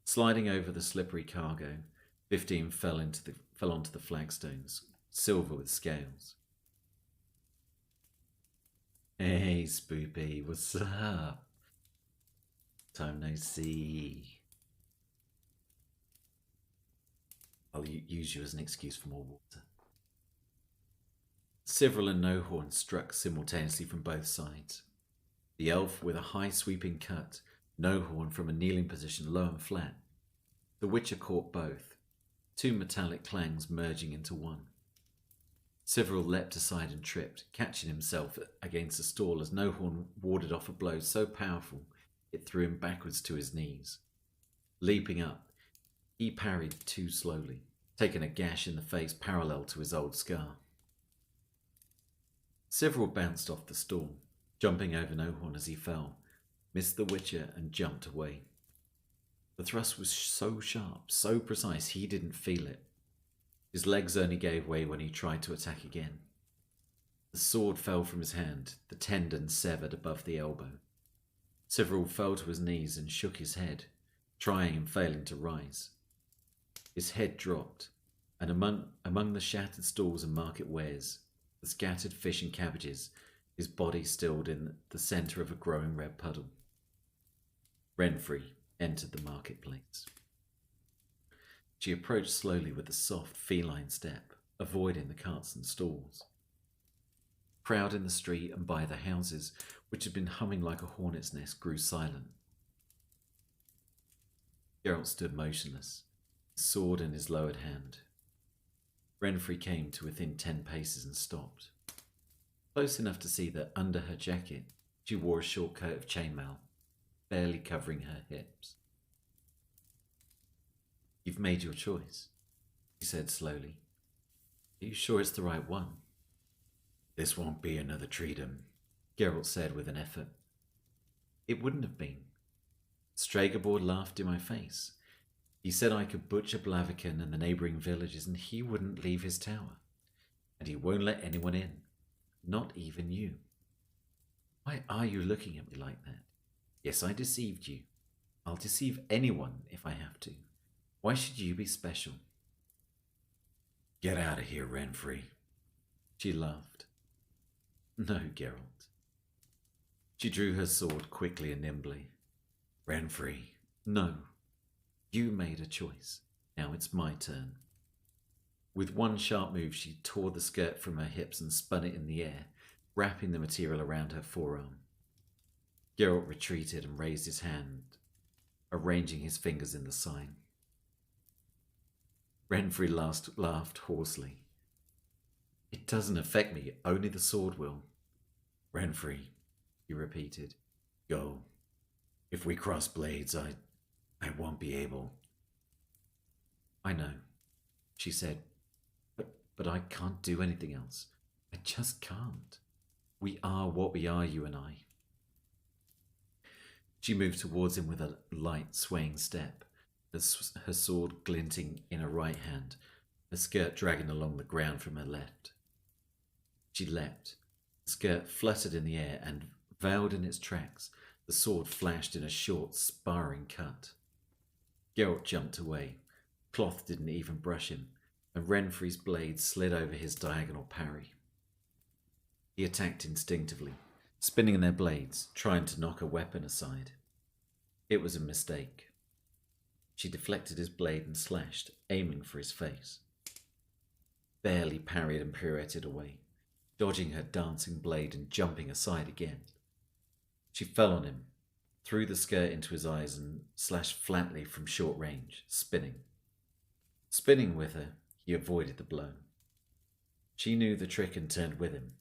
Sliding over the slippery cargo, 15 fell onto the flagstones, silver with scales. "Hey, Spoopy, what's up? Time no see." I'll use you as an excuse for more water. Cyril and Nohorn struck simultaneously from both sides. The elf with a high sweeping cut, Nohorn from a kneeling position low and flat. The Witcher caught both, 2 metallic clangs merging into one. Cyril leapt aside and tripped, catching himself against a stall as Nohorn warded off a blow so powerful it threw him backwards to his knees. Leaping up, he parried too slowly, taking a gash in the face parallel to his old scar. Cyril bounced off the stall, jumping over Nohorn as he fell, missed the Witcher and jumped away. The thrust was so sharp, so precise, he didn't feel it. His legs only gave way when he tried to attack again. The sword fell from his hand, the tendon severed above the elbow. Cyril fell to his knees and shook his head, trying and failing to rise. His head dropped, and among the shattered stalls and market wares, the scattered fish and cabbages, his body stilled in the centre of a growing red puddle. Renfrey entered the marketplace. She approached slowly with a soft, feline step, avoiding the carts and stalls. Crowd in the street and by the houses, which had been humming like a hornet's nest, grew silent. Geralt stood motionless, his sword in his lowered hand. Renfrey came to within 10 paces and stopped, close enough to see that under her jacket she wore a short coat of chainmail, barely covering her hips. "You've made your choice," he said slowly. "Are you sure it's the right one?" "This won't be another Treedom," Geralt said with an effort. "It wouldn't have been. Stregobor laughed in my face. He said I could butcher Blaviken and the neighbouring villages and he wouldn't leave his tower. And he won't let anyone in, not even you. Why are you looking at me like that? Yes, I deceived you. I'll deceive anyone if I have to. Why should you be special?" "Get out of here, Renfrey." She laughed. "No, Geralt." She drew her sword quickly and nimbly. "Renfrey." "No. You made a choice. Now it's my turn." With one sharp move, she tore the skirt from her hips and spun it in the air, wrapping the material around her forearm. Geralt retreated and raised his hand, arranging his fingers in the sign. Renfrey laughed hoarsely. It doesn't affect me, only the sword will. Renfrey, he repeated. Go. If we cross blades, I won't be able. I know, she said, but I can't do anything else. I just can't. We are what we are, you and I. She moved towards him with a light, swaying step, her sword glinting in her right hand, her skirt dragging along the ground from her left. She leapt. The skirt fluttered in the air, and, veiled in its tracks, the sword flashed in a short, sparring cut. Geralt jumped away. Cloth didn't even brush him, and Renfrey's blade slid over his diagonal parry. He attacked instinctively, spinning their blades, trying to knock a weapon aside. It was a mistake. She deflected his blade and slashed, aiming for his face. Barely parried and pirouetted away, dodging her dancing blade and jumping aside again. She fell on him, threw the skirt into his eyes and slashed flatly from short range, spinning. Spinning with her, he avoided the blow. She knew the trick and turned with him,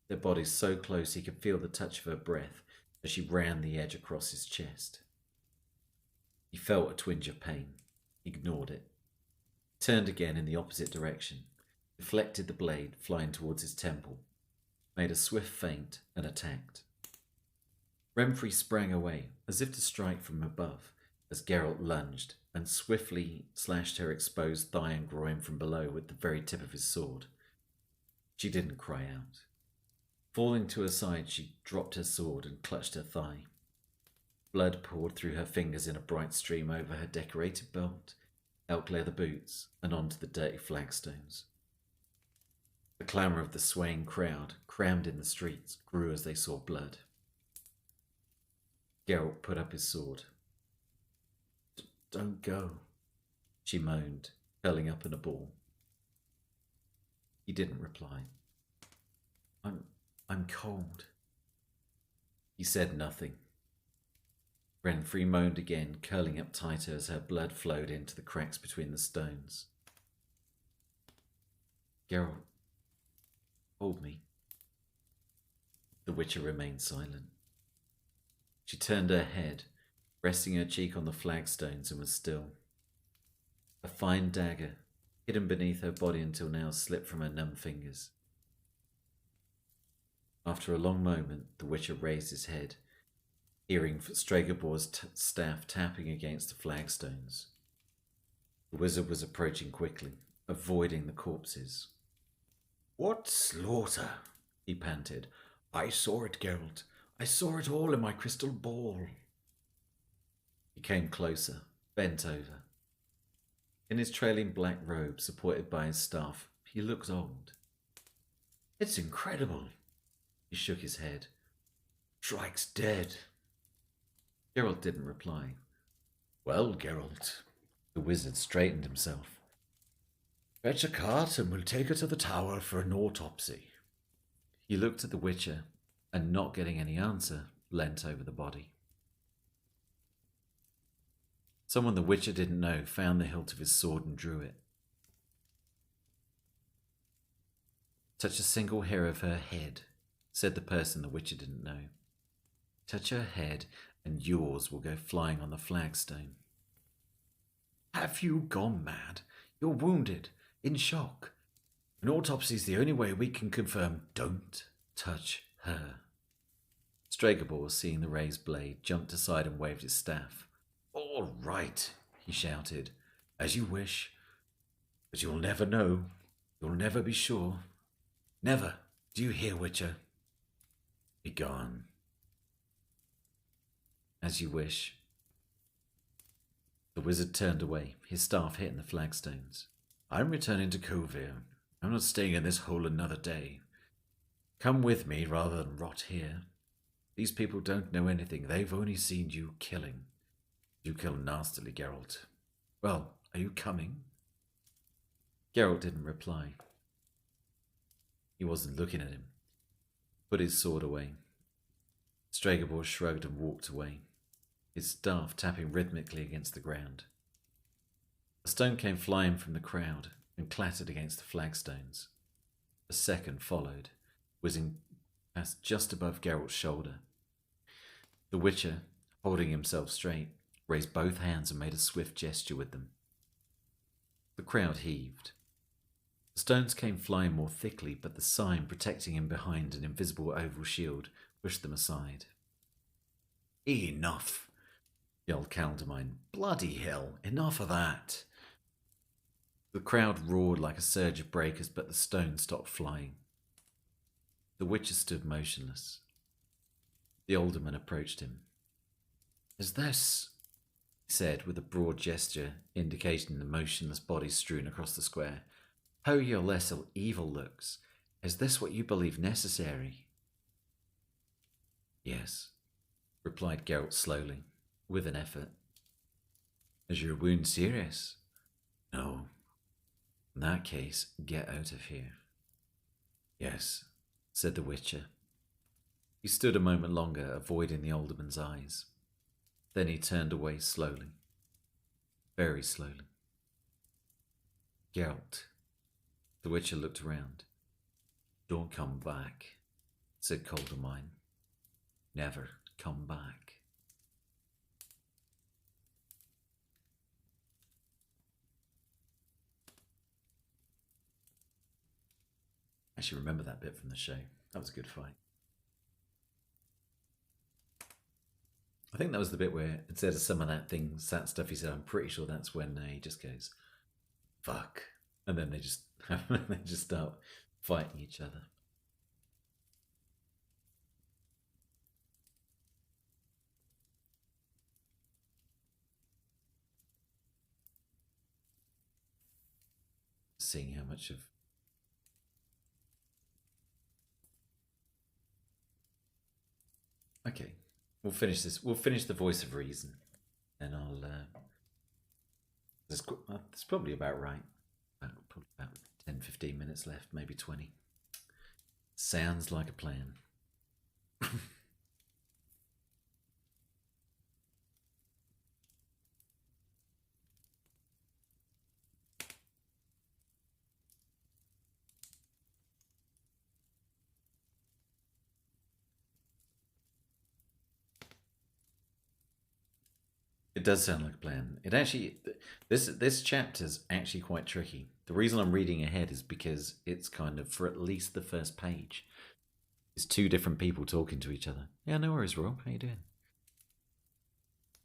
their bodies so close he could feel the touch of her breath as she ran the edge across his chest. He felt a twinge of pain, ignored it, turned again in the opposite direction, deflected the blade flying towards his temple, made a swift feint and attacked. Renfrey sprang away, as if to strike from above, as Geralt lunged and swiftly slashed her exposed thigh and groin from below with the very tip of his sword. She didn't cry out. Falling to her side, she dropped her sword and clutched her thigh. Blood poured through her fingers in a bright stream over her decorated belt, elk leather boots, and onto the dirty flagstones. The clamour of the swaying crowd, crammed in the streets, grew as they saw blood. Geralt put up his sword. Don't go, she moaned, curling up in a ball. He didn't reply. I'm cold. He said nothing. Renfrey moaned again, curling up tighter as her blood flowed into the cracks between the stones. Geralt, hold me. The Witcher remained silent. She turned her head, resting her cheek on the flagstones, and was still. A fine dagger, hidden beneath her body until now, slipped from her numb fingers. After a long moment, the Witcher raised his head, hearing Stregobor's staff tapping against the flagstones. The wizard was approaching quickly, avoiding the corpses. What slaughter, he panted. I saw it, Geralt. I saw it all in my crystal ball. He came closer, bent over. In his trailing black robe, supported by his staff, he looked old. It's incredible. He shook his head. Shrike's dead. Geralt didn't reply. Well, Geralt, the wizard straightened himself. Fetch a cart and we'll take her to the tower for an autopsy. He looked at the Witcher, and not getting any answer, leant over the body. Someone the Witcher didn't know found the hilt of his sword and drew it. Touch a single hair of her head, said the person the Witcher didn't know. Touch her head and yours will go flying on the flagstone. Have you gone mad? You're wounded, in shock. An autopsy's the only way we can confirm. Don't touch her. Stregobor, seeing the raised blade, jumped aside and waved his staff. All right, he shouted. As you wish. But you'll never know. You'll never be sure. Never. Do you hear, Witcher? Be gone. As you wish. The wizard turned away, his staff hitting the flagstones. I'm returning to Kovir. I'm not staying in this hole another day. Come with me rather than rot here. These people don't know anything. They've only seen you killing. You kill nastily, Geralt. Well, are you coming? Geralt didn't reply. He wasn't looking at him. Put his sword away. Stregobor shrugged and walked away, his staff tapping rhythmically against the ground. A stone came flying from the crowd and clattered against the flagstones. A second followed, whizzing past just above Geralt's shoulder. The Witcher, holding himself straight, raised both hands and made a swift gesture with them. The crowd heaved. The stones came flying more thickly, but the sign protecting him behind an invisible oval shield pushed them aside. Enough, yelled Caldemine. Bloody hell, enough of that. The crowd roared like a surge of breakers, but the stones stopped flying. The Witcher stood motionless. The alderman approached him. Is this, he said with a broad gesture indicating the motionless bodies strewn across the square, how your lesser evil looks? Is this what you believe necessary? Yes, replied Geralt slowly, with an effort. Is your wound serious? No. In that case, get out of here. Yes, said the Witcher. He stood a moment longer, avoiding the alderman's eyes. Then he turned away slowly. Very slowly. Geralt. The Witcher looked around. Don't come back, said Caldemine. Never come back. I actually remember that bit from the show. That was a good fight. I think that was the bit where, instead of some of that stuff he said, I'm pretty sure that's when he just goes, fuck. And then they just start fighting each other. Seeing how much of okay, we'll finish this. We'll finish the voice of reason, and I'll. It's probably about right. Probably about 10, 15 minutes left, maybe 20. Sounds like a plan. It does sound like a plan. It actually, this chapter's actually quite tricky. The reason I'm reading ahead is because it's kind of, for at least the first page, it's two different people talking to each other. Yeah, no worries, Rob. How you doing?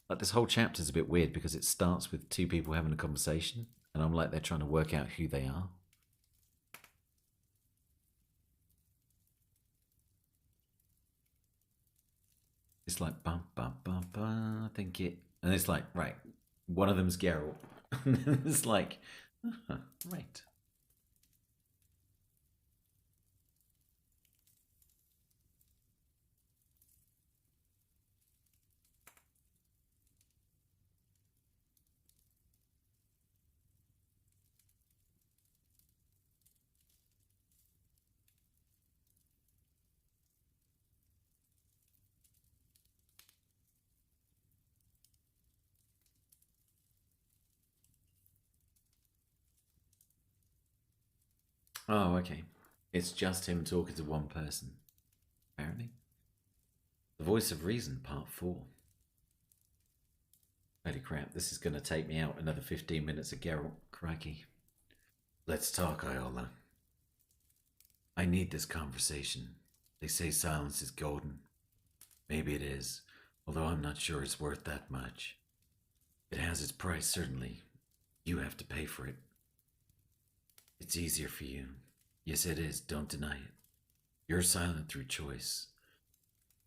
Like, this whole chapter's a bit weird because it starts with two people having a conversation, and I'm like, they're trying to work out who they are. It's like, bum, bum, bum, bum, I think it... And it's like, right, one of them's Geralt. And it's like, right. Oh, okay. It's just him talking to one person, apparently. The Voice of Reason, Part 4. Holy crap, this is going to take me out another 15 minutes of Geralt. Crikey. Let's talk, Iola. I need this conversation. They say silence is golden. Maybe it is, although I'm not sure it's worth that much. It has its price, certainly. You have to pay for it. It's easier for you. Yes, it is. Don't deny it. You're silent through choice.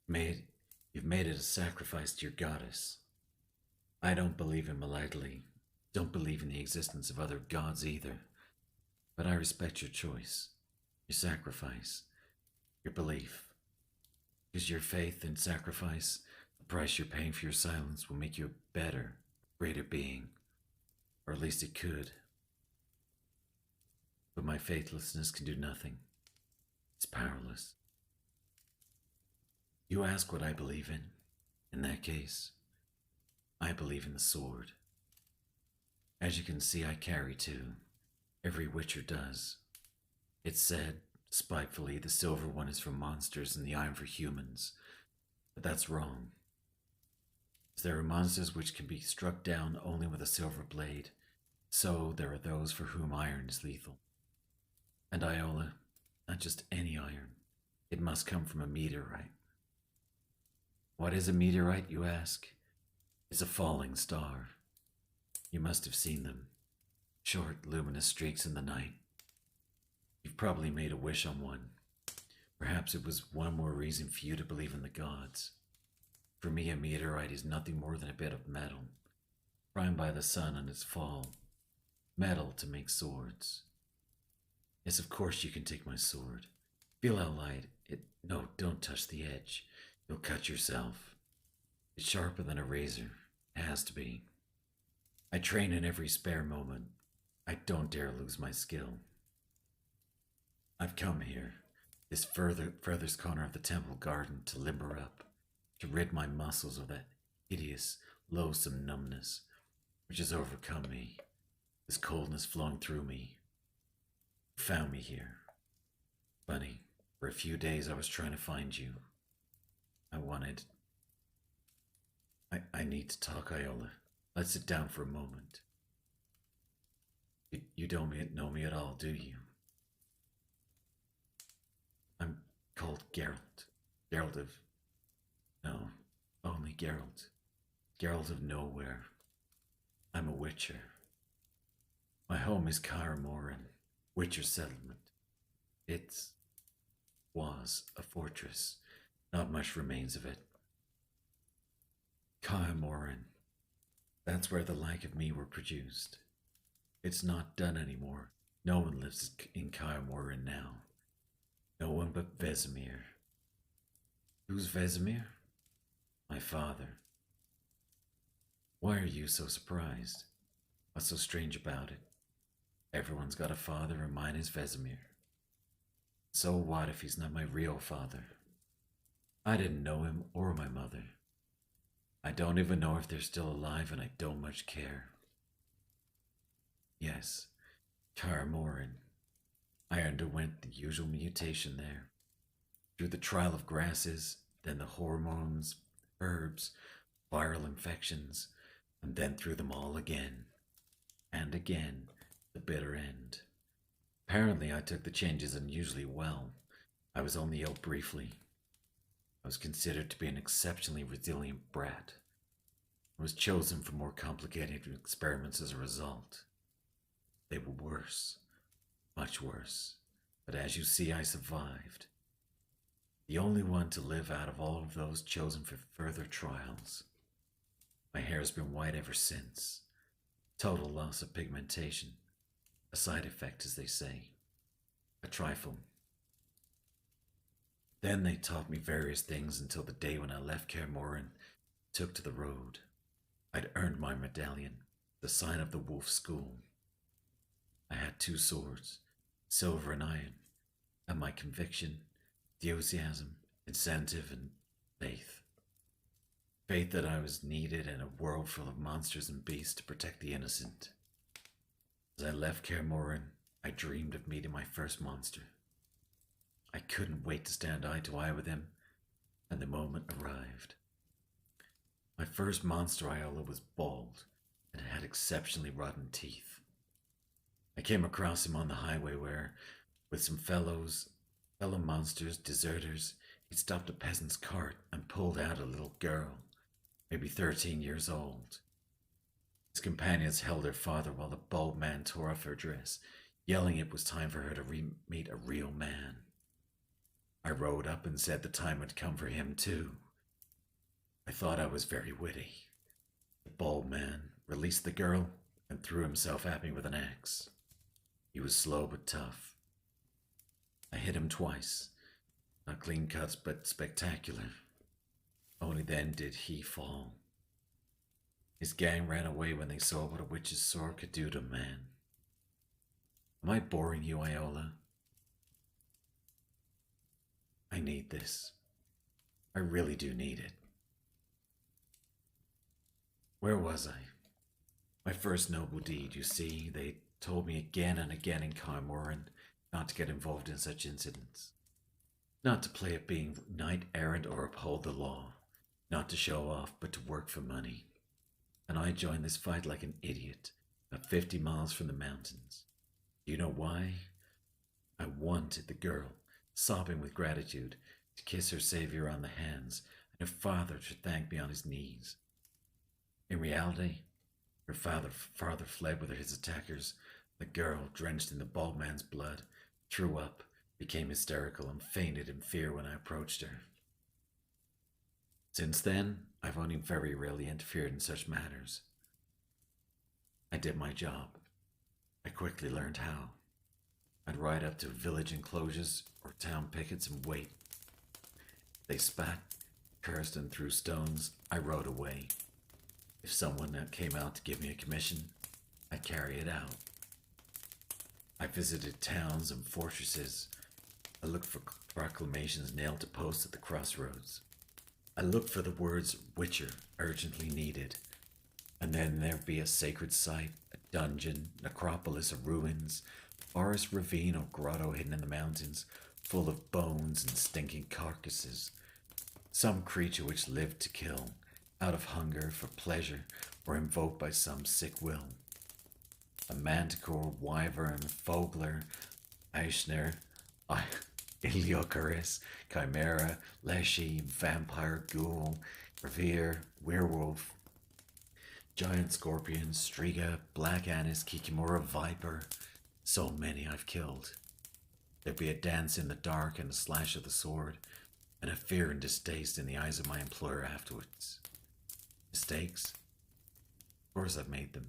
You've made it a sacrifice to your goddess. I don't believe in Malagli. Don't believe in the existence of other gods either. But I respect your choice, your sacrifice, your belief. Because your faith and sacrifice, the price you're paying for your silence, will make you a better, greater being. Or at least it could. But my faithlessness can do nothing. It's powerless. You ask what I believe in. In that case, I believe in the sword. As you can see, I carry two. Every witcher does. It's said, spitefully, the silver one is for monsters and the iron for humans. But that's wrong. There are monsters which can be struck down only with a silver blade, so there are those for whom iron is lethal. And Iola, not just any iron. It must come from a meteorite. What is a meteorite, you ask? It's a falling star. You must have seen them. Short, luminous streaks in the night. You've probably made a wish on one. Perhaps it was one more reason for you to believe in the gods. For me, a meteorite is nothing more than a bit of metal, primed by the sun on its fall. Metal to make swords. Yes, of course you can take my sword. Feel how light it. No, don't touch the edge. You'll cut yourself. It's sharper than a razor. It has to be. I train in every spare moment. I don't dare lose my skill. I've come here, this furthest corner of the temple garden, to limber up, to rid my muscles of that hideous, loathsome numbness which has overcome me, this coldness flowing through me. You found me here. Funny, for a few days I was trying to find you. I need to talk, Iola. Let's sit down for a moment. You don't know me at all, do you? I'm called Geralt. Geralt of... No, only Geralt. Geralt of Nowhere. I'm a witcher. My home is Kaer Morhen, Witcher settlement. It was a fortress. Not much remains of it. Kaer Morhen. That's where the like of me were produced. It's not done anymore. No one lives in Kaer Morhen now. No one but Vesemir. Who's Vesemir? My father. Why are you so surprised? What's so strange about it? Everyone's got a father, and mine is Vesemir. So what if he's not my real father? I didn't know him or my mother. I don't even know if they're still alive, and I don't much care. Yes, Kaer Morhen. I underwent the usual mutation there. Through the trial of grasses, then the hormones, herbs, viral infections, and then through them all again. And again, the bitter end. Apparently I took the changes unusually well. I was only ill briefly. I was considered to be an exceptionally resilient brat. I was chosen for more complicated experiments as a result. They were worse, much worse, but as you see, I survived. The only one to live out of all of those chosen for further trials. My hair's been white ever since. Total loss of pigmentation. A side effect, as they say. A trifle. Then they taught me various things until the day when I left Kaer Morhen, took to the road. I'd earned my medallion, the sign of the Wolf School. I had 2 swords, silver and iron, and my conviction, enthusiasm, incentive, and faith. Faith that I was needed in a world full of monsters and beasts to protect the innocent. As I left Kaer Morhen, I dreamed of meeting my first monster. I couldn't wait to stand eye to eye with him, and the moment arrived. My first monster, Iola, was bald and had exceptionally rotten teeth. I came across him on the highway where, with some fellow monsters, deserters, he'd stopped a peasant's cart and pulled out a little girl, maybe 13 years old. His companions held her father while the bald man tore off her dress, yelling it was time for her to meet a real man. I rode up and said the time had come for him too. I thought I was very witty. The bald man released the girl and threw himself at me with an axe. He was slow but tough. I hit him twice, not clean cuts but spectacular. Only then did he fall. His gang ran away when they saw what a witch's sword could do to a man. Am I boring you, Iola? I need this. I really do need it. Where was I? My first noble deed, you see. They told me again and again in Carmoran not to get involved in such incidents. Not to play at being knight errant or uphold the law. Not to show off, but to work for money. And I joined this fight like an idiot, about 50 miles from the mountains. Do you know why? I wanted the girl, sobbing with gratitude, to kiss her savior on the hands, and her father to thank me on his knees. In reality, her father fled with his attackers. The girl, drenched in the bald man's blood, threw up, became hysterical, and fainted in fear when I approached her. Since then, I've only very rarely interfered in such matters. I did my job. I quickly learned how. I'd ride up to village enclosures or town pickets and wait. They spat, cursed, and threw stones. I rode away. If someone came out to give me a commission, I'd carry it out. I visited towns and fortresses. I looked for proclamations nailed to posts at the crossroads. I looked for the words Witcher urgently needed, and then there'd be a sacred site, a dungeon, necropolis of ruins, forest ravine or grotto hidden in the mountains, full of bones and stinking carcasses. Some creature which lived to kill, out of hunger, for pleasure, or invoked by some sick will. A manticore, wyvern, fogler, Eichner, Iliocaris, chimera, leshy, vampire, ghoul, revere, werewolf, giant scorpion, striga, black anise, kikimora, viper. So many I've killed. There'd be a dance in the dark and a slash of the sword, and a fear and distaste in the eyes of my employer afterwards. Mistakes? Of course I've made them,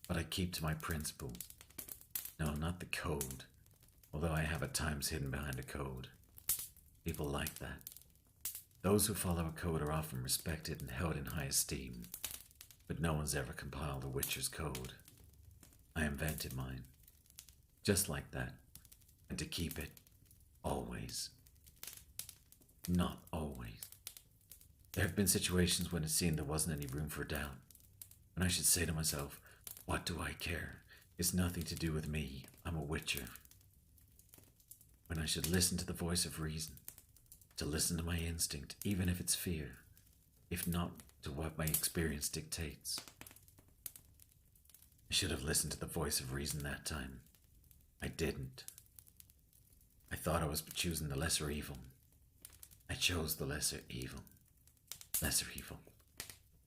but I keep to my principles. No, not the code, although I have at times hidden behind a code. People like that. Those who follow a code are often respected and held in high esteem, but no one's ever compiled a Witcher's code. I invented mine, just like that, and to keep it, always. Not always. There have been situations when it seemed there wasn't any room for doubt, when I should say to myself, what do I care? It's nothing to do with me. I'm a Witcher. When I should listen to the voice of reason, to listen to my instinct, even if it's fear, if not to what my experience dictates. I should have listened to the voice of reason that time. I didn't. I thought I was choosing the lesser evil. I chose the lesser evil. Lesser evil.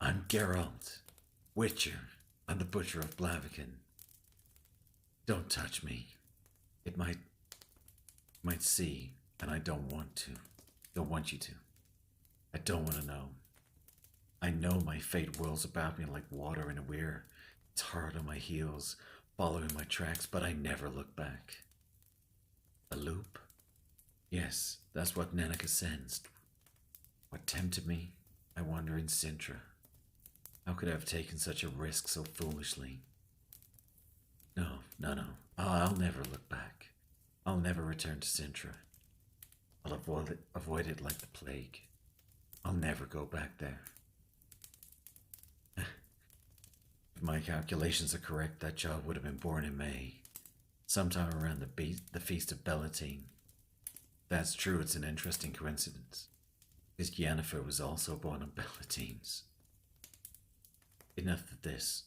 I'm Geralt, Witcher. I'm the Butcher of Blaviken. Don't touch me. It might see, and I don't want to. Don't want you to. I don't want to know. I know my fate whirls about me like water in a weir. It's hard on my heels, following my tracks, but I never look back. A loop? Yes, that's what Neneka sensed. What tempted me, I wonder, in Sintra. How could I have taken such a risk so foolishly? No. I'll never look back. I'll never return to Sintra. I'll avoid it like the plague. I'll never go back there. If my calculations are correct, that child would have been born in May, sometime around the Feast of Bellatine. If that's true, it's an interesting coincidence, because Yennefer was also born on Bellatines. Enough of this.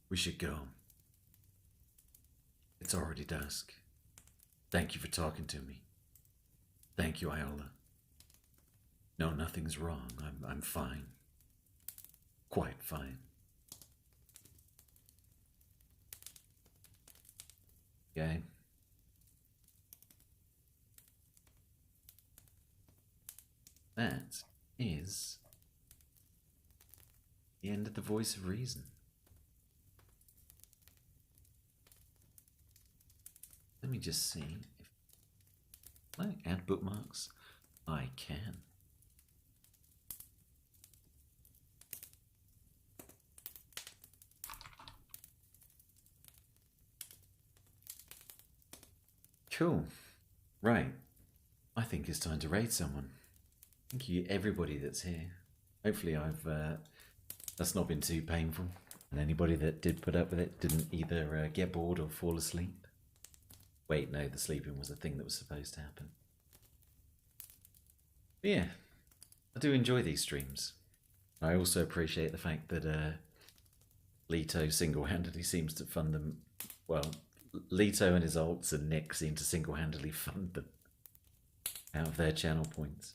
We should go. It's already dusk. Thank you for talking to me. Thank you, Iola. No, nothing's wrong. I'm fine. Quite fine. Okay. That is the end of the voice of reason. Let me just see if I add bookmarks. I can. Cool. Right. I think it's time to raid someone. Thank you, everybody that's here. Hopefully that's not been too painful. And anybody that did put up with it didn't either get bored or fall asleep. Wait, no, the sleeping was a thing that was supposed to happen. But yeah, I do enjoy these streams. I also appreciate the fact that Leto single-handedly seems to fund them. Well, Leto and his alts and Nick seem to single-handedly fund them out of their channel points.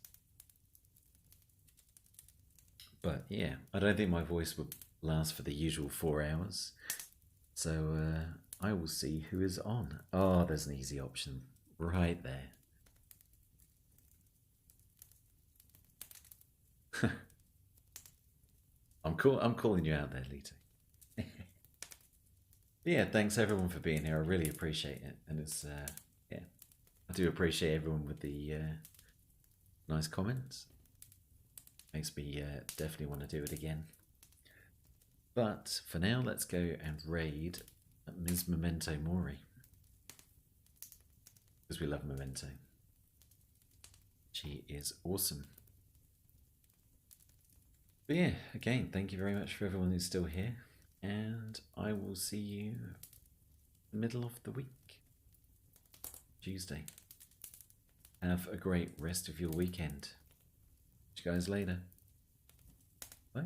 But yeah, I don't think my voice would last for the usual 4 hours. So I will see who is on. Oh, there's an easy option right there. I'm calling you out there, Leto. Yeah, thanks everyone for being here. I really appreciate it, and it's yeah, I do appreciate everyone with the nice comments. Makes me definitely want to do it again. But for now, let's go and raid Ms. Memento Mori, because we love Memento. She is awesome. But yeah, again, thank you very much for everyone who's still here, and I will see you middle of the week, Tuesday. Have a great rest of your weekend. See you guys later. Bye.